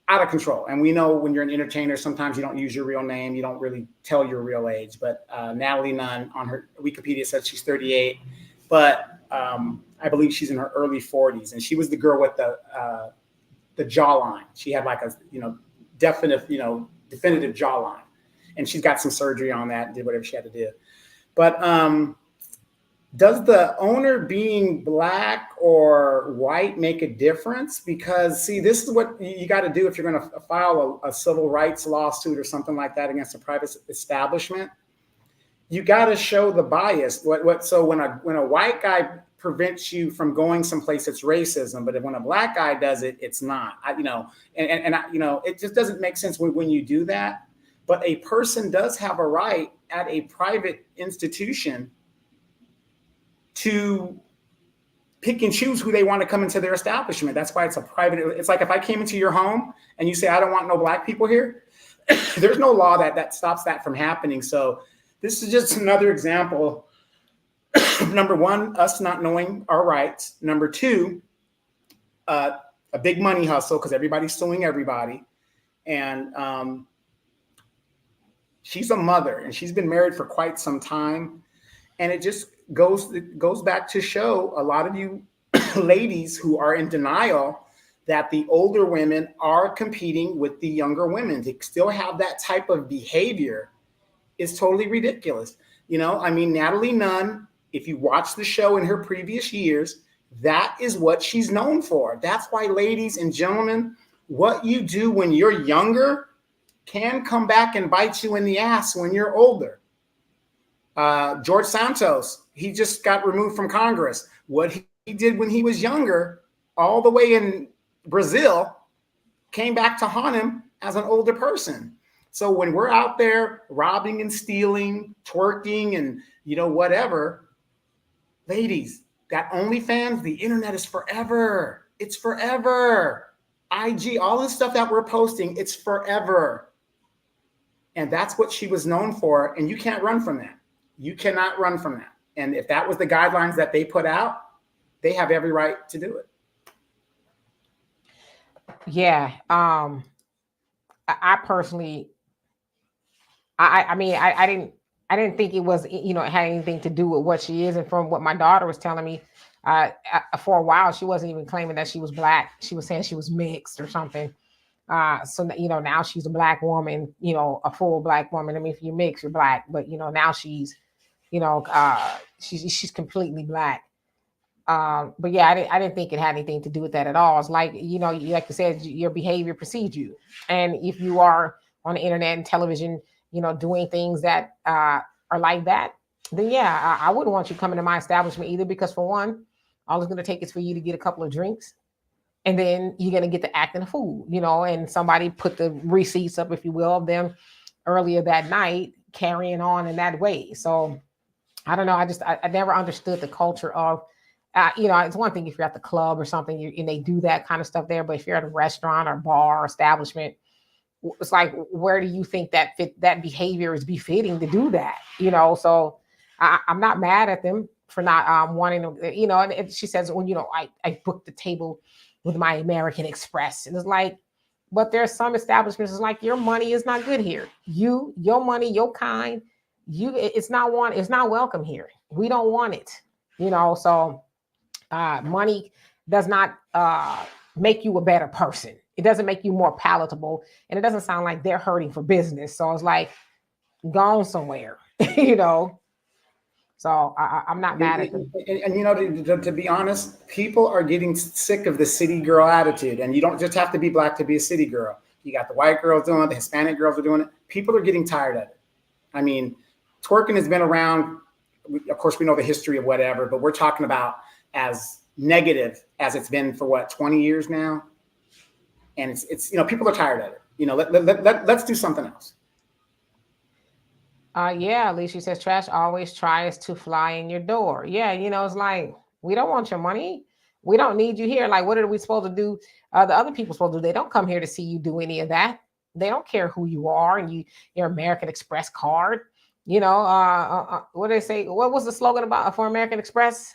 out of control. And we know when you're an entertainer, sometimes you don't use your real name. You don't really tell your real age. But Natalie Nunn on her Wikipedia says she's 38, but I believe she's in her early 40s. And she was the girl with the jawline. She had like a, definitive jawline. And she's got some surgery on that and did whatever she had to do. But does the owner being black or white make a difference? Because, see, this is what you got to do if you're going to file a civil rights lawsuit or something like that against a private establishment. You got to show the bias. So when a white guy prevents you from going someplace, it's racism. But when a black guy does it, it's not. It just doesn't make sense when you do that. But a person does have a right at a private institution to pick and choose who they want to come into their establishment. That's why it's a private. It's like if I came into your home and you say, I don't want no black people here, there's no law that stops that from happening. So this is just another example. Number one, us not knowing our rights. Number two, a big money hustle because everybody's suing everybody. And she's a mother and she's been married for quite some time. And it just goes back to show a lot of you ladies who are in denial that the older women are competing with the younger women. To still have that type of behavior is totally ridiculous. Natalie Nunn, if you watch the show in her previous years, that is what she's known for. That's why, ladies and gentlemen, what you do when you're younger can come back and bite you in the ass when you're older. George Santos, he just got removed from Congress. What he did when he was younger, all the way in Brazil, came back to haunt him as an older person. So when we're out there robbing and stealing, twerking, and whatever, ladies, that OnlyFans, the internet is forever. It's forever. IG, all this stuff that we're posting, it's forever. And that's what she was known for. And you can't run from that. You cannot run from that. And if that was the guidelines that they put out, they have every right to do it. Yeah. I personally, I I didn't think it was, it had anything to do with what she is. And from what my daughter was telling me, for a while, she wasn't even claiming that she was Black. She was saying she was mixed or something. So, now she's a Black woman, a full Black woman. I mean, if you mix, you're Black, but, now she's, she's completely Black. But yeah, I didn't think it had anything to do with that at all. It's like, like you said, your behavior precedes you. And if you are on the internet and television, doing things that are like that, then yeah, I wouldn't want you coming to my establishment either, because for one, all it's going to take is for you to get a couple of drinks, and then you're going to get to acting a fool, and somebody put the receipts up, if you will, of them earlier that night carrying on in that way. So I don't know. I never understood the culture of, it's one thing if you're at the club or something and they do that kind of stuff there, but if you're at a restaurant or bar or establishment, it's like, where do you think that behavior is befitting to do that? So I'm not mad at them for not wanting to, and she says, well, I booked the table with my American Express. And it's like, but there's some establishments, it's like, your money is not good here. Your money, your kind, it's not welcome here. We don't want it, so money does not make you a better person. It doesn't make you more palatable. And it doesn't sound like they're hurting for business. So it's like, gone somewhere, So I'm not mad at them. And to be honest, people are getting sick of the city girl attitude. And you don't just have to be Black to be a city girl. You got the white girls doing it, the Hispanic girls are doing it. People are getting tired of it. I mean, twerking has been around. Of course, we know the history of whatever, but we're talking about as negative as it's been for 20 years now. And it's people are tired of it. Let's do something else. Yeah, Alicia says trash always tries to fly in your door. Yeah, it's like, we don't want your money. We don't need you here. Like, what are we supposed to do? The other people supposed to do? They don't come here to see you do any of that. They don't care who you are and your American Express card. What do they say? What was the slogan for American Express?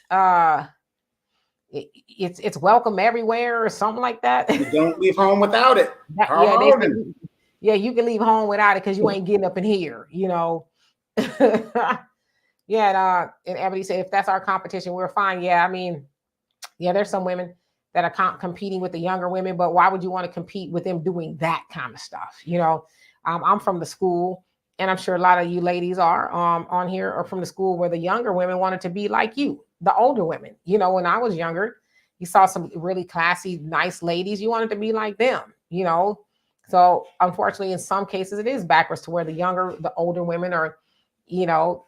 It's welcome everywhere or something like that. You don't leave home without it. You can leave home without it because you ain't getting up in here, Yeah, and Ebony said, if that's our competition, we're fine. Yeah, I mean, yeah, there's some women that are competing with the younger women, but why would you want to compete with them doing that kind of stuff? I'm from the school, and I'm sure a lot of you ladies are on here are from the school where the younger women wanted to be like you, the older women. When I was younger, you saw some really classy, nice ladies. You wanted to be like them, So unfortunately, in some cases, it is backwards to where the older women are,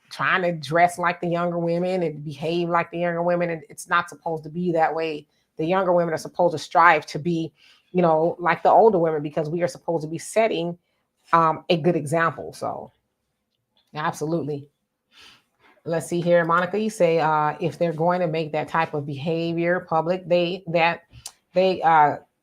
trying to dress like the younger women and behave like the younger women. And it's not supposed to be that way. The younger women are supposed to strive to be, like the older women, because we are supposed to be setting a good example. So absolutely. Let's see here. Monica, you say if they're going to make that type of behavior public, they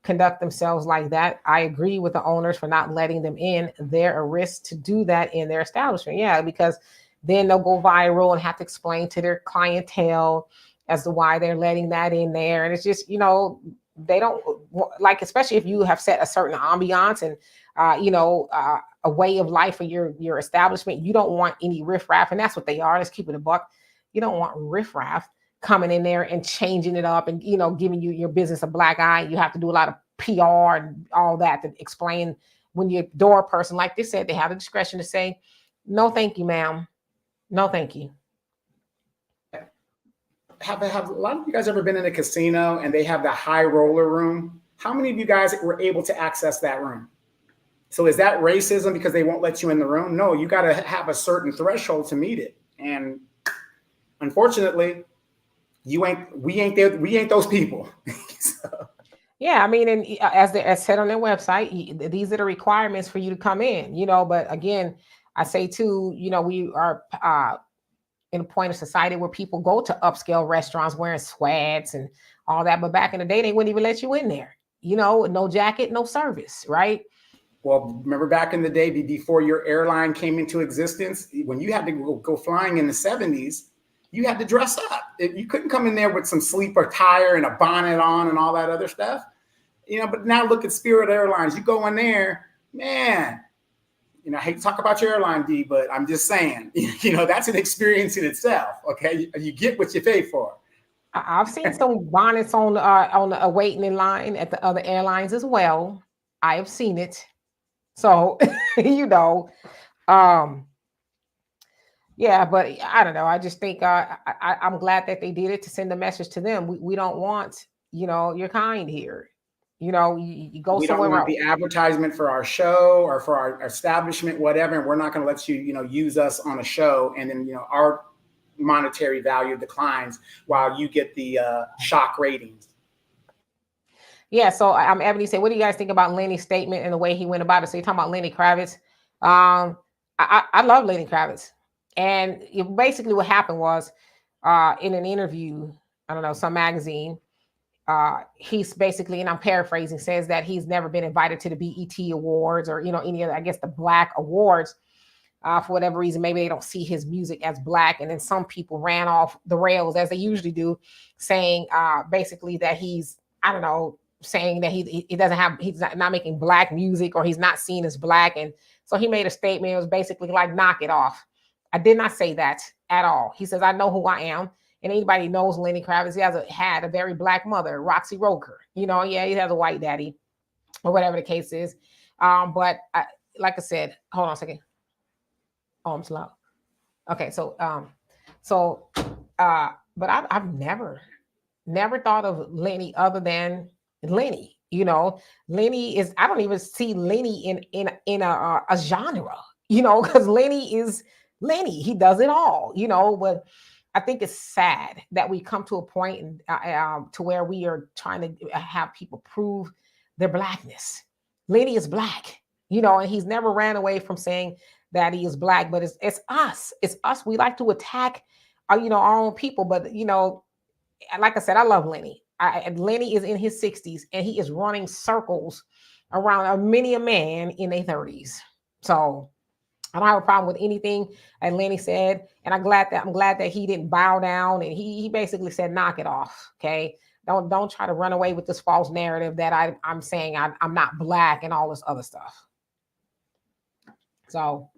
conduct themselves like that. I agree with the owners for not letting them in. They're a risk to do that in their establishment. Yeah, because then they'll go viral and have to explain to their clientele as to why they're letting that in there. And it's just, they don't like, especially if you have set a certain ambiance and, a way of life for your establishment. You don't want any riffraff, and that's what they are. Let's keep it a buck. You don't want riffraff coming in there and changing it up and, giving your business a black eye. You have to do a lot of PR and all that to explain when your door person, like they said, they have the discretion to say, no, thank you, ma'am. No, thank you. Have a lot of you guys ever been in a casino and they have the high roller room? How many of you guys were able to access that room? So is that racism because they won't let you in the room? No, you got to have a certain threshold to meet it. And unfortunately, we ain't those people. So. Yeah, I mean, and as said on their website, these are the requirements for you to come in, but again, I say too, we are in a point of society where people go to upscale restaurants wearing sweats and all that. But back in the day, they wouldn't even let you in there, no jacket, no service, right? Well, remember back in the day before your airline came into existence, when you had to go flying in the 70s, you had to dress up. You couldn't come in there with some sleeper tire and a bonnet on and all that other stuff. But now look at Spirit Airlines. You go in there, man, I hate to talk about your airline, D, but I'm just saying, that's an experience in itself. Okay, you get what you pay for. I've seen some bonnets on the waiting in line at the other airlines as well. I have seen it. So, yeah, but I don't know. I just think I'm glad that they did it to send a message to them. We don't want, your kind here. You go We don't somewhere want else. the advertisement for our show or for our establishment, whatever. And we're not going to let you, use us on a show. And then, our monetary value declines while you get the shock ratings. Yeah. So Ebony said, what do you guys think about Lenny's statement and the way he went about it? So you're talking about Lenny Kravitz. I love Lenny Kravitz. And basically what happened was in an interview, I don't know, some magazine, he's basically, and I'm paraphrasing, says that he's never been invited to the BET Awards or, any of, I guess, the Black Awards for whatever reason. Maybe they don't see his music as Black. And then some people ran off the rails, as they usually do, saying basically that he's, I don't know, saying that he doesn't have, he's not making Black music, or he's not seen as Black. And so he made a statement. It was basically like, knock it off. I did not say that at all. He says, I know who I am. And anybody knows Lenny Kravitz, he had a very Black mother, Roxy Roker. Yeah, he has a white daddy, or whatever the case is. But like I said, hold on a second. Oh, I'm slow. Okay, but I've never thought of Lenny other than Lenny. Lenny is, I don't even see Lenny in a genre, because Lenny is Lenny. He does it all, but I think it's sad that we come to a point to where we are trying to have people prove their Blackness. Lenny is Black, and he's never ran away from saying that he is Black, but it's us. It's us. We like to attack, our own people. But, like I said, I love Lenny. Lenny is in his 60s, and he is running circles around many a man in their 30s. So I don't have a problem with anything that Lenny said. And I'm glad that he didn't bow down, and he basically said, knock it off. Okay. Don't try to run away with this false narrative that I'm saying I'm not Black and all this other stuff. So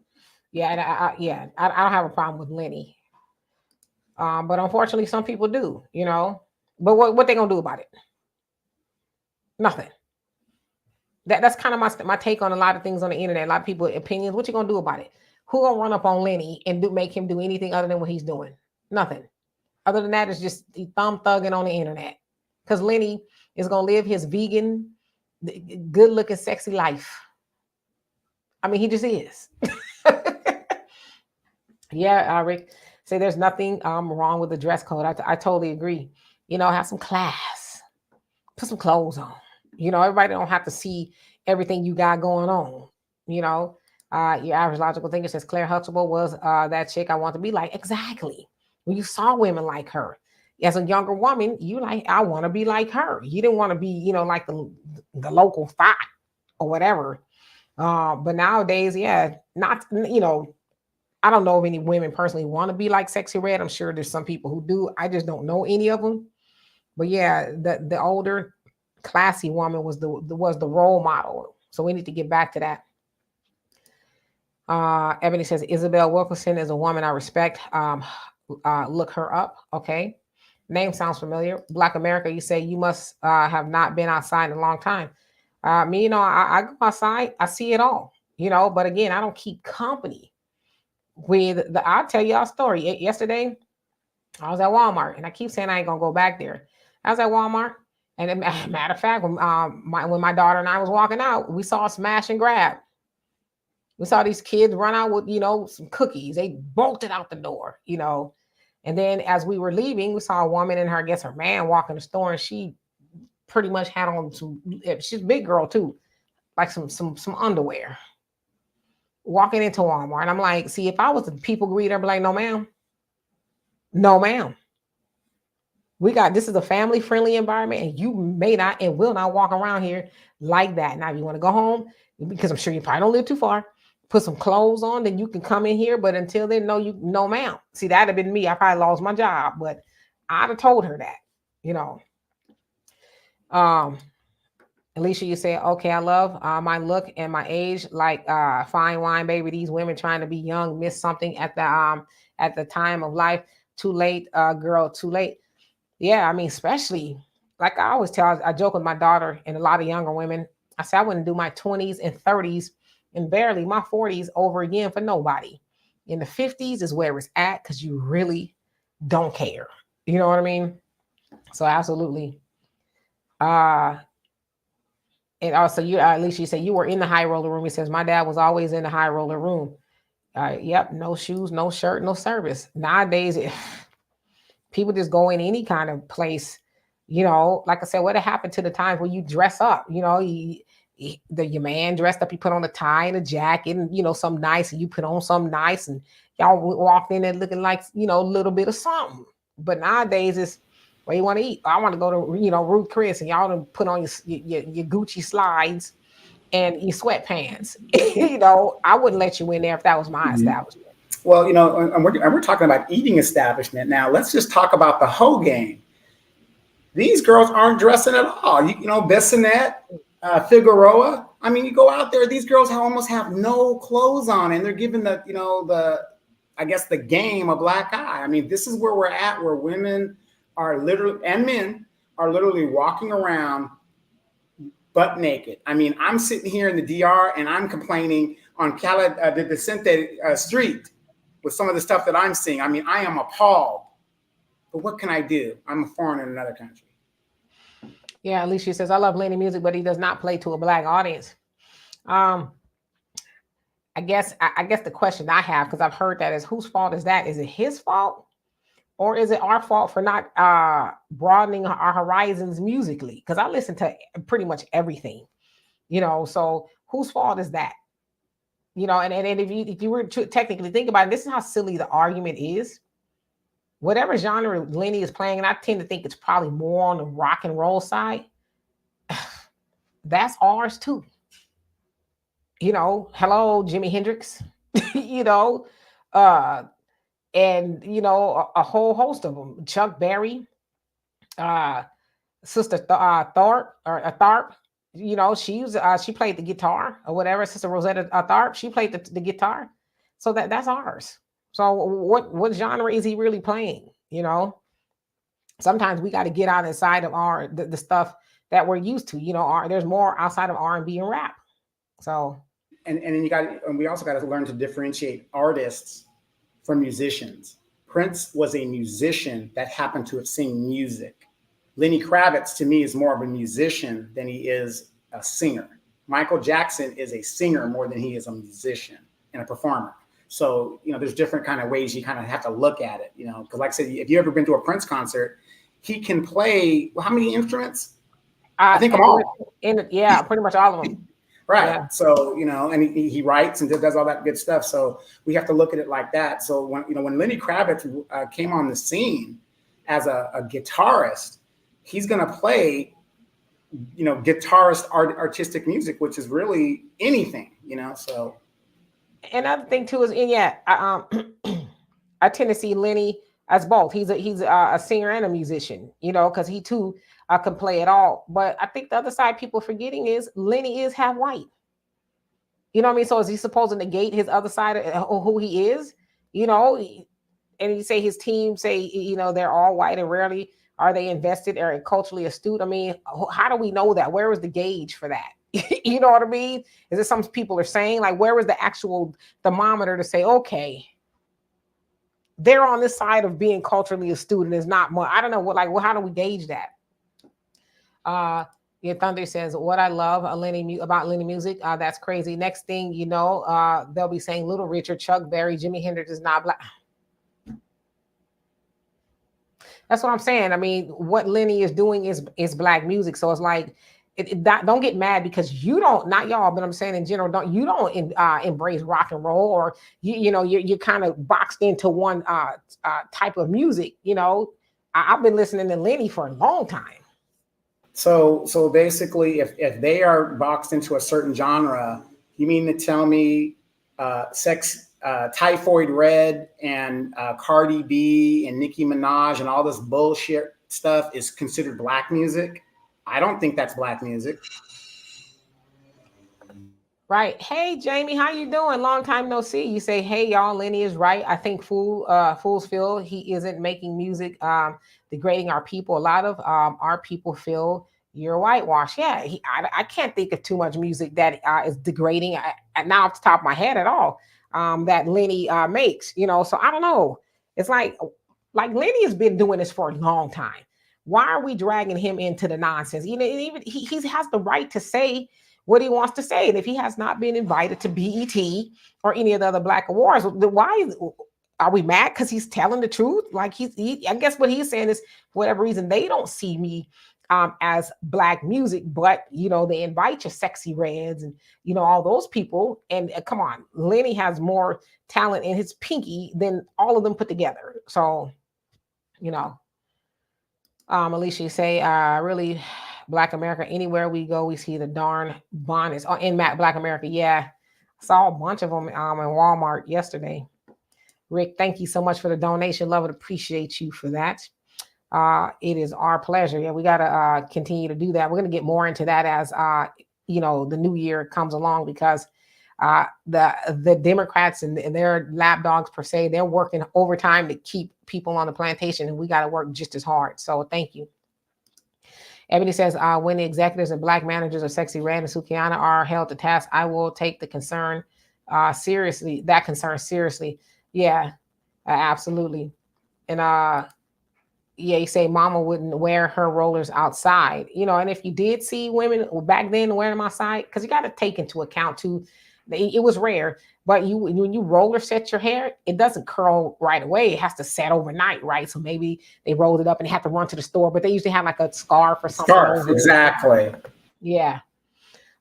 yeah, I don't have a problem with Lenny. But unfortunately some people do, but what they gonna do about it? Nothing. That's kind of my take on a lot of things on the internet. A lot of people opinions. What you gonna do about it? Who gonna run up on Lenny and make him do anything other than what he's doing? Nothing. Other than that, it's just thumb thugging on the internet. Because Lenny is gonna live his vegan, good looking, sexy life. I mean, he just is. Yeah, Rick. Say there's nothing wrong with the dress code. I totally agree. Have some class. Put some clothes on. Everybody don't have to see everything you got going on. Your average logical thinker says Claire Huxtable was that chick I want to be like. Exactly. When you saw women like her. As a younger woman, I want to be like her. You didn't want to be, like the local thought or whatever. But nowadays, yeah, not, I don't know if any women personally want to be like Sexy Red. I'm sure there's some people who do. I just don't know any of them. But yeah, the older, classy woman was the role model. So we need to get back to that. Ebony says Isabel Wilkerson is a woman I respect. Look her up. Okay. Name sounds familiar. Black America, you say you must have not been outside in a long time. Me, I go outside. I see it all, but again, I don't keep company with I'll tell y'all a story. Yesterday, I was at Walmart, and I keep saying I ain't gonna go back there. I was at Walmart, and matter of fact, when my daughter and I was walking out, we saw a smash and grab. We saw these kids run out with, some cookies. They bolted out the door, And then as we were leaving, we saw a woman and her man walk in the store, and she pretty much had on she's a big girl too, like some underwear. Walking into Walmart. And I'm like, see, if I was the people greeter, I'd be like, no, ma'am. No, ma'am. This is a family friendly environment, and you may not and will not walk around here like that. Now, if you want to go home, because I'm sure you probably don't live too far, put some clothes on, then you can come in here. But until then, no, ma'am. See, that'd have been me. I probably lost my job, but I'd have told her that, Alicia, you say, okay, I love my look and my age, like fine wine, baby. These women trying to be young miss something at the time of life. Too late, girl, too late. Yeah, I mean, especially like I always tell, I joke with my daughter and a lot of younger women. I say I wouldn't do my 20s and 30s and barely my 40s over again for nobody. In the 50s is where it's at because you really don't care. You know what I mean? So absolutely. Uh and also you at least you say you were in the high roller room. He says my dad was always in the high roller room. Yep, no shoes, no shirt, no service. Nowadays, people just go in any kind of place. You know, like I said, what happened to the times where you dress up? You know, your man dressed up, he put on a tie and a jacket, and something nice, and you put on something nice, and y'all walked in there looking like a little bit of something. But nowadays, it's where you want to eat. I want to go to Ruth Chris, and y'all done put on your Gucci slides and your sweatpants. I wouldn't let you in there if that was my establishment. Well, and we're talking about eating establishment now. Let's just talk about the whole game. These girls aren't dressing at all. Bissonette, Figueroa. I mean, you go out there, these girls almost have no clothes on, and they're giving the game a black eye. I mean, this is where we're at, where women are literally, and men are literally walking around butt naked. I mean, I'm sitting here in the DR and I'm complaining on the Vicente Street with some of the stuff that I'm seeing. I mean, I am appalled. But what can I do? I'm a foreigner in another country. Yeah, Alicia says, I love Lenny music, but he does not play to a black audience. I guess the question I have, because I've heard that, is whose fault is that? Is it his fault? Or is it our fault for not broadening our horizons musically? Because I listen to pretty much everything, so whose fault is that? And if you were to technically think about it, this is how silly the argument is. Whatever genre Lenny is playing, and I tend to think it's probably more on the rock and roll side, that's ours too. Hello, Jimi Hendrix, and a whole host of them. Chuck Berry, Sister Tharp, she played the guitar or whatever. Sister Rosetta Tharp, she played the guitar. So that's ours. So what genre is he really playing? Sometimes we got to get out inside of the stuff that we're used to. There's more outside of R&B and rap. So and we also got to learn to differentiate artists from musicians. Prince was a musician that happened to have seen music. Lenny Kravitz, to me, is more of a musician than he is a singer. Michael Jackson is a singer more than he is a musician and a performer. So, there's different kind of ways you kind of have to look at it, because like I said, if you've ever been to a Prince concert, he can play, how many instruments? I think all. Yeah, pretty much all of them. Right. Yeah. So, and he writes and does all that good stuff. So we have to look at it like that. So when Lenny Kravitz came on the scene as a guitarist, he's going to play, guitarist artistic music, which is really anything, so. Another thing too is, I tend to see Lenny as both. He's a singer and a musician, because he too can play it all. But I think the other side people forgetting is Lenny is half white. You know what I mean? So is he supposed to negate his other side of who he is? And you say his team say, they're all white and rarely are they invested or culturally astute. I mean, how do we know that? Where is the gauge for that? You know what I mean? Is it some people are saying, like, where is the actual thermometer to say, okay, they're on this side of being culturally astute and is not more. I don't know how do we gauge that? Thunder says, what I love about Lenny music, that's crazy. Next thing they'll be saying Little Richard, Chuck Berry, Jimi Hendrix is not black. That's what I'm saying. I mean, what Lenny is doing is black music. So it's like, don't get mad because you don't, not y'all, but I'm saying in general, don't embrace rock and roll, or you're kind of boxed into one type of music. I've been listening to Lenny for a long time. So basically, if they are boxed into a certain genre, you mean to tell me Typhoid Red and Cardi B and Nicki Minaj and all this bullshit stuff is considered black music? I don't think that's black music. Right. Hey, Jamie, how you doing? Long time no see. You say, hey, y'all, Lenny is right. I think fools feel he isn't making music degrading our people. A lot of our people feel you're whitewash. Yeah, I can't think of too much music that is degrading now off the top of my head at all that Lenny makes. So I don't know. It's like Lenny has been doing this for a long time. Why are we dragging him into the nonsense? Even he has the right to say what he wants to say. And if he has not been invited to BET or any of the other Black awards, why are we mad? Because he's telling the truth. Like I guess what he's saying is, for whatever reason, they don't see me as Black music, but they invite your Sexy Reds and all those people. And come on, Lenny has more talent in his pinky than all of them put together. So, Alicia, you say, really, Black America, anywhere we go, we see the darn bonnets. Oh, in Black America, yeah. I saw a bunch of them in Walmart yesterday. Rick, thank you so much for the donation. Love and appreciate you for that. It is our pleasure. Yeah, we got to continue to do that. We're going to get more into that as, the new year comes along, because the Democrats and their lapdogs per se, they're working overtime to keep people on the plantation, and we got to work just as hard. So thank you. Ebony says, when the executives and Black managers of Sexy Red and Sukiana are held to task, I will take the concern seriously. That concern seriously. Yeah, absolutely. And yeah, you say mama wouldn't wear her rollers outside, and if you did see women back then wearing them outside, because you got to take into account too, it was rare, but when you roller set your hair, it doesn't curl right away. It has to set overnight, right? So maybe they rolled it up and had to run to the store, but they usually have like a scarf or something. Scarf, exactly. Yeah.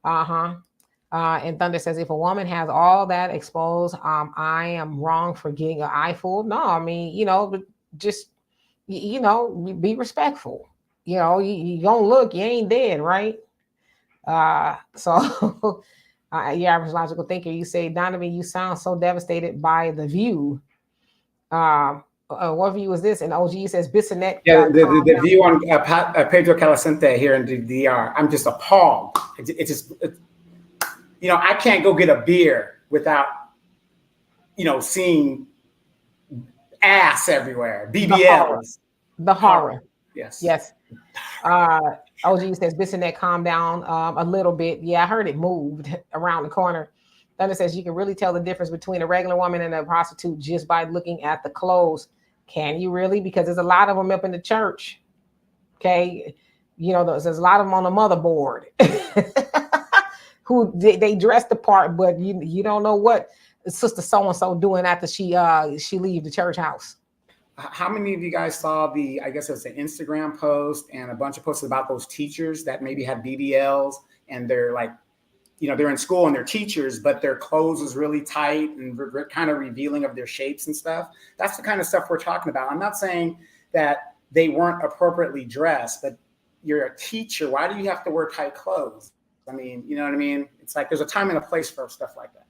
And Thunder says, if a woman has all that exposed, I am wrong for getting an eyeful. No, I mean, but just be respectful. You don't look, you ain't dead, right? So your average logical thinker, you say, Donovan, you sound so devastated by the view. What view is this? And OG says Bissonnette. Yeah, the view on Pedro Calasente here in the DR. I'm just appalled. I can't go get a beer without, seeing ass everywhere. BBLs. The horror. Yes. Yes. OG says Bissonnette, calm down a little bit. Yeah, I heard it moved around the corner. Thunder says you can really tell the difference between a regular woman and a prostitute just by looking at the clothes. Can you really? Because there's a lot of them up in the church. Okay. There's a lot of them on the motherboard who they dress the part, but you don't know what sister so-and-so doing after she leave the church house. How many of you guys saw I guess it's an Instagram post and a bunch of posts about those teachers that maybe had BBLs and they're like, they're in school and they're teachers, but their clothes is really tight and kind of revealing of their shapes and stuff. That's the kind of stuff we're talking about. I'm not saying that they weren't appropriately dressed, but you're a teacher. Why do you have to wear tight clothes? I mean, you know what I mean? It's like there's a time and a place for stuff like that.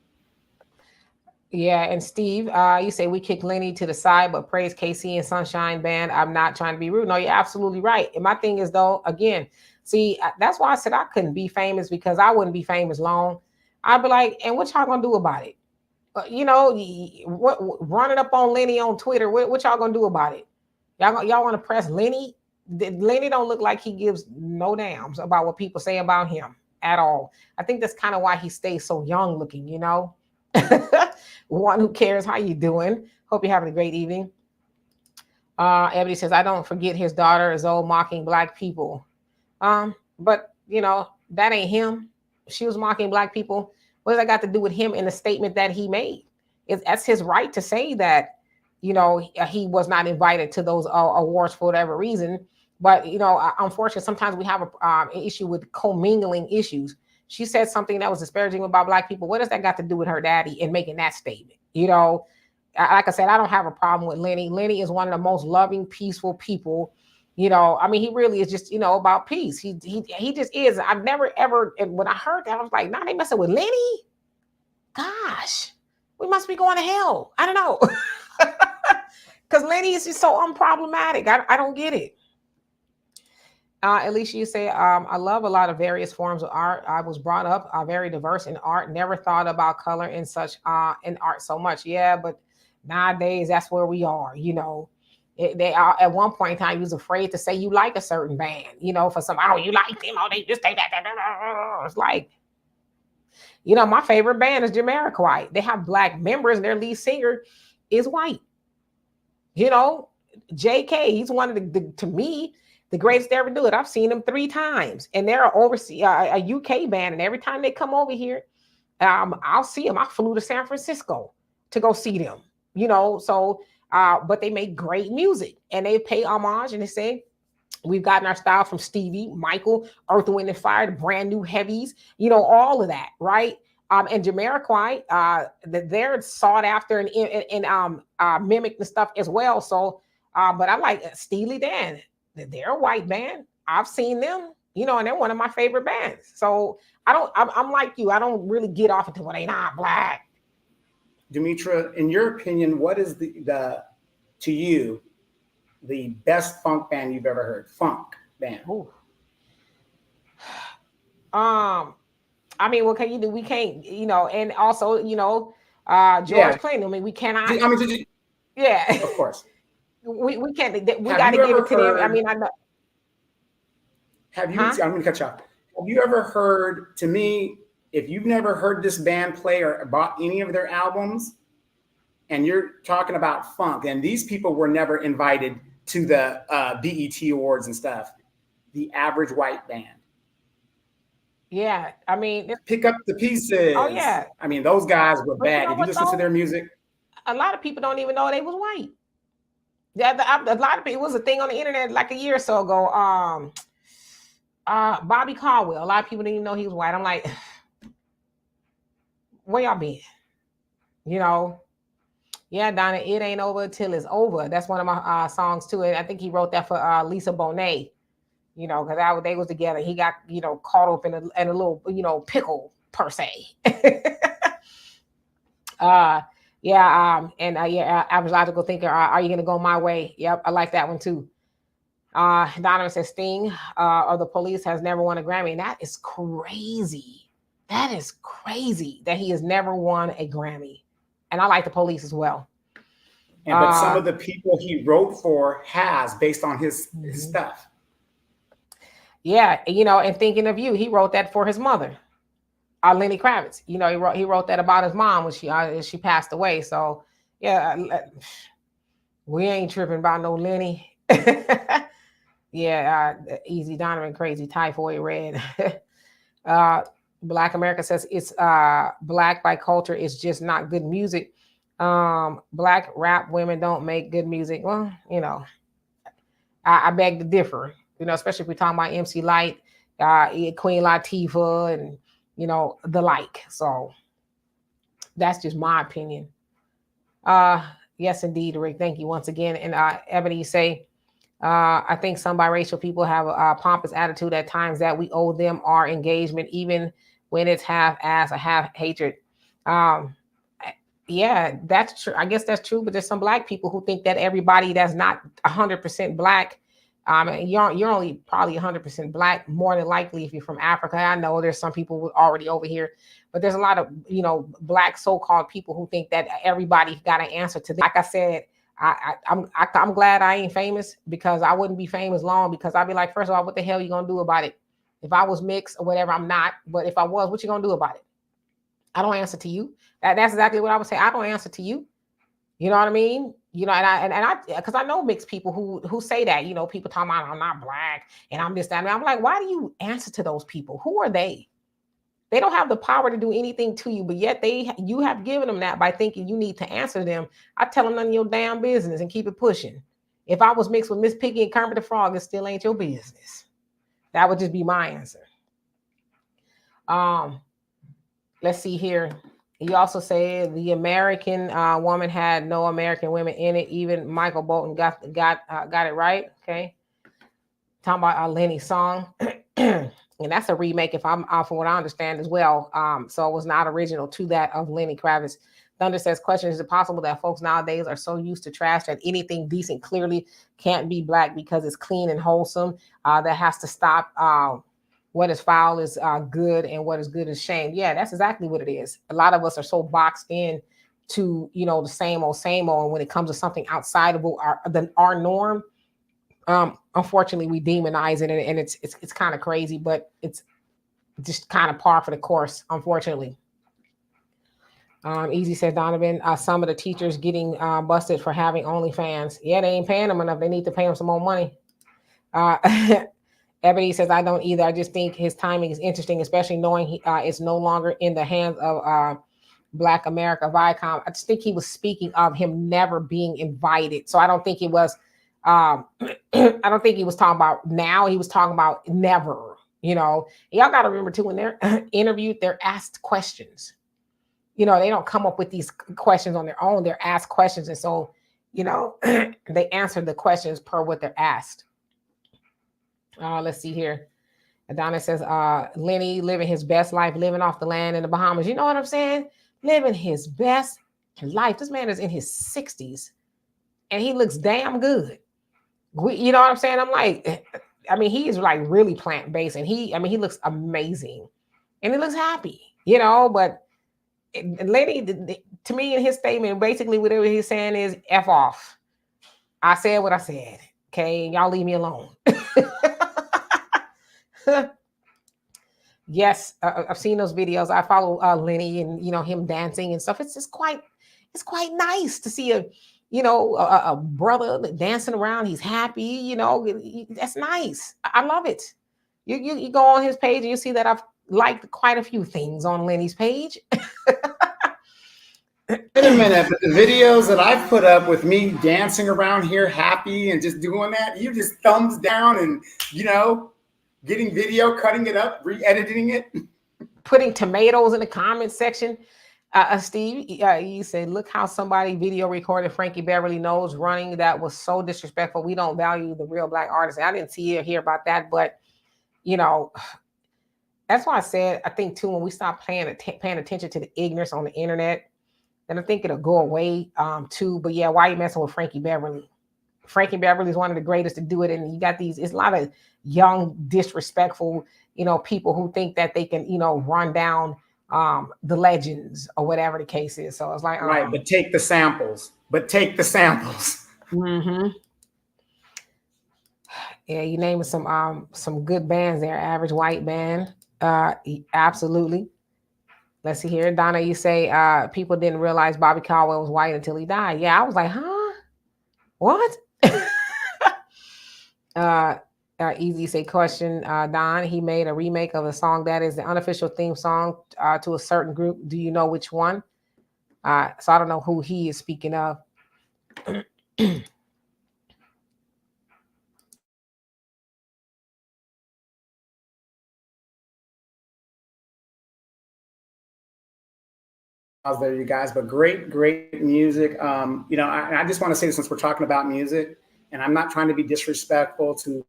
Yeah, and Steve, you say we kick Lenny to the side, but praise KC and Sunshine Band. I'm not trying to be rude. No, you're absolutely right. And my thing is, though, again, see, that's why I said I couldn't be famous, because I wouldn't be famous long. I'd be like, and what y'all gonna do about it? Run it up on Lenny on Twitter. What y'all gonna do about it? Y'all want to press Lenny? Lenny don't look like he gives no damns about what people say about him at all. I think that's kind of why he stays so young looking, One who cares. How you doing? Hope you're having a great evening. Ebony says, I don't forget his daughter is old mocking Black people. But that ain't him. She was mocking Black people. What does that got to do with him in the statement that he made? That's his right to say that, he was not invited to those awards for whatever reason. But, unfortunately, sometimes we have an issue with commingling issues. She said something that was disparaging about Black people. What does that got to do with her daddy and making that statement? Like I said, I don't have a problem with Lenny. Lenny is one of the most loving, peaceful people. I mean, he really is just, about peace. He just is. I've never ever, and when I heard that, I was like, nah, they messing with Lenny? Gosh, we must be going to hell. I don't know. Because Lenny is just so unproblematic. I don't get it. Alicia, you say, I love a lot of various forms of art. I was brought up very diverse in art. Never thought about color in such in art so much. Yeah, but nowadays that's where we are. You know, they are at one point in time. You was afraid to say you like a certain band. You know, for some, oh, you like them? Oh, they just take that. It's like, you know, my favorite band is Jamiroquai. They have black members, and their lead singer is white. You know, J.K. He's one of the to me the greatest to ever do it. I've seen them 3 times, and they're a UK band. And every time they come over here, I'll see them. I flew to San Francisco to go see them. You know, so but they make great music, and they pay homage, and they say we've gotten our style from Stevie, Michael, Earth, Wind, and Fire, the brand new heavies. You know, all of that, right? And Jamiroquai, they're sought after and mimicked the stuff as well. So, but I like Steely Dan. They're a white band. I've seen them, you know, and they're one of my favorite bands. So I'm like you. I don't really get off into what they not black. Demetra, in your opinion, what is to you the best funk band you've ever heard? Funk band. Ooh. I mean, what can you do? We can't, you know, and also, you know, George Clinton. I mean, we cannot. I mean, yeah, of course. we can't. We got to give it to them. I mean, I know. Have you? I'm going to cut you off. Have you ever heard? To me, if you've never heard this band play or bought any of their albums, and you're talking about funk, and these people were never invited to the BET Awards and stuff. The Average White Band. Yeah, I mean, Pick Up the Pieces. Oh yeah, I mean, those guys were bad. You know if you listen to their music, a lot of people don't even know they was white. Yeah, a lot of people. It was a thing on the internet like a year or so ago. Bobby Caldwell. A lot of people didn't even know he was white. I'm like, where y'all been? You know. Yeah, Donna, it ain't over till it's over. That's one of my songs too. And I think he wrote that for Lisa Bonet. You know, because they was together. He got, you know, caught up in a little, you know, pickle per se. Average logical thinker. Are you gonna go my way? Yep, I like that one too. Donovan says Sting or the Police has never won a Grammy. And that is crazy. That is crazy that he has never won a Grammy. And I like the Police as well. But some of the people he wrote for has based on his stuff. Yeah, you know, and Thinking of You, he wrote that for his mother, Lenny Kravitz. You know, he wrote that about his mom when she passed away. So yeah, we ain't tripping about no Lenny. Yeah, Easy Donovan, Crazy Typhoid Red. Black America says it's black by culture. It's just not good music. Black rap women don't make good music. Well, you know, I beg to differ. You know, especially if we're talking about MC Lyte, Queen Latifah, and you know the like. So that's just my opinion. Yes, indeed, Rick. Thank you once again. And Ebony say, I think some biracial people have a pompous attitude at times that we owe them our engagement, even when it's half-ass or half-hatred. Yeah, that's true. I guess that's true. But there's some black people who think that everybody that's not 100% black, you're only probably 100% black, more than likely if you're from Africa. I know there's some people already over here, but there's a lot of, you know, black so-called people who think that everybody got an answer to this. Like I said, I'm glad I ain't famous, because I wouldn't be famous long, because I'd be like, first of all, what the hell are you gonna do about it? If I was mixed or whatever, I'm not. But if I was, what you gonna do about it? I don't answer to you. That's exactly what I would say. I don't answer to you. You know what I mean? You know, and I because I know mixed people who say that. You know, people talking about I'm not black and I'm this, that. And I'm like, why do you answer to those people? Who are they? They don't have the power to do anything to you, but yet you have given them that by thinking you need to answer them. I tell them none of your damn business and keep it pushing. If I was mixed with Miss Piggy and Kermit the Frog, it still ain't your business. That would just be my answer. Let's see here. You also say the American woman had no American women in it. Even Michael Bolton got it right. Okay. Talking about Lenny's song. And that's a remake, if I'm from what I understand as well. So it was not original to that of Lenny Kravitz. Thunder says, question, is it possible that folks nowadays are so used to trash that anything decent clearly can't be black because it's clean and wholesome? That has to stop. What is foul is good, and what is good is shame. Yeah, that's exactly what it is. A lot of us are so boxed in to, you know, the same old, and when it comes to something outside of our norm, unfortunately we demonize it, and it's kind of crazy, but it's just kind of par for the course, unfortunately. Easy says, Donovan, some of the teachers getting busted for having OnlyFans. Yeah, they ain't paying them enough. They need to pay them some more money. Ebony says, I don't either. I just think his timing is interesting, especially knowing it's no longer in the hands of Black America, Viacom. I just think he was speaking of him never being invited. So I don't think it was, I don't think he was talking about now. He was talking about never, you know. Y'all got to remember too, when they're interviewed, they're asked questions. You know, they don't come up with these questions on their own. They're asked questions. And so, you know, they answer the questions per what they're asked. Let's see here. Adonis says, Lenny living his best life, living off the land in the Bahamas. You know what I'm saying? Living his best life. This man is in his 60s and he looks damn good. You know what I'm saying? I'm like, I mean, he is like really plant-based, and he looks amazing and he looks happy, you know, but Lenny, to me, in his statement, basically whatever he's saying is F off. I said what I said. Okay. Y'all leave me alone. Yes, I've seen those videos. I follow Lenny, and you know, him dancing and stuff. It's quite nice to see a brother dancing around. He's happy, you know. That's nice. I love it. You go on his page and you see that I've liked quite a few things on Lenny's page. Wait a minute, but the videos that I've put up with me dancing around here happy and just doing that, you just thumbs down and, you know, getting video, cutting it up, re-editing it. Putting tomatoes in the comment section. Steve, you said, look how somebody video recorded Frankie Beverly Knows running. That was so disrespectful. We don't value the real Black artists. I didn't see or hear about that, but, you know, that's why I said, I think, too, when we stop paying attention to the ignorance on the internet, then I think it'll go away, too. But, yeah, why are you messing with Frankie Beverly? Frankie Beverly is one of the greatest to do it. And you got it's a lot of young, disrespectful, you know, people who think that they can, you know, run down the legends or whatever the case is. So it's like, right, but take the samples. Mm-hmm. Yeah, you named some good bands there. Average White Band. Absolutely. Let's see here. Donna, you say people didn't realize Bobby Caldwell was white until he died. Yeah, I was like, huh? What? Easy say, question, Don, he made a remake of a song that is the unofficial theme song to a certain group. Do you know which one? So I don't know who he is speaking of. Out there, you guys, but great music. You know, I just want to say, since we're talking about music, and I'm not trying to be disrespectful to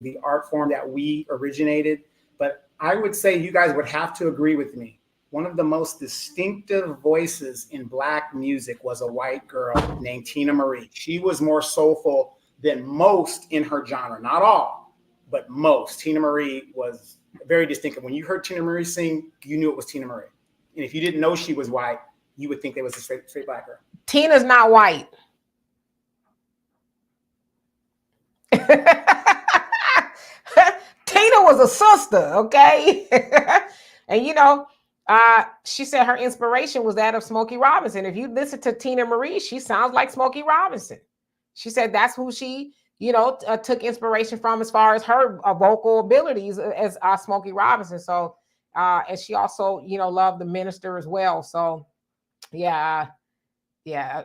the art form that we originated, but I would say you guys would have to agree with me. One of the most distinctive voices in Black music was a white girl named Tina Marie. She was more soulful than most in her genre. Not all, but most. Tina Marie was very distinctive. When you heard Tina Marie sing, you knew it was Tina Marie. And if you didn't know she was white, you would think it was a straight Black girl. Tina's not white. Tina was a sister, okay? And you know, she said her inspiration was that of Smokey Robinson. If you listen to Tina Marie, she sounds like Smokey Robinson. She said that's who she, you know, took inspiration from as far as her vocal abilities as Smokey Robinson. So, and she also, you know, loved the minister as well. So, yeah,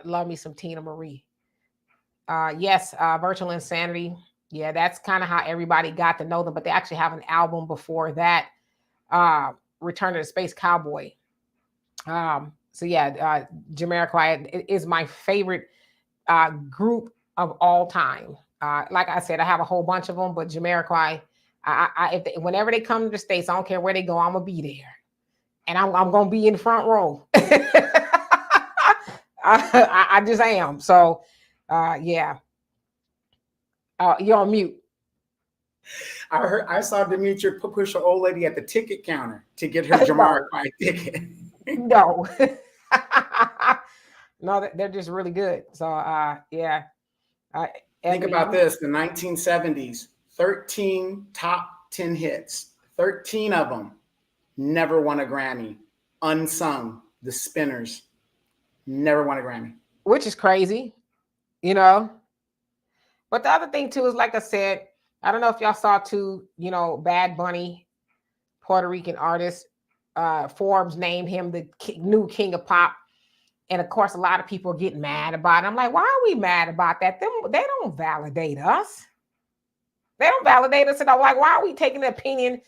love me some Tina Marie. Yes, Virtual Insanity. Yeah, that's kind of how everybody got to know them. But they actually have an album before that, Return to the Space Cowboy. So yeah, Jamiroquai is my favorite group of all time. Like I said, I have a whole bunch of them, but Jamiroquai, whenever they come to the States, I don't care where they go, I'm gonna be there, and I'm gonna be in the front row. I just am. So, yeah. You're on mute. I saw Demetria push an old lady at the ticket counter to get her Jamiroquai ticket. No. No, they're just really good. So, yeah. Think about this: the 1970s, 13 top 10 hits, 13 of them never won a Grammy. Unsung, the Spinners never won a Grammy, which is crazy, you know. But the other thing too is, like I said, I don't know if y'all saw too, you know, Bad Bunny, Puerto Rican artist, Forbes named him the new king of pop. And of course, a lot of people are getting mad about it. I'm like, why are we mad about that? They don't validate us. They don't validate us at all. Like, why are we taking the opinion?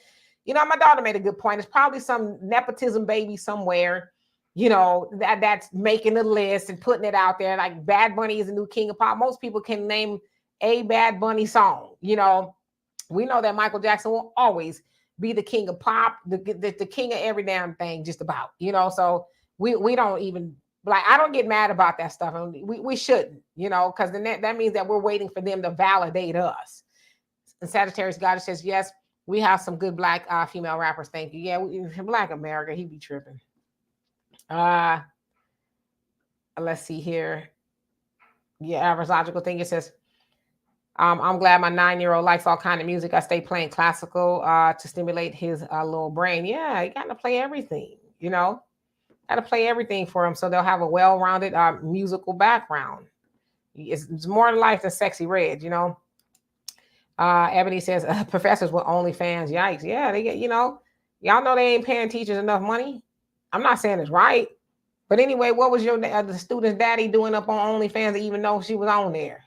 You know, my daughter made a good point. It's probably some nepotism baby somewhere, you know, that's making the list and putting it out there. Like Bad Bunny is the new king of pop. Most people can name a Bad Bunny song. You know, we know that Michael Jackson will always be the king of pop, the king of every damn thing, just about, you know. So we don't even, like, I don't get mad about that stuff, and we shouldn't, you know, because then that means that we're waiting for them to validate us. And Sagittarius Goddess says, yes, we have some good black female rappers. Thank you. Yeah, Black America, he be tripping. Let's see here. Yeah, average logical thing. It says, I'm glad my 9-year-old likes all kind of music. I stay playing classical to stimulate his little brain. Yeah, you got to play everything, you know. Got to play everything for them so they'll have a well-rounded musical background. It's more to life than Sexy Red, you know. Ebony says, professors with OnlyFans. Yikes. Yeah, they get, you know, y'all know they ain't paying teachers enough money. I'm not saying it's right. But anyway, what was the student's daddy doing up on OnlyFans to even know she was on there?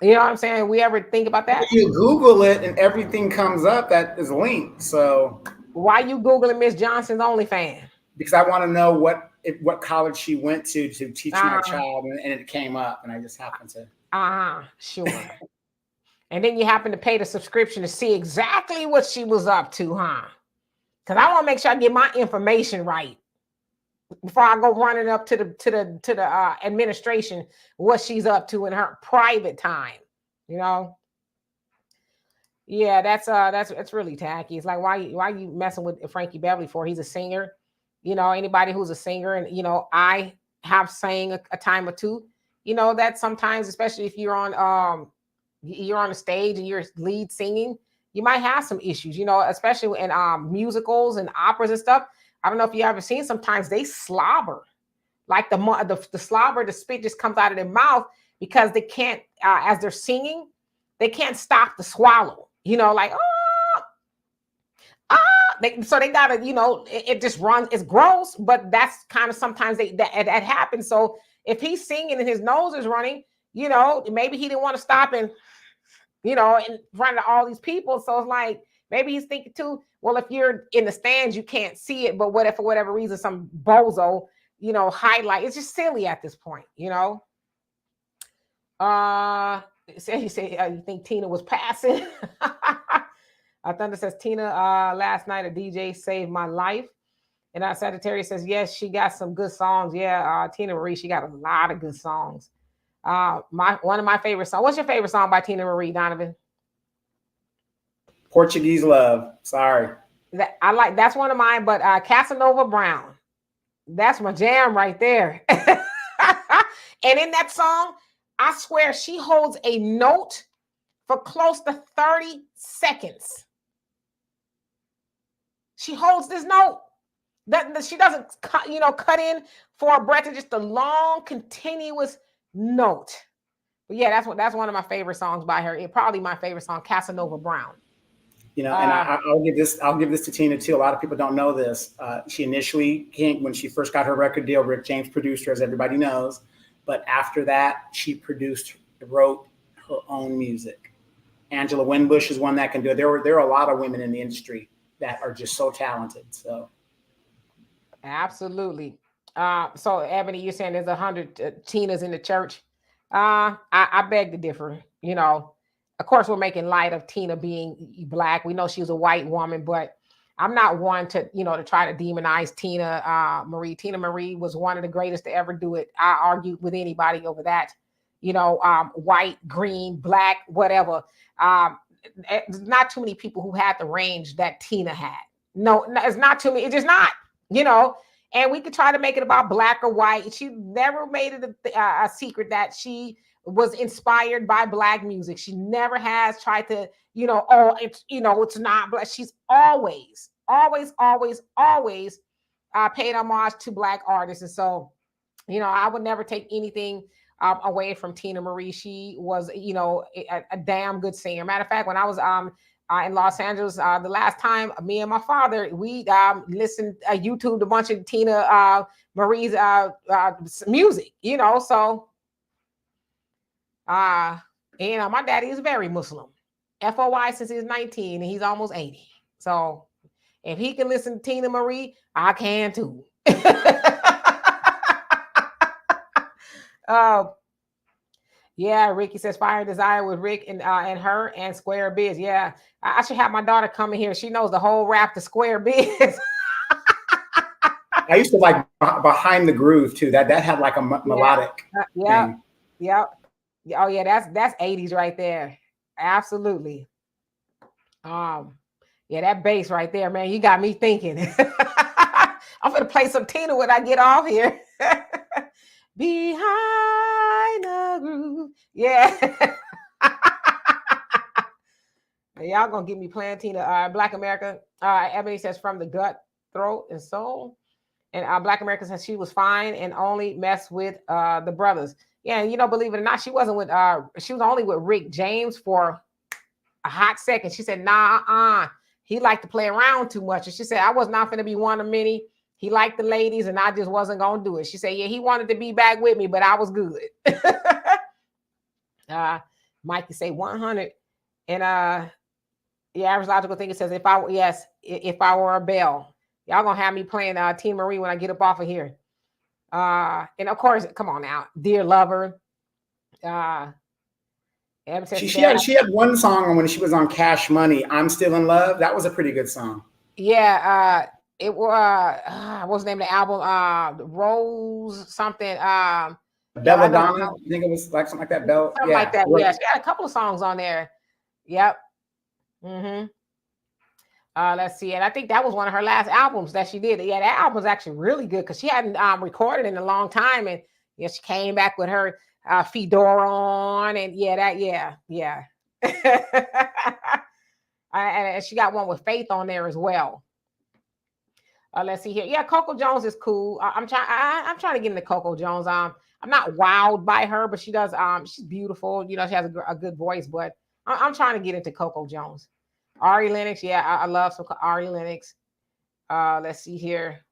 You know what I'm saying? We ever think about that? You Google it and everything comes up that is linked. So why you Googling Miss Johnson's OnlyFans? Because I want to know what college she went to teach my child, and it came up, and I just happened to. Sure. And then you happen to pay the subscription to see exactly what she was up to, huh? Because I want to make sure I get my information right before I go running up to the administration what she's up to in her private time, you know. Yeah, that's really tacky. It's like, why you messing with Frankie Beverly for? He's a singer, you know. Anybody who's a singer, and you know, I have sang a time or two, you know, that sometimes, especially if you're on the stage and you're lead singing, you might have some issues, you know, especially in musicals and operas and stuff. I don't know if you ever seen, sometimes they slobber, like the slobber, the spit just comes out of their mouth because they can't, as they're singing, they can't stop the swallow, you know, like, so they gotta, you know, it just runs. It's gross, but that's kind of sometimes that happens. So if he's singing and his nose is running, you know, maybe he didn't want to stop and, you know, in front of all these people. So it's like, maybe he's thinking too, well, if you're in the stands, you can't see it. But what if for whatever reason, some bozo, you know, highlight, it's just silly at this point, you know? He said, you think Tina was passing? Thunder says, Tina, last night a DJ saved my life. And Sagittarius says, yes, she got some good songs. Yeah, Tina Marie, she got a lot of good songs. One of my favorite songs. What's your favorite song by Tina Marie, Donovan? Portuguese Love. Sorry. That's one of mine, but Casanova Brown. That's my jam right there. And in that song, I swear she holds a note for close to 30 seconds. She holds this note. That she doesn't cut in for a breath. It's just a long, continuous note. But yeah, that's one of my favorite songs by her. It probably my favorite song, Casanova Brown. You know, and I'll give this to Tina too. A lot of people don't know this. She initially came when she first got her record deal. Rick James produced her, as everybody knows. But after that, she wrote her own music. Angela Winbush is one that can do it. There are a lot of women in the industry that are just so talented. So, absolutely. So Ebony, you're saying there's 100 Tinas in the church. I beg to differ. You know, of course, we're making light of Tina being black. We know she was a white woman, but I'm not one to, to try to demonize Tina Marie. Tina Marie was one of the greatest to ever do it. I argued with anybody over that, white, green, black, whatever. There's not too many people who had the range that Tina had. No, it's not too many. It's just not, and we could try to make it about black or white. She never made it a secret that she was inspired by black music. She never has tried to, it's not black. She's always paid homage to black artists. And so, I would never take anything away from Tina Marie. She was, a damn good singer. Matter of fact, when I was in Los Angeles, the last time, me and my father, we listened, YouTubed a bunch of Tina Marie's music, so my daddy is very Muslim. FOI since he's 19 and he's almost 80. So if he can listen to Tina Marie, I can too. Yeah, Ricky says Fire and Desire with Rick and her and Square Biz. Yeah, I should have my daughter come in here. She knows the whole rap to Square Biz. I used to like Behind the Groove too. That had like a melodic. Yeah. Oh yeah, that's 80s right there. Absolutely. Yeah, that bass right there, man. You got me thinking. I'm gonna play some Tina when I get off here. Behind the Groove. Yeah. Y'all gonna get me playing Tina. Black America. Ebony says from the gut, throat, and soul. And Black America says she was fine and only messed with the brothers. Yeah, and believe it or not, she wasn't with she was only with Rick James for a hot second. She said, nah, he liked to play around too much. And she said, I was not gonna be one of many. He liked the ladies and I just wasn't gonna do it. She said, yeah, he wanted to be back with me, but I was good. Mikey say 100. And the average logical thinker says, if I were a bell, y'all gonna have me playing Tina Marie when I get up off of here. And of course, come on now, Dear Lover. She had one song when she was on Cash Money, I'm Still in Love. That was a pretty good song. Yeah, it was what's the name of the album? Rose something. Belladonna. I think it was like something like that. Something like that. Yeah, she had a couple of songs on there. Yep. Mm-hmm. Let's see. And I think that was one of her last albums that she did. Yeah, that album was actually really good because she hadn't recorded in a long time. And she came back with her fedora on. And yeah. And she got one with Faith on there as well. Let's see here. Yeah, Coco Jones is cool. I'm trying to get into Coco Jones. I'm not wowed by her, but she does. She's beautiful. She has a good voice. But I'm trying to get into Coco Jones. Ari Lennox, yeah, I love some Ari Lennox. Let's see here.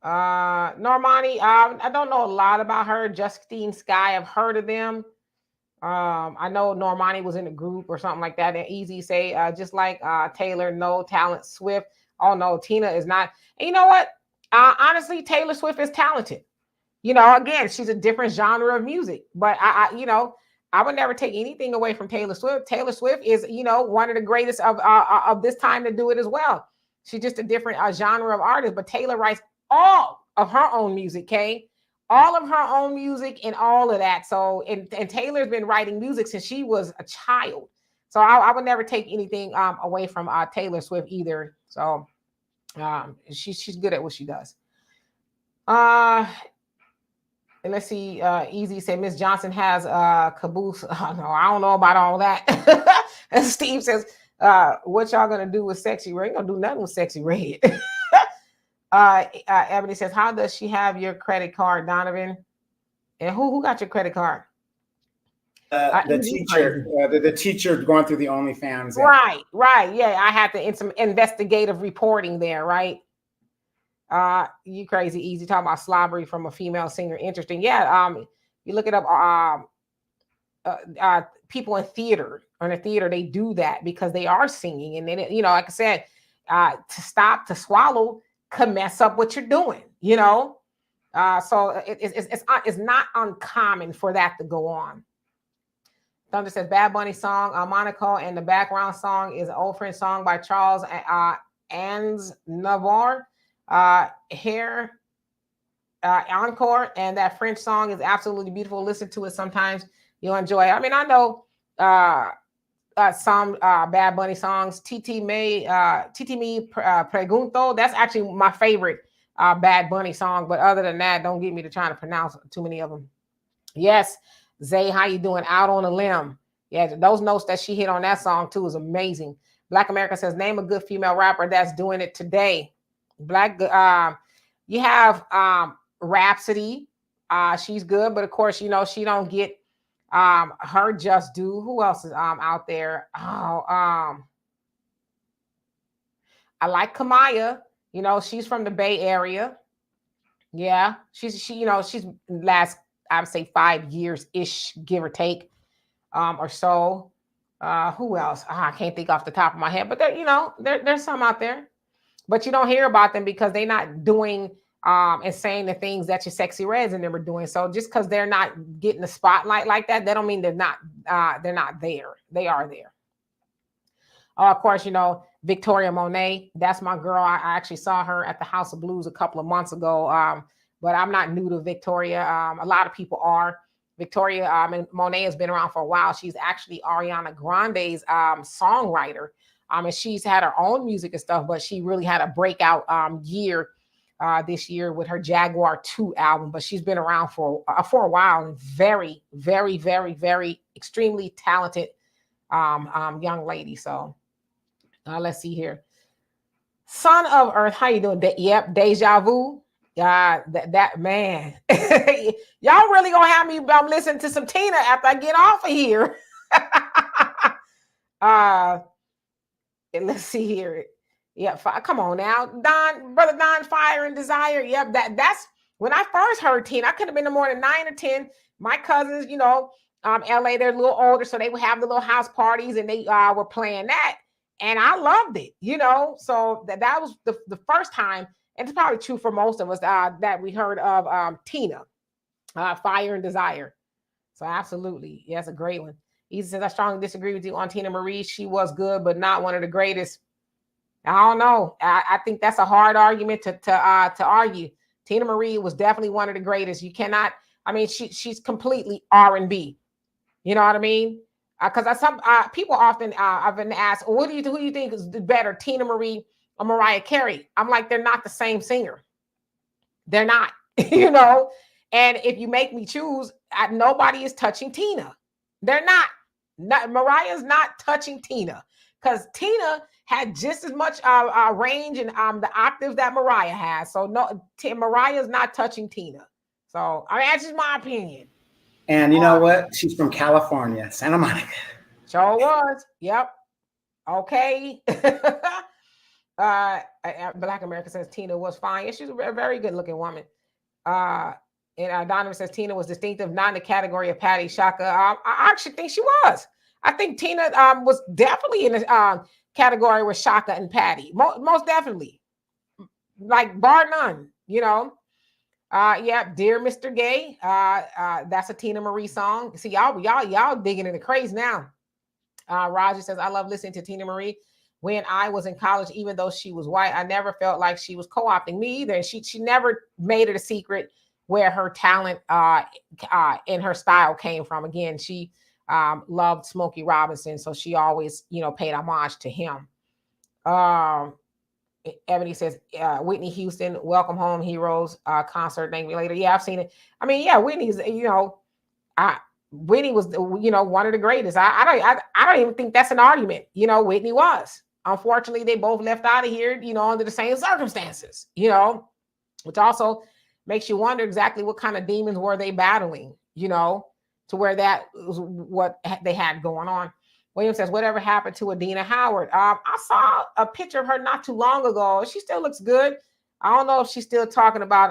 Normani, I don't know a lot about her. Justine Sky, I've heard of them. I know Normani was in a group or something like that. And Easy say, just like Taylor, no talent. Swift, oh no, Tina is not. And you know what? Honestly, Taylor Swift is talented. Again, she's a different genre of music, but I would never take anything away from Taylor Swift. Taylor Swift is, one of the greatest of this time to do it as well. She's just a different genre of artist, but Taylor writes all of her own music, okay? All of her own music and all of that. So, and Taylor's been writing music since she was a child. So I would never take anything away from Taylor Swift either. So she's good at what she does. And let's see, Easy said Miss Johnson has caboose. Oh, no, I don't know about all that. And Steve says, what y'all gonna do with Sexy Red? Ain't gonna do nothing with Sexy Red. Ebony says, how does she have your credit card, Donovan? And who got your credit card? The teacher, the teacher going through the OnlyFans. Yeah. Right. Yeah, I had to some investigative reporting there, right? You crazy Easy talking about slobbery from a female singer. Interesting. Yeah. You look it up. People in theater or in a theater, they do that because they are singing, and then like I said, to stop, to swallow could mess up what you're doing. So it's not uncommon for that to go on. Thunder says Bad Bunny song, Monaco, and the background song is an Old Friend song by Charles Navarre, Hair Encore, and that French song is absolutely beautiful. Listen to it sometimes, you'll enjoy it. I mean, I know some Bad Bunny songs. Titi Me Pregunto. That's actually my favorite Bad Bunny song. But other than that, don't get me to trying to pronounce too many of them. Yes, Zay, how you doing? Out on a limb. Yeah, those notes that she hit on that song too is amazing. Black America says, name a good female rapper that's doing it today. You have Rhapsody. She's good, but of course, you know, she don't get her just due. Who else is out there? I like Kamaya. You know, she's from the Bay Area. Yeah, she's last, I would say 5 years ish, give or take, or so. Who else? I can't think off the top of my head, but there's some out there, but you don't hear about them because they're not doing and saying the things that your Sexy Reds and them are doing. So just because they're not getting the spotlight like that, that don't mean they're not there. They are there. Of course, you know, Victoria Monet, that's my girl. I actually saw her at the House of Blues a couple of months ago. But I'm not new to Victoria. A lot of people are. Victoria and Monet has been around for a while. She's actually Ariana Grande's songwriter. And she's had her own music and stuff, but she really had a breakout year this year with her Jaguar 2 album. But she's been around for a while and very, very, very, very extremely talented young lady. So let's see here. Son of Earth, how you doing? Yep, Deja Vu. That man, y'all really gonna have me listening to some Tina after I get off of here. Let's see here. Yeah, come on now, brother Don, Fire and Desire. Yep, that's when I first heard Tina. I could have been no more than 9 or 10. My cousins, you know, LA, they're a little older, so they would have the little house parties, and they were playing that, and I loved it, you know. So that was the first time. And it's probably true for most of us that we heard of Tina, Fire and Desire. So absolutely. Yes, a great one. Easy says, I strongly disagree with you on Tina Marie. She was good, but not one of the greatest. I don't know. I think that's a hard argument to argue. Tina Marie was definitely one of the greatest. You cannot, I mean, she's completely R&B. You know what I mean? Because some people often I've been asked, who do you think is better, Tina Marie or Mariah Carey? I'm like, they're not the same singer. They're not, you know. And if you make me choose, nobody is touching Tina. They're not. Mariah's not touching Tina, because Tina had just as much range and the octaves that Mariah has. So no, Mariah's not touching Tina. So I mean, that's just my opinion. And you know what? She's from California, Santa Monica. Sure was. Yep. Okay. Black America says Tina was fine. Yeah, she's a very good looking woman. And Donovan says Tina was distinctive, not in the category of Patty Shaka. I actually think she was. I think Tina was definitely in the category with Shaka and Patty. Most definitely. Like bar none, you know. Yeah, Dear Mr. Gay. That's a Tina Marie song. See, y'all digging in the craze now. Roger says, I love listening to Tina Marie. When I was in college, even though she was white, I never felt like she was co-opting me either. And she never made it a secret where her talent and her style came from. Again, she loved Smokey Robinson, so she always, you know, paid homage to him. Ebony says, Whitney Houston, Welcome Home Heroes concert. Thank me later. Yeah, I've seen it. I mean, yeah, Whitney's, you know, Whitney was, you know, one of the greatest. I don't even think that's an argument. You know, Whitney was. Unfortunately, they both left out of here, you know, under the same circumstances, you know, which also makes you wonder exactly what kind of demons were they battling, you know, to where that was what they had going on. William says, whatever happened to Adina Howard? I saw a picture of her not too long ago. She still looks good. I don't know if she's still talking about,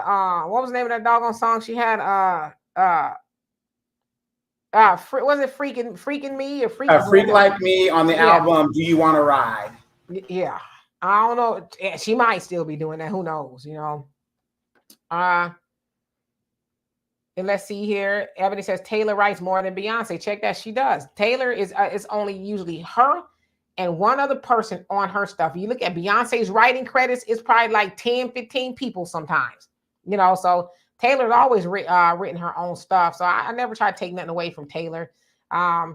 what was the name of that doggone song she had? Was it freaking me or freaking Freak Like Me on the album Do You Want to Ride? Yeah, I don't know. She might still be doing that. Who knows? You know. And let's see here. Ebony says Taylor writes more than Beyonce. Check that, she does. Taylor is only usually her and one other person on her stuff. You look at Beyonce's writing credits, it's probably like 10, 15 people sometimes, you know. So Taylor's always written her own stuff. So I never try to take nothing away from Taylor. I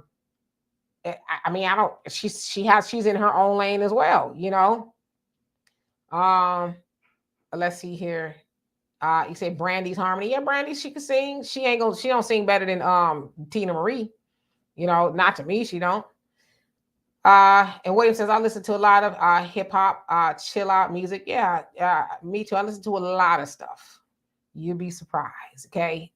mean, I don't, she's in her own lane as well, you know. Let's see here. You say Brandy's harmony. Yeah, Brandy, she can sing. She don't sing better than Tina Marie. You know, not to me, she don't. And William says, I listen to a lot of hip hop, chill out music. Yeah, me too. I listen to a lot of stuff. You'd be surprised, okay?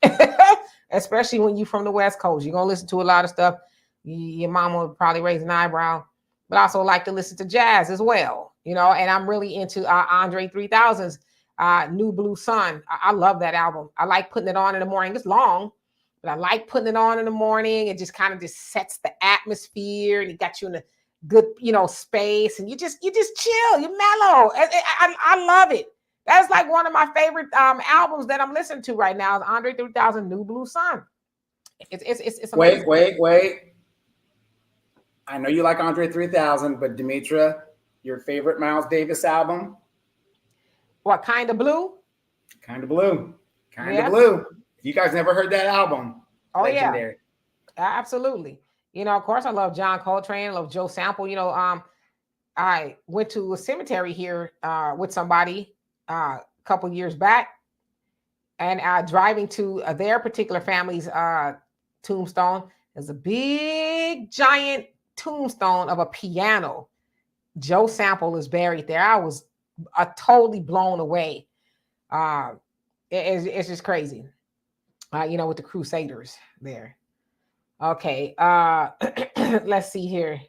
Especially when you're from the West Coast. You're gonna listen to a lot of stuff. Your mama will probably raise an eyebrow, but I also like to listen to jazz as well, you know. And I'm really into Andre 3000's New Blue Sun. I love that album. I like putting it on in the morning. It's long, but I like putting it on in the morning. It just kind of just sets the atmosphere, and it got you in a good, you know, space, and you just chill, you mellow. I love it. That's like one of my favorite albums that I'm listening to right now is Andre 3000 New Blue Sun. It's amazing. Wait. I know you like Andre 3000, but Demetra, your favorite Miles Davis album? What, Kind of Blue? Kind of Blue. Kind of Blue. You guys never heard that album? Oh, legendary. Yeah. Absolutely. You know, of course, I love John Coltrane. I love Joe Sample. You know, I went to a cemetery here with somebody a couple years back, and driving to their particular family's tombstone. There's a big, giant tombstone of a piano. Joe Sample is buried there. I was totally blown away. It's just crazy. You know, with the Crusaders there. Okay. Let's see here.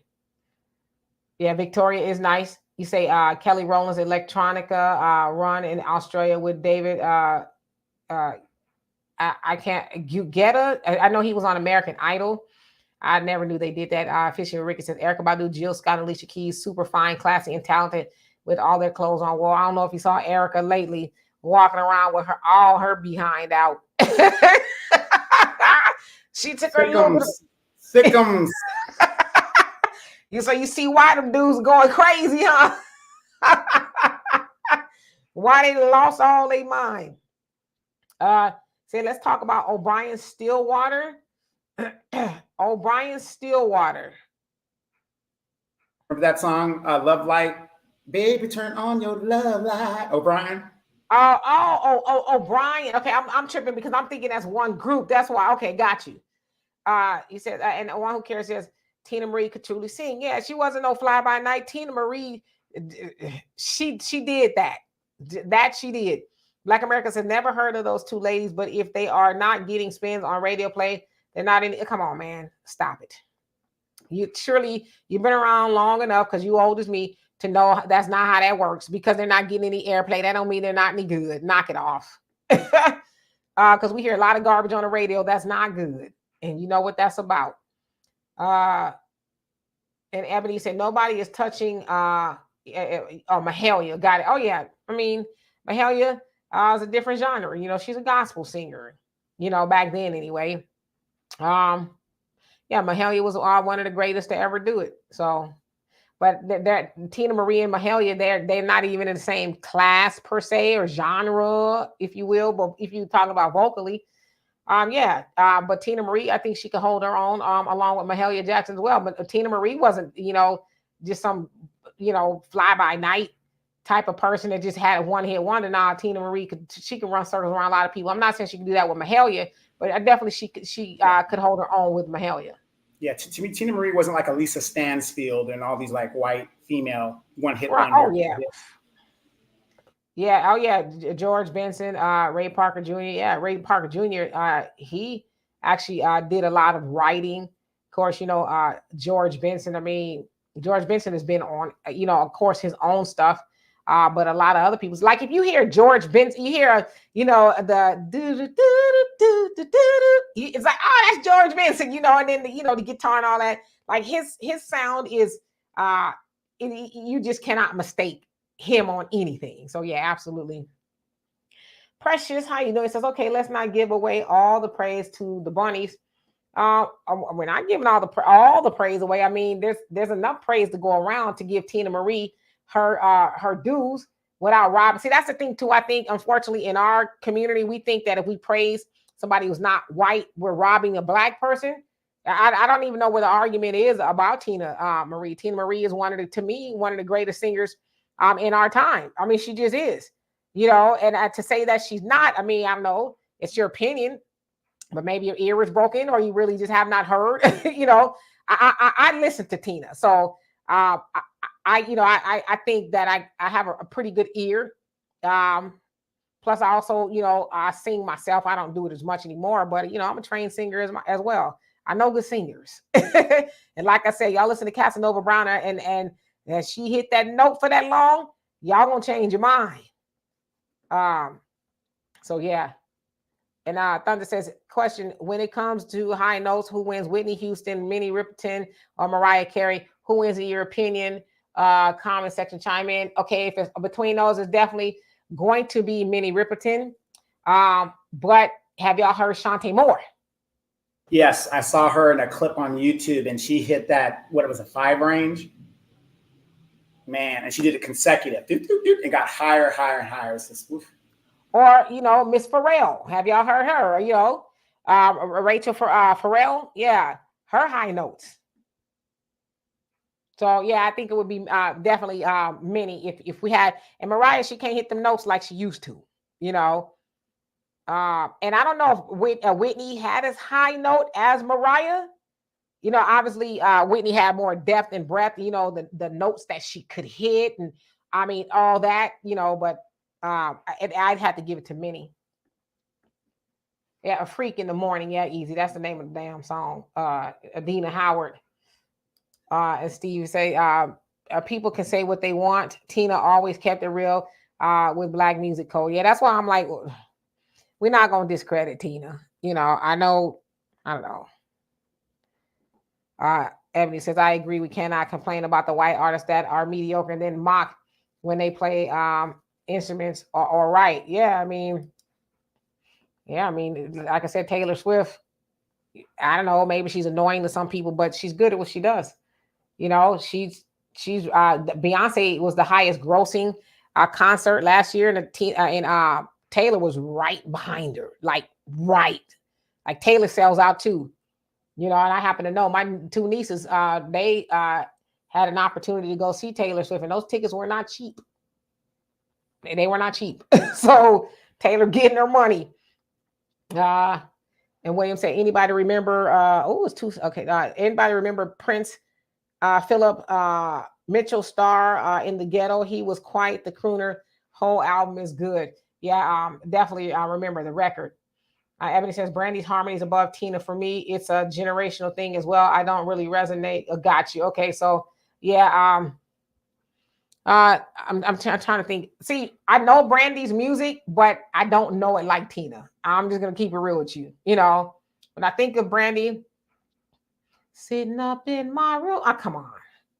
Yeah, Victoria is nice. You say Kelly Rowland's Electronica run in Australia with David. I can't. You get I know he was on American Idol. I never knew they did that. Fisher Ricky says Erykah Badu, Jill Scott, and Alicia Keys, super fine, classy, and talented with all their clothes on. Well, I don't know if you saw Erykah lately walking around with all her behind out. She took her Sickums. You see why them dudes going crazy, huh? Why they lost all their mind. Say, let's talk about O'Brien Stillwater. O'Brien Stillwater. Remember that song, Love Light? Baby, turn on your love light. O'Brien. O'Brien. Okay, I'm tripping because I'm thinking that's one group. That's why. Okay, got you. He said, and the one who cares says Tina Marie could truly sing. Yeah, she wasn't no fly by night. Tina Marie, she did that. That she did. Black Americans have never heard of those two ladies, but if they are not getting spins on radio play, they're not in. Come on, man, stop it. You've been around long enough because you old as me to know that's not how that works. Because they're not getting any airplay, that don't mean they're not any good. Knock it off. Because we hear a lot of garbage on the radio that's not good, and you know what that's about. And Ebony said nobody is touching Mahalia. Got it. Oh yeah, I mean Mahalia is a different genre. You know, she's a gospel singer. You know, back then anyway. Yeah, Mahalia was one of the greatest to ever do it. So, but that Tina Marie and Mahalia, they're not even in the same class per se or genre, if you will. But if you talk about vocally, but Tina Marie, I think she could hold her own along with Mahalia Jackson as well. But Tina Marie wasn't, you know, just some, you know, fly by night type of person that just had a one hit wonder. Now Tina Marie could run circles around a lot of people. I'm not saying she can do that with Mahalia, but definitely she could hold her own with Mahalia. Yeah, to me, Tina Marie wasn't like a Lisa Stansfield and all these like white female one hit wonder. Oh yeah. Yeah. Oh yeah. George Benson, Ray Parker Jr. Yeah, Ray Parker Jr. He actually did a lot of writing. Of course, you know, George Benson. I mean, George Benson has been on, you know, of course, his own stuff. But a lot of other people's, like if you hear George Benson, you hear, you know, the it's like, oh, that's George Benson, you know, and then the guitar and all that. Like his sound is, you just cannot mistake him on anything. So yeah, absolutely. Precious, how you doing? It says, okay, let's not give away all the praise to the bunnies. We're not giving all the praise away. I mean, there's enough praise to go around to give Tina Marie her dues without robbing. See, that's the thing too. I think, unfortunately, in our community, we think that if we praise somebody who's not white, we're robbing a black person. I don't even know where the argument is about Tina Marie. Tina Marie is to me, one of the greatest singers in our time. I mean, she just is, and to say that she's not, I mean, I don't know, it's your opinion, but maybe your ear is broken or you really just have not heard, I listen to Tina. So I think that I have a pretty good ear. Plus I also, I sing myself. I don't do it as much anymore, but I'm a trained singer as well. I know good singers. And like I said, y'all listen to Casanova Brown and she hit that note for that long, y'all gonna change your mind. So yeah. And Thunder says, question, when it comes to high notes, who wins, Whitney Houston, Minnie Riperton, or Mariah Carey? Who wins in your opinion? Comment section, chime in. Okay, if it's between those, it's definitely going to be Minnie Riperton. But have y'all heard Shantae Moore? Yes, I saw her in a clip on YouTube, and she hit that, what it was, a 5 range? Man, and she did it consecutive. And got higher, higher, and higher. It's just, oof. Or, Miss Farrell. Have y'all heard her? Rachel Farrell? Yeah, her high notes. So, yeah, I think it would be definitely Minnie if we had. And Mariah, she can't hit them notes like she used to, and I don't know if Whitney had as high note as Mariah. Obviously Whitney had more depth and breadth, the notes that she could hit. And I mean, all that, but I'd have to give it to Minnie. Yeah, A Freak in the Morning. Yeah, easy. That's the name of the damn song. Adina Howard. And Steve say, people can say what they want. Tina always kept it real with Black Music Code. Yeah, that's why I'm like, we're not going to discredit Tina. I know, I don't know. Ebony says, I agree. We cannot complain about the white artists that are mediocre and then mock when they play instruments or right. Yeah, I mean, like I said, Taylor Swift, I don't know, maybe she's annoying to some people, but she's good at what she does. She's Beyonce was the highest grossing concert last year, and Taylor was right behind her, like Taylor sells out too. And I happen to know my 2 nieces, they had an opportunity to go see Taylor Swift, and those tickets were not cheap. They were not cheap. So Taylor getting her money. And William said, anybody remember, it's 2, okay. Anybody remember Prince Philip Mitchell star In the Ghetto? He was quite the crooner. Whole album is good. Yeah, definitely I remember the record. Ebony says, Brandy's harmony is above Tina for me. It's a generational thing as well. I don't really resonate. Got you. Okay, so yeah, I'm trying to think. See, I know Brandy's music, but I don't know it like Tina. I'm just gonna keep it real with you. When I think of Brandy, sitting up in my room. Oh, come on,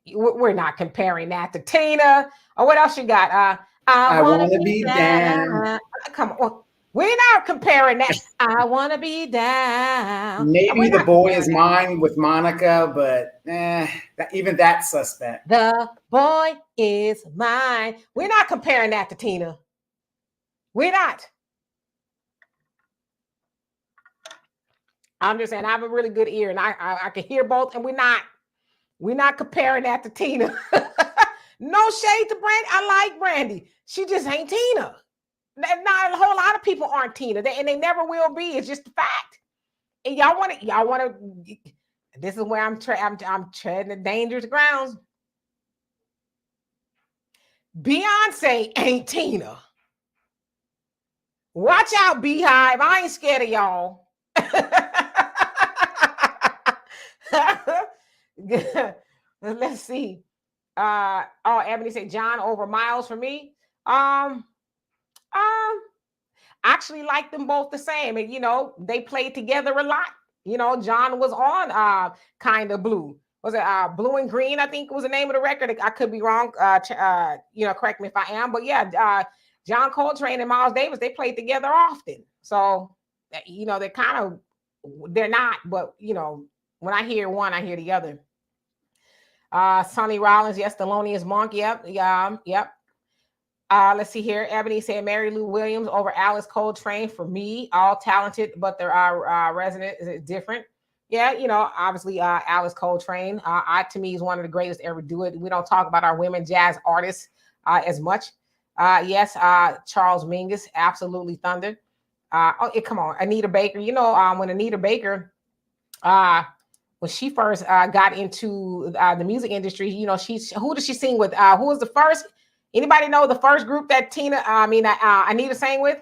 we're not comparing that to Tina. Or what else you got? I want to be down. Come on. We're not comparing that. I want to be down. Maybe The Boy Is Mine with Monica, but even that's suspect. The Boy Is Mine. We're not comparing that to Tina. We're not. I'm just saying I have a really good ear, and I can hear both, and we're not comparing that to Tina. No shade to Brandy. I like Brandy. She just ain't Tina. Not a whole lot of people aren't Tina, and they never will be. It's just a fact. And y'all want to. This is where I'm treading the dangerous grounds. Beyonce ain't Tina. Watch out, Beehive. I ain't scared of y'all. Let's see. Ebony said John over Miles for me. Actually like them both the same, and they played together a lot. John was on Kind of Blue. Was it Blue and Green? I think was the name of the record. I could be wrong. Correct me if I am. But yeah, John Coltrane and Miles Davis, they played together often. So they kind of they're not, but when I hear one, I hear the other. Sonny Rollins, yes, Thelonious Monk, yep. Let's see here. Ebony said Mary Lou Williams over Alice Coltrane. For me, all talented, but there are resonant is different. Yeah, obviously Alice Coltrane, to me is one of the greatest to ever do it. We don't talk about our women jazz artists as much. Yes, Charles Mingus, absolutely thunder. Come on, Anita Baker. When Anita Baker, when she first got into the music industry, who did she sing with? Who was the first? Anybody know the first group that Anita sang with?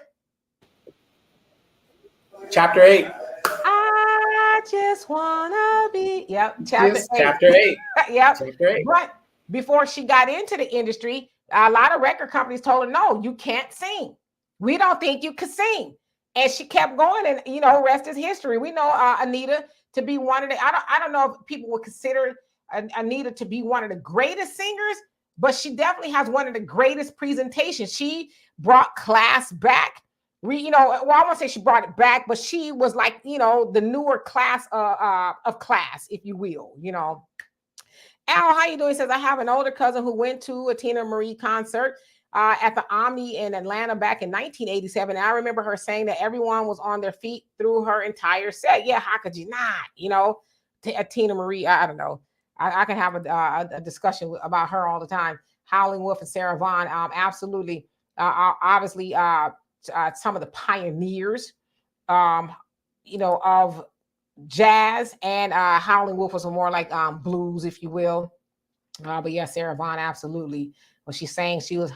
Chapter 8. I just wanna be. Yep, chapter 8. Chapter 8. Yep. Chapter 8. But before she got into the industry, a lot of record companies told her, no, you can't sing. We don't think you could sing. And she kept going, and rest is history. We know Anita to be one of the. I don't know if people would consider Anita to be one of the greatest singers, but she definitely has one of the greatest presentations. She brought class back. I won't say she brought it back, but she was like, the newer class of class, if you will. Al, how you doing? He says, I have an older cousin who went to a Tina Marie concert at the Omni in Atlanta back in 1987. And I remember her saying that everyone was on their feet through her entire set. Yeah, how could you not? Tina Marie, I don't know. I can have a discussion about her all the time. Howlin' Wolf and Sarah Vaughan, absolutely. Obviously, some of the pioneers, of jazz, and Howlin' Wolf was more like blues, if you will. But yeah, Sarah Vaughan, absolutely. When she sang, she was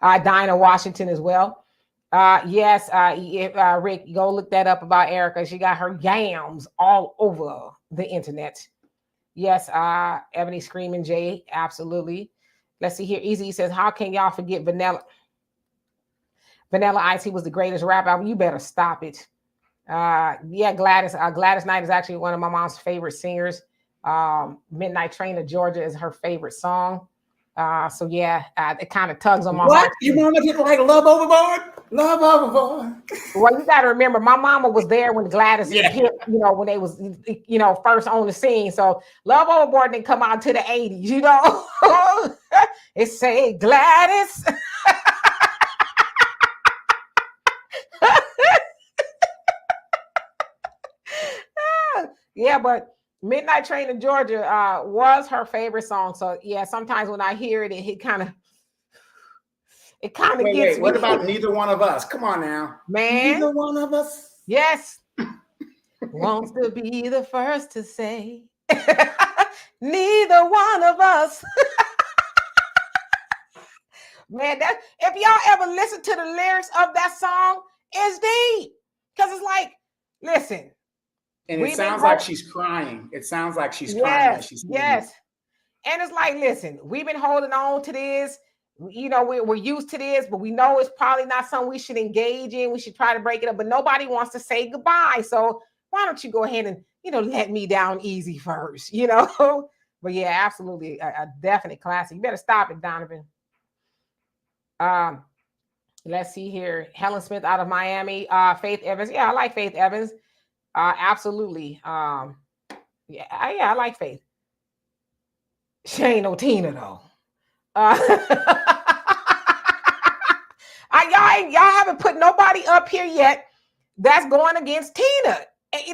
Dinah Washington as well. Yes, Rick, go look that up about Erica. She got her yams all over the internet. Yes, Ebony Screaming Jay, absolutely. Let's see here. Easy says, how can y'all forget Vanilla Ice? He was the greatest rapper. You better stop it. Yeah, Gladys Knight is actually one of my mom's favorite singers. Midnight Train to Georgia is her favorite song. So yeah, it kind of tugs on my heart. You mama did like Love Overboard? Love Overboard. Well, you got to remember, my mama was there when Gladys hit, when they was, first on the scene. So Love Overboard didn't come out to the 80s, It say Gladys. Yeah, but Midnight Train to Georgia was her favorite song. So yeah, sometimes when I hear it, it kind of gets me. What about Neither One of Us? Come on now. Man. Neither one of us. Yes. Wants to be the first to say neither one of us. Man, that if y'all ever listen to the lyrics of that song, it's deep. Because it's like, listen. And it sounds like she's crying. It sounds like she's crying. Yes. And it's like, listen, we've been holding on to this. We're used to this, but we know it's probably not something we should engage in. We should try to break it up, but nobody wants to say goodbye. So why don't you go ahead and, let me down easy first, But yeah, absolutely. A definite classic. You better stop it, Donovan. Let's see here. Helen Smith out of Miami. Faith Evans. Yeah, I like Faith Evans. Absolutely. I like Faith. She ain't no Tina though. Y'all haven't put nobody up here yet that's going against Tina.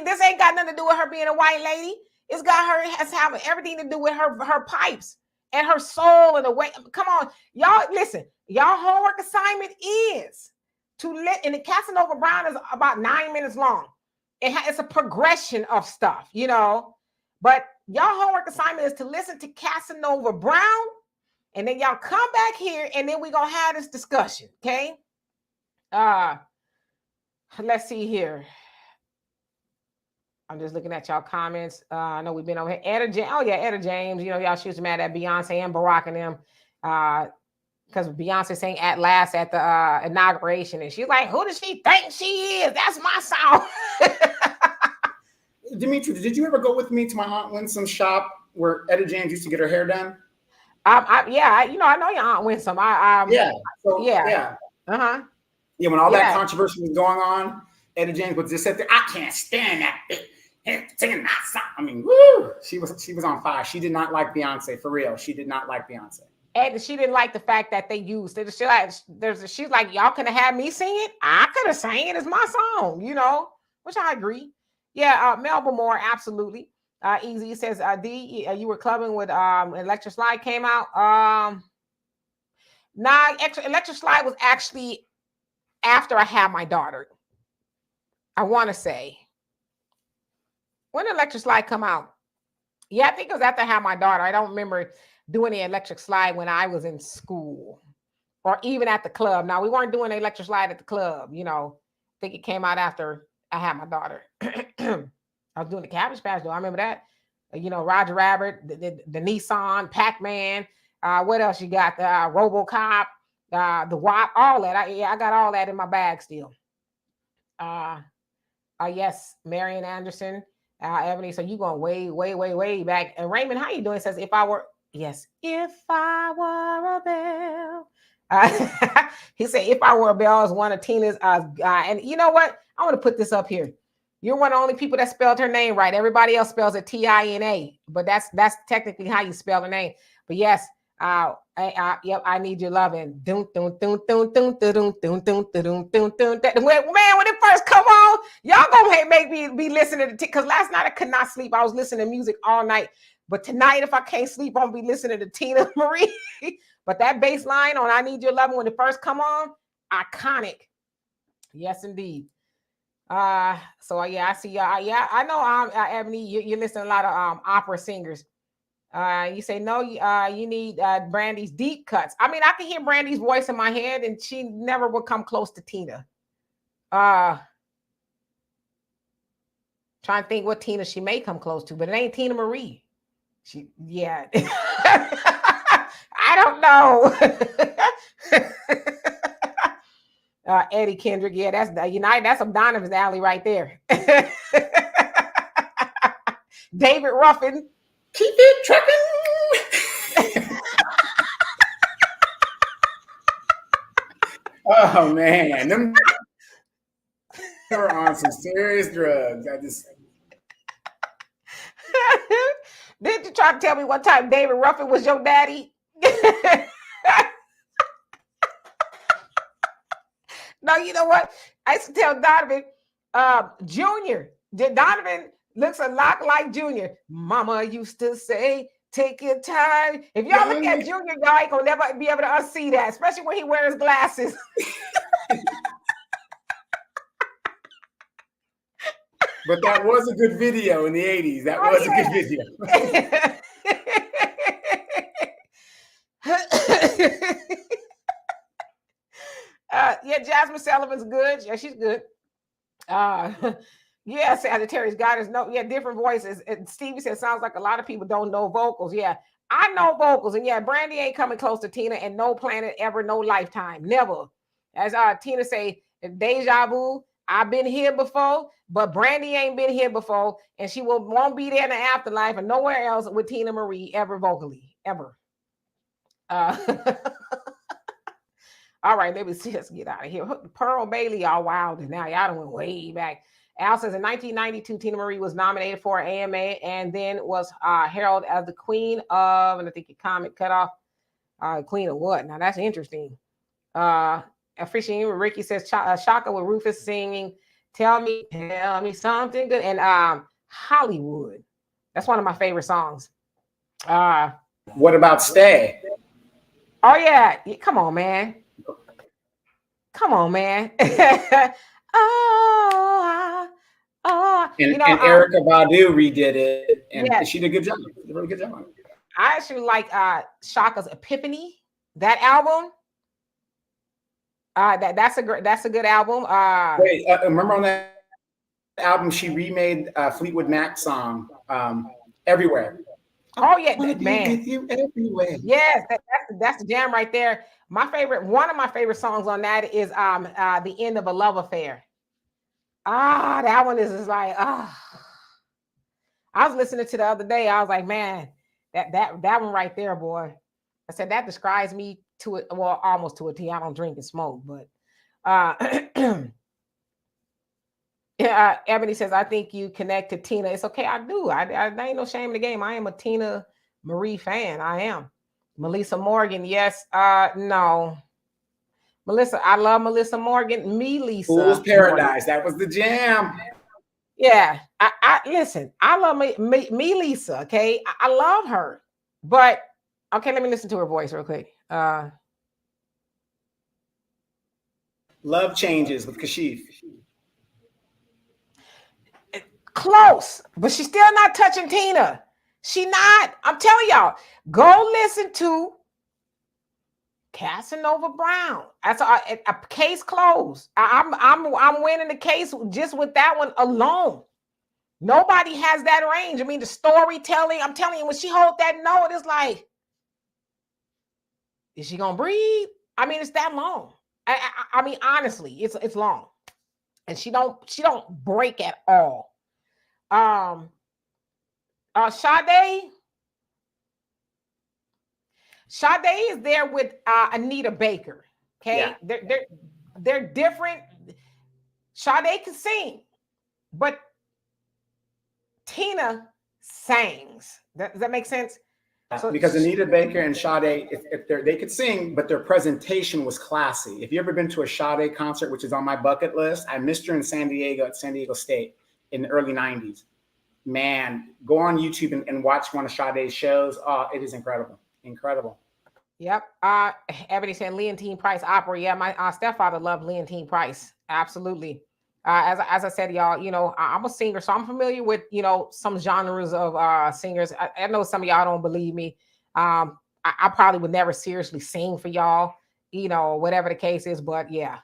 This ain't got nothing to do with her being a white lady. It's got her has having everything to do with her pipes and her soul and the way. Come on, y'all. Listen, y'all homework assignment is to and the Casanova Brown is about 9 minutes long. It's a progression of stuff, But y'all homework assignment is to listen to Casanova Brown, and then y'all come back here, and then we're gonna have this discussion, okay? Let's see here. I'm just looking at y'all comments. I know we've been over here. Etta James. Y'all she was mad at Beyonce and Barack and them. Because Beyonce sang "At Last" at the inauguration, and she's like, "Who does she think she is? That's my song." Dimitri, did you ever go with me to my Aunt Winsom's shop where Etta James used to get her hair done? I know your Aunt Winsome. Yeah. Uh-huh. Yeah, when all that controversy was going on, Eddie James would just sit there. I can't stand that bitch. Singing that song. I mean, woo! She was on fire. She did not like Beyonce, for real. She did not like Beyonce. And she didn't like the fact that they used it. She's like, y'all could have had me sing it. I could have sang it. It's my song, you know, which I agree. Yeah, Melba Moore, absolutely. Easy says, D, you were clubbing with Electric Slide came out. Nah, Electric Slide was actually after I had my daughter. I want to say. When did Electric Slide come out? Yeah, I think it was after I had my daughter. I don't remember doing the Electric Slide when I was in school or even at the club. Now, we weren't doing the Electric Slide at the club, you know. I think it came out after I had my daughter. I was doing the Cabbage Patch, though. I remember that. You know, Roger Rabbit, the Nissan, Pac-Man. What else you got? RoboCop, the WAP, all that. I got all that in my bag still. Yes, Marian Anderson. Ebony, so you going way back. And Raymond, how you doing? Says, if I were a bell. He said, if I were a bell is one of Tina's and you know what? I want to put this up here. You're one of the only people that spelled her name right. Everybody else spells it Tina, but that's technically how you spell her name. But yes, yep, I need your loving. Man, when it first come on, y'all gonna make me be listening to because last night I could not sleep. I was listening to music all night. But tonight, if I can't sleep, I'm gonna be listening to Tina Marie. But that bass line on I Need Your Loving when it first come on, iconic. Yes, indeed. So yeah, I see y'all. Yeah, I know Ebony, you listen to a lot of opera singers. You say no, you need Brandy's deep cuts. I mean, I can hear Brandy's voice in my head, and she never will come close to Tina. Trying to think what Tina she may come close to, but it ain't Tina Marie. Yeah. I don't know. Eddie Kendrick, yeah, that's a Donovan's alley right there. David Ruffin, keep it trucking. Oh man, them are on some serious drugs. Did you try to tell me one time David Ruffin was your daddy? No, you know what? I used to tell Donovan, Junior. Donovan looks a lot like Junior. Mama used to say, take your time. If y'all look at Junior, y'all ain't gonna never be able to unsee that, especially when he wears glasses. But that was a good video in the 80s. That was a good video. Yeah, Jasmine Sullivan's good. Yeah, she's good. Yeah, Sagittarius God is different voices. And Stevie said sounds like a lot of people don't know vocals. Yeah, I know vocals, and yeah, Brandy ain't coming close to Tina, and no planet ever, no lifetime, never. As Tina say, deja vu. I've been here before, but Brandy ain't been here before, and she won't be there in the afterlife or nowhere else with Tina Marie ever vocally, ever. All right, let me see. Let's get out of here. Pearl Bailey, all wild now. Y'all done went way back. Al says in 1992, Tina Marie was nominated for an AMA and then was heralded as the queen of, and I think your comment cut off, queen of what? Now that's interesting. Appreciating Ricky says Shaka with Rufus singing tell me something good, and Hollywood. That's one of my favorite songs. What about Stay? Oh yeah, come on, man. And Erykah Badu redid it, and she did a good job. She did a really good job. I actually like Shaka's Epiphany, that album. That's a good album. Wait, remember on that album she remade Fleetwood Mac song Everywhere. Oh yeah, man. With you everywhere. Yes, that's the jam right there. One of my favorite songs on that is The End of a Love Affair. That one is like I was listening to the other day. I was like, man, that one right there, boy. I said that describes me to it, well, almost to a T. I don't drink and smoke, but Ebony says, I think you connect to Tina. It's okay. I do. I ain't no shame in the game. I am a Tina Marie fan. I am. Melissa Morgan. Yes. No. Melissa. I love Melissa Morgan. Me, Lisa. Fool's Paradise. Morgan. That was the jam. Yeah. I listen. I love me, Lisa. Okay. I love her. But okay, let me listen to her voice real quick. Love Changes with Kashif. Close, but she's still not touching Tina. She not. I'm telling y'all, go listen to Casanova Brown. That's a case closed. I'm winning the case just with that one alone. Nobody has that range. I mean, the storytelling. I'm telling you, when she hold that note, it's like, is she gonna breathe? I mean, it's that long. I mean, honestly, it's long, and she don't break at all. Sade is there with Anita Baker. Okay, yeah. They're different. Sade can sing, but Tina sings. Does that make sense? So, because Anita Baker and Sade, if they could sing, but their presentation was classy. If you ever been to a Sade concert, which is on my bucket list, I missed her in San Diego at San Diego State in the early 90s. Man, go on YouTube and watch one of Sade's shows. Oh, it is incredible. Incredible. Yep. Ebony said Leontine Price opera. Yeah, my stepfather loved Leontine Price. Absolutely. As I said, y'all, you know, I'm a singer, so I'm familiar with, you know, some genres of singers. I know some of y'all don't believe me. I probably would never seriously sing for y'all, you know, whatever the case is. But yeah.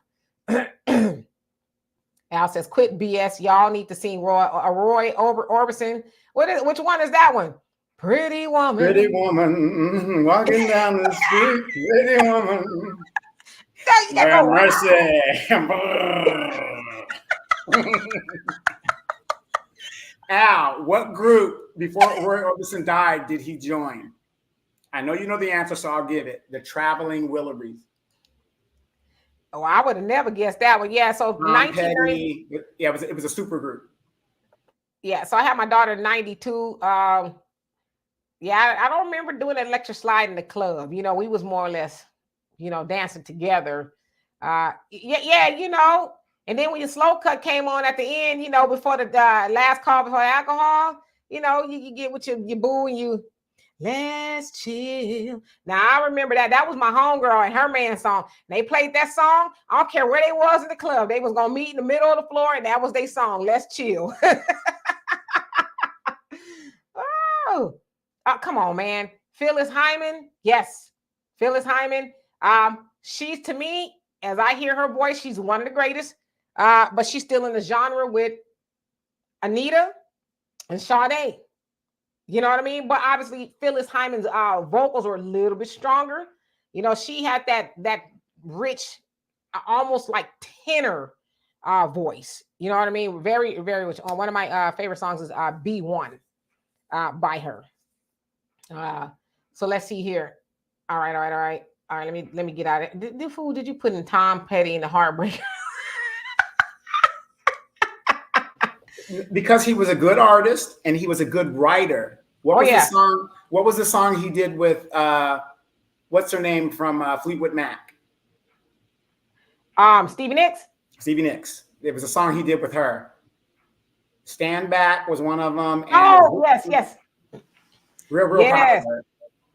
Al says, quit BS. Y'all need to sing Roy Orbison. Which one is that one? Pretty woman. Pretty woman walking down the street. Pretty woman. Have mercy. Al, what group before Roy Orbison died did he join? I know you know the answer, so I'll give it. The Traveling Wilburys. Oh, I would have never guessed that one. Yeah, so 1990. Yeah, it was a super group. Yeah, so I had my daughter in 92. Yeah, I don't remember doing an electric slide in the club. You know, we was more or less, you know, dancing together. Yeah, you know. And then when your slow cut came on at the end, you know, before the last call before alcohol, you know, you get with your boo and you, let's chill. Now, I remember that. That was my homegirl and her man song. They played that song. I don't care where they was in the club. They was going to meet in the middle of the floor, and that was their song, Let's Chill. Oh, come on, man. Phyllis Hyman. Yes. Phyllis Hyman. She's, to me, as I hear her voice, she's one of the greatest. But she's still in the genre with Anita and Sade. You know what I mean? But obviously, Phyllis Hyman's vocals were a little bit stronger. You know, she had that rich, almost like tenor voice. You know what I mean? Very, very rich. One of my favorite songs is B1 by her. So let's see here. All right. Let me get out of it. The fool, did you put in Tom Petty in the Heartbreaker? Because he was a good artist and he was a good writer. What was the song he did with what's her name from Fleetwood Mac? Stevie Nicks. Stevie Nicks. It was a song he did with her. Stand Back was one of them. And yes. Real popular.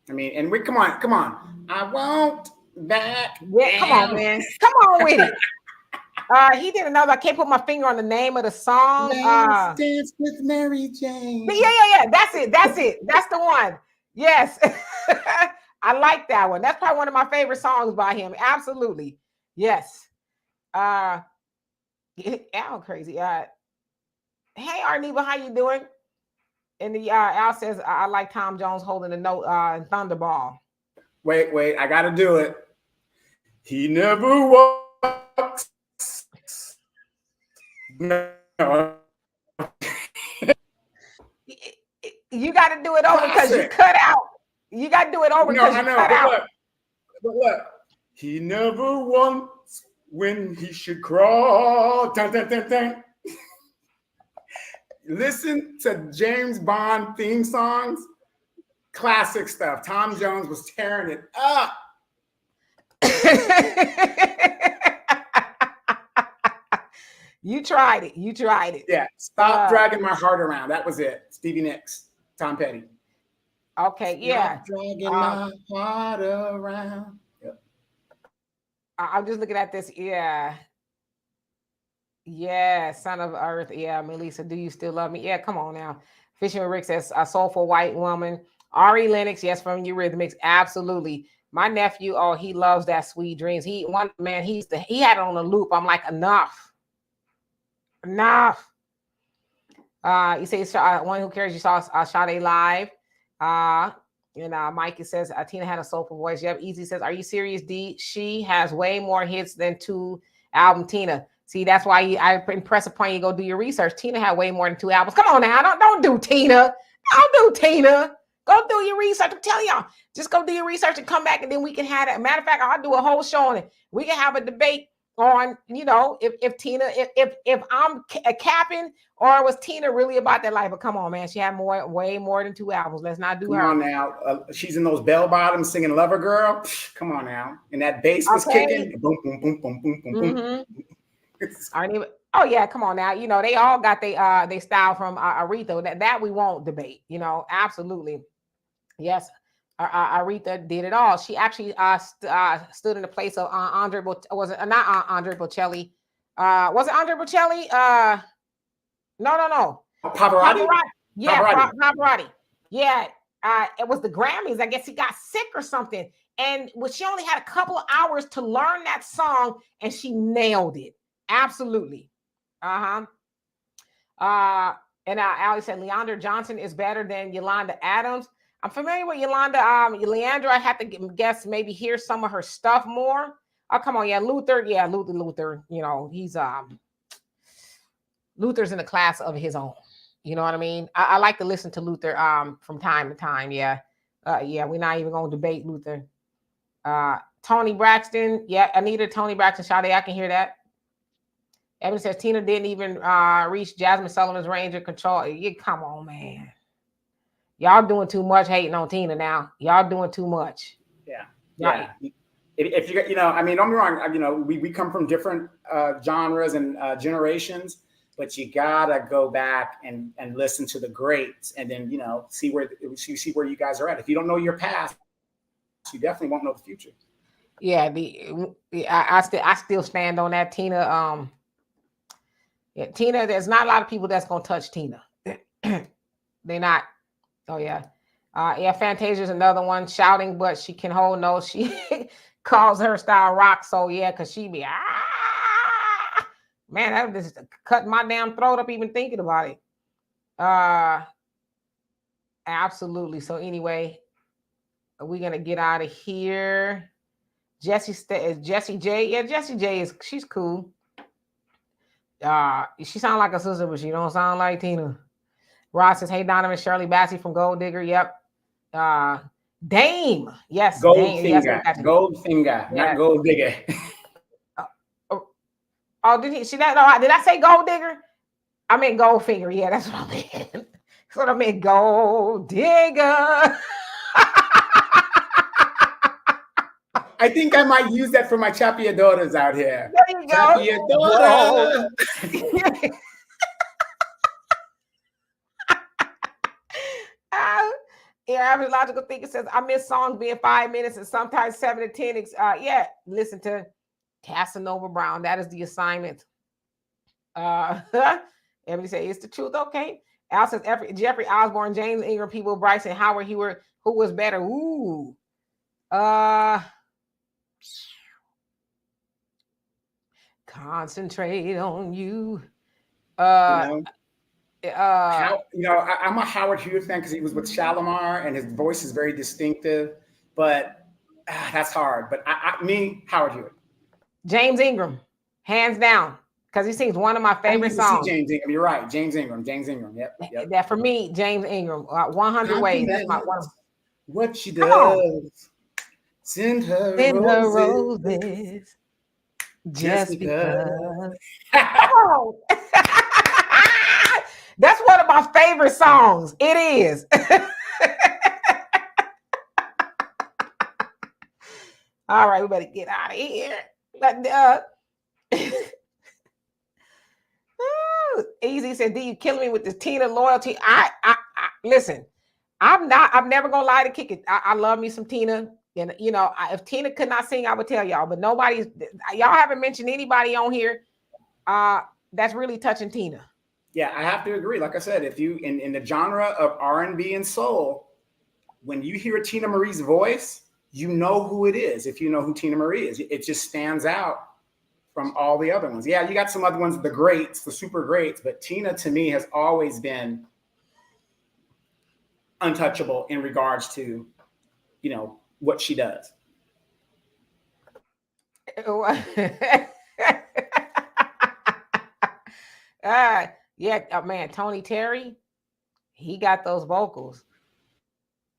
I mean, and come on. I won't back. Yeah, come on, man. Come on with it. He did another. I can't put my finger on the name of the song. Dance with Mary Jane. Yeah. That's it. That's the one. Yes. I like that one. That's probably one of my favorite songs by him. Absolutely. Yes. Al crazy. Hey Arneva, how you doing? And the Al says, I like Tom Jones holding the note in Thunderball. Wait, I gotta do it. He never walks. No. You got to do it over because you cut out. You got to do it over because you cut out. But look. He never once when he should crawl. Dun, dun, dun, dun. Listen to James Bond theme songs. Classic stuff. Tom Jones was tearing it up. You tried it. You tried it. Yeah. Stop dragging my heart around. That was it. Stevie Nicks, Tom Petty. Okay. Yeah. Stop dragging my heart around. Yep. I'm just looking at this. Yeah. Yeah. Son of Earth. Yeah. Melissa, do you still love me? Yeah. Come on now. Fisher Rick says a soulful white woman. Ari Lennox. Yes. From Eurythmics. Absolutely. My nephew. Oh, he loves that Sweet Dreams. He had it on a loop. I'm like, enough. You say one who cares. You saw Sade live. Mikey says Tina had a soulful voice. Yep. Easy says, are you serious, D? She has way more hits than 2 albums. Tina. See, that's why I impress upon you. Go do your research. Tina had way more than 2 albums. Come on now. Don't do Tina. Don't do Tina. Go do your research. I'm telling y'all. Just go do your research and come back, and then we can have it. Matter of fact, I'll do a whole show on it. We can have a debate on, if Tina, if I'm capping, or was Tina really about that life? But come on, man, she had way more than 2 albums. Let's not do her. Come on now, she's in those bell bottoms singing "Lover Girl." Come on now, and that bass was kicking. Boom, boom, boom, boom, boom, boom, boom. Oh yeah, come on now. They all got they style from Aretha. That we won't debate. Absolutely, yes. Aretha did it all. She actually stood in the place of Andre. Was it not Andre Bocelli? Was it Andre Bocelli? No. Pavarotti. Yeah, Pavarotti. Yeah, it was the Grammys. I guess he got sick or something, and she only had a couple of hours to learn that song, and she nailed it. Absolutely. And Ali said Leandra Johnson is better than Yolanda Adams. I'm familiar with Yolanda. Leandra, I have to guess, maybe hear some of her stuff more. Oh, come on. Yeah, Luther. Yeah, Luther. He's Luther's in a class of his own. You know what I mean? I like to listen to Luther from time to time. Yeah. We're not even going to debate Luther. Tony Braxton. Yeah, Anita, Tony Braxton, Sade, I can hear that. Evan says Tina didn't even reach Jasmine Sullivan's range of control. Yeah, come on, man. Y'all doing too much hating on Tina now. Y'all doing too much. Yeah. If you don't get me wrong. We come from different genres and generations, but you gotta go back and listen to the greats, and then see where you guys are at. If you don't know your past, you definitely won't know the future. Yeah. I still stand on that, Tina. Tina. There's not a lot of people that's gonna touch Tina. They're not. Oh yeah. Fantasia is another one, shouting, but she can hold no. She calls her style rock. So yeah, because she be man, that just cut my damn throat up even thinking about it. Absolutely. So anyway, we're gonna get out of here. Jessie J. Yeah, Jessie J she's cool. She sounds like a sister, but she don't sound like Tina. Ross says, hey, Donovan, Shirley Bassey from Gold Digger. Yep. Dame. Yes. Goldfinger. Yes, Goldfinger, not Gold Digger. Did he see that? No, did I say Gold Digger? I meant Goldfinger. Yeah, that's what I meant. That's what I meant. Gold Digger. I think I might use that for my Chapia daughters out here. There you go. Chapia daughter. Average logical thinker says, I miss songs being 5 minutes and sometimes 7 to 10. Listen to Casanova Brown. That is the assignment. Everybody say it's the truth. Okay. Al says Jeffrey Osborne, James Ingram, People Bryson, Howard Heward, who was better? Ooh. Concentrate on you. I'm a Howard Hughes fan because he was with Shalimar and his voice is very distinctive, but that's hard. But Howard Hughes. James Ingram, hands down, because he sings one of my favorite songs. James Ingram, you're right. James Ingram. Yep. That for me, James Ingram, 100 Ways. That's my one. What she does. Send her roses. Just because. Oh. That's one of my favorite songs. It is. All right, we better get out of here. But Easy said, "D, you killing me with this Tina loyalty." I listen. I'm never gonna lie to kick it. I love me some Tina, and you know, if Tina could not sing, I would tell y'all. But y'all haven't mentioned anybody on here that's really touching Tina. Yeah, I have to agree. Like I said, if you in the genre of R&B and soul, when you hear Tina Marie's voice, you know who it is. If you know who Tina Marie is, it just stands out from all the other ones. Yeah, you got some other ones, the greats, the super greats, but Tina to me has always been untouchable in regards to, you know, what she does. Yeah, man, Tony Terry, he got those vocals.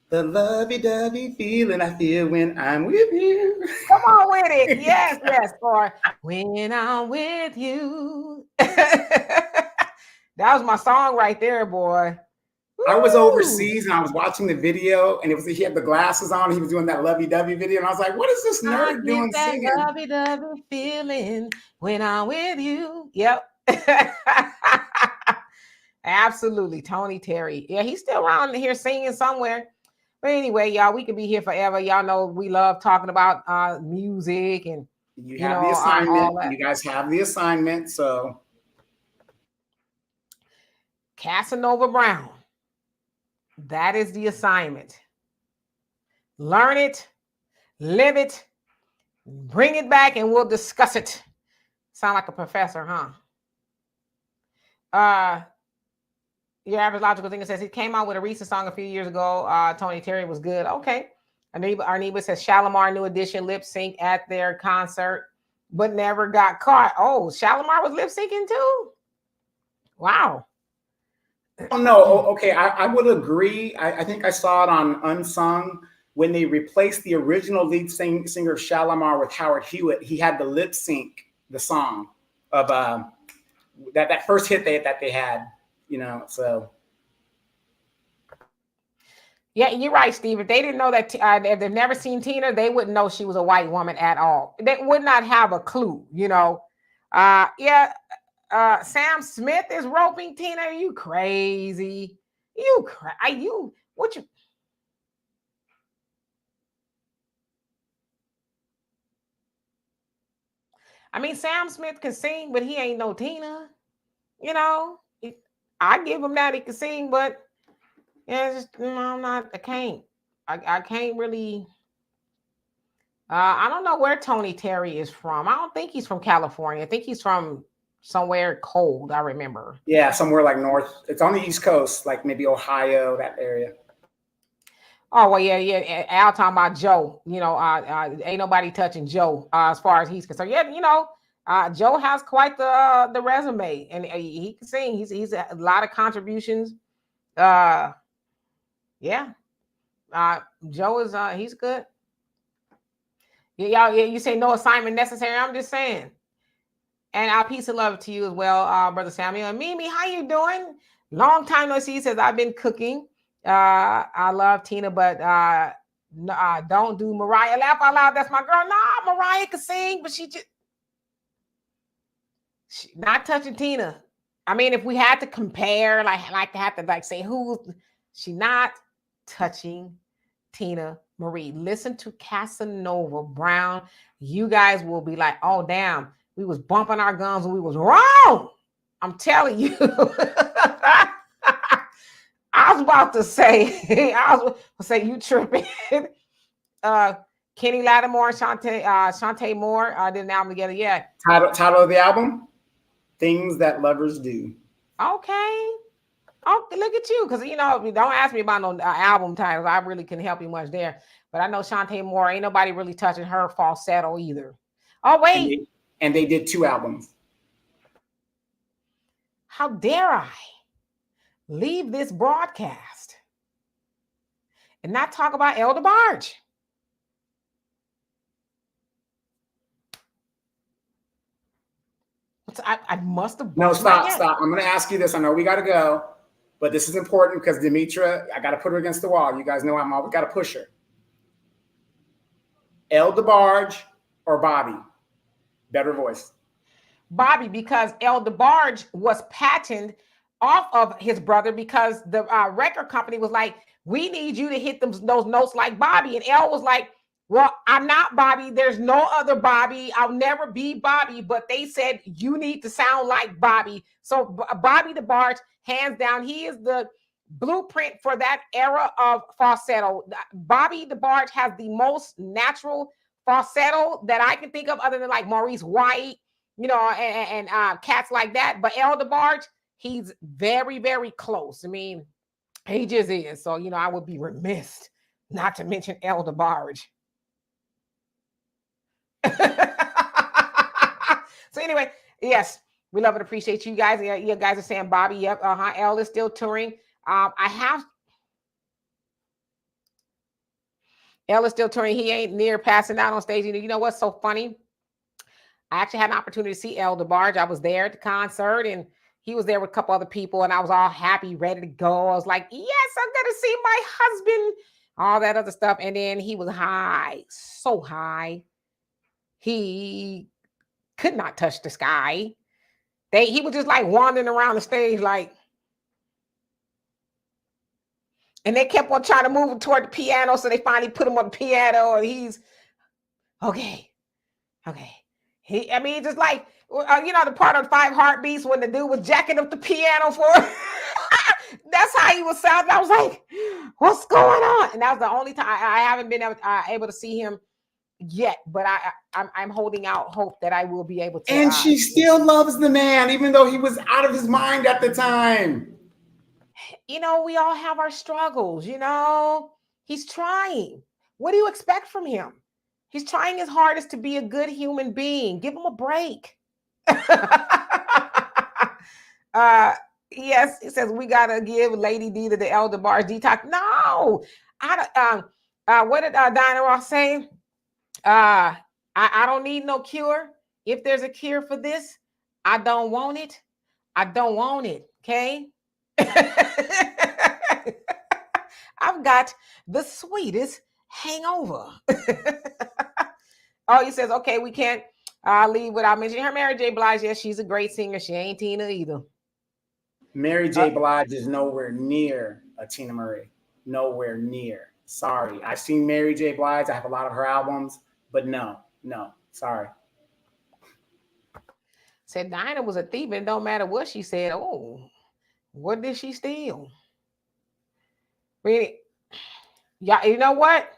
The lovey-dovey feeling I feel when I'm with you. Come on with it. Yes. Or when I'm with you. That was my song right there, boy. Woo! I was overseas and I was watching the video, and he had the glasses on. He was doing that lovey-dovey video, and I was like, "What is this nerd doing that singing?" Lovey-dovey feeling when I'm with you. Yep. Absolutely, Tony Terry. Yeah, he's still around here singing somewhere. But anyway, y'all, we could be here forever. Y'all know we love talking about music and you have the assignment. You guys have the assignment. So Casanova Brown. That is the assignment. Learn it, live it, bring it back, and we'll discuss it. Sound like a professor, huh? Your average logical thinker says he came out with a recent song a few years ago. Tony Terry was good. Okay. Arneba says Shalimar New Edition lip sync at their concert, but never got caught. Oh, Shalimar was lip syncing too? Wow. Oh, no. Okay. I would agree. I think I saw it on Unsung when they replaced the original lead singer of Shalimar with Howard Hewitt. He had to lip sync the song of that first hit that they had. You know, so. Yeah, you're right, Steve. If they didn't know that, if they've never seen Tina, they wouldn't know she was a white woman at all. They would not have a clue, you know. Sam Smith is roping Tina. Are you crazy? What you? I mean, Sam Smith can sing, but he ain't no Tina. You know, I give him that he can sing, but yeah, just I can't. I can't really. I don't know where Tony Terry is from. I don't think he's from California. I think he's from somewhere cold. I remember. Yeah, somewhere like north. It's on the East Coast, like maybe Ohio, that area. Oh well, yeah. Al talking about Joe. You know, ain't nobody touching Joe as far as he's concerned. Yeah, you know. Joe has quite the resume, and he can sing. He's a lot of contributions. Yeah. Joe is he's good. Y'all, you say no assignment necessary. I'm just saying. And peace and love to you as well, Brother Samuel. And Mimi, how you doing? Long time no see. Says I've been cooking. I love Tina, but don't do Mariah. Laugh out loud. That's my girl. Nah, Mariah can sing, but she not touching Tina. I mean, if we had to compare, like to have to say she not touching Tina Marie. Listen to Casanova Brown. You guys will be like, oh damn, we was bumping our guns and we was wrong. I'm telling you. I was about to say, you tripping. Kenny Lattimore, Shantae Moore did an album together. Yeah. Title of the album? Things That Lovers Do. Okay. Oh, look at you. Because, you know, don't ask me about no album titles. I really couldn't help you much there. But I know Shantae Moore, ain't nobody really touching her falsetto either. Oh, wait. And they did 2 albums. How dare I leave this broadcast and not talk about El DeBarge? I must have. No, stop. I'm going to ask you this. I know we got to go, but this is important because Demetra, I got to put her against the wall. You guys know I'm always got to push her. El DeBarge or Bobby? Better voice. Bobby, because El DeBarge was patented off of his brother because the record company was like, we need you to hit those notes like Bobby. And El was like, well, I'm not Bobby. There's no other Bobby. I'll never be Bobby. But they said, you need to sound like Bobby. So Bobby DeBarge, hands down, he is the blueprint for that era of falsetto. Bobby DeBarge has the most natural falsetto that I can think of, other than like Maurice White, you know, and cats like that. But El DeBarge, he's very, very close. I mean, he just is. So, you know, I would be remiss not to mention El DeBarge. So anyway, yes, we love and appreciate you guys. Yeah, you guys are saying Bobby. Yep, El is still touring. El is still touring. He ain't near passing out on stage. You know what's so funny? I actually had an opportunity to see El DeBarge. I was there at the concert, and he was there with a couple other people, and I was all happy, ready to go. I was like, yes, I'm going to see my husband, all that other stuff. And then he was high, so high. He could not touch the sky. He was just like wandering around the stage, like, and they kept on trying to move him toward the piano. So they finally put him on the piano, and he's okay. I mean, just like, you know, the part of 5 Heartbeats when the dude was jacking up the piano for that's how he was sounding. I was like, what's going on? And that was the only time I haven't been able to see him yet, but I'm holding out hope that I will be able to. And she still loves the man, even though he was out of his mind at the time. You know, we all have our struggles, you know. He's trying. What do you expect from him? He's trying his hardest to be a good human being. Give him a break. Yes, it says we gotta give Lady D to the El DeBarge detox. No, what did Diana Ross say? I don't need no cure. If there's a cure for this, I don't want it. I don't want it. Okay. I've got the sweetest hangover. Oh, he says, okay, we can't leave without mentioning her. Mary J. Blige. Yes, she's a great singer. She ain't Tina either. Mary J. Blige is nowhere near a Tina Marie. Nowhere near. Sorry. I've seen Mary J. Blige. I have a lot of her albums, but no, sorry. Said Dinah was a thief, and it don't matter what she said. Oh, what did she steal? Really? Yeah, you know what?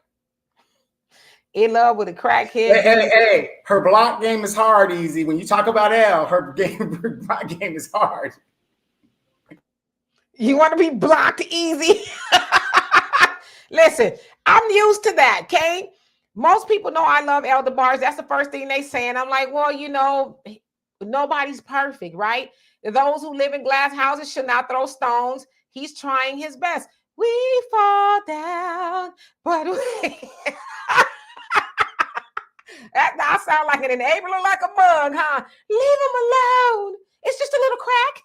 In love with a crackhead. Hey, her block game is hard, Easy. When you talk about Elle, her block game is hard. You want to be blocked easy? Listen, I'm used to that, okay? Most people know I love El DeBarge. That's the first thing they say. And I'm like, well, you know, nobody's perfect, right? Those who live in glass houses should not throw stones. He's trying his best. We fall down, but we... That now sound like an enabler, like a mug, huh? Leave him alone. It's just a little crack.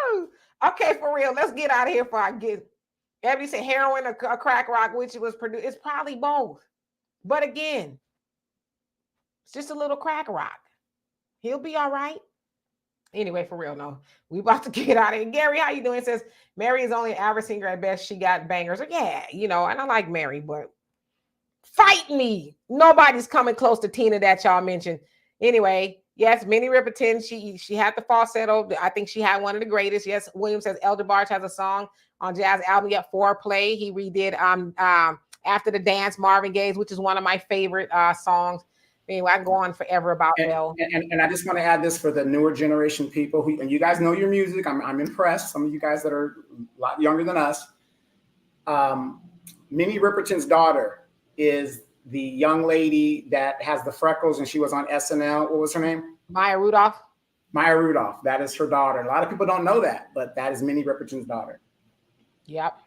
Oh, okay, for real. Let's get out of here before I get. Everybody said heroin or crack rock, which was produced. It's probably both. But again, it's just a little crack rock. He'll be all right. Anyway, for real, no. We about to get out of here. Gary, how you doing? It says Mary is only an average singer at best. She got bangers. Yeah, you know, and I like Mary, but fight me. Nobody's coming close to Tina that y'all mentioned. Anyway, yes, Minnie Riperton, she had the falsetto. I think she had one of the greatest. Yes, William says El DeBarge has a song on Jazz album, yet Foreplay. He redid After the Dance, Marvin Gaye's, which is one of my favorite songs. Anyway, I can go on forever about Elle. And I just want to add this for the newer generation people who, and you guys know your music. I'm impressed. Some of you guys that are a lot younger than us. Minnie Riperton's daughter is the young lady that has the freckles, and she was on SNL. What was her name? Maya Rudolph. Maya Rudolph. That is her daughter. A lot of people don't know that, but that is Minnie Riperton's daughter. Yep.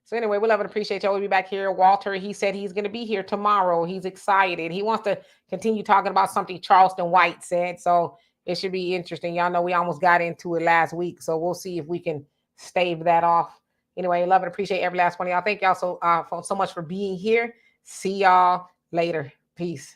So anyway, we love and appreciate y'all. We'll be back here. Walter, he said he's going to be here tomorrow. He's excited. He wants to continue talking about something Charleston White said. So it should be interesting. Y'all know we almost got into it last week. So we'll see if we can stave that off. Anyway, love and appreciate every last one of y'all. Thank y'all so much for being here. See y'all later. Peace.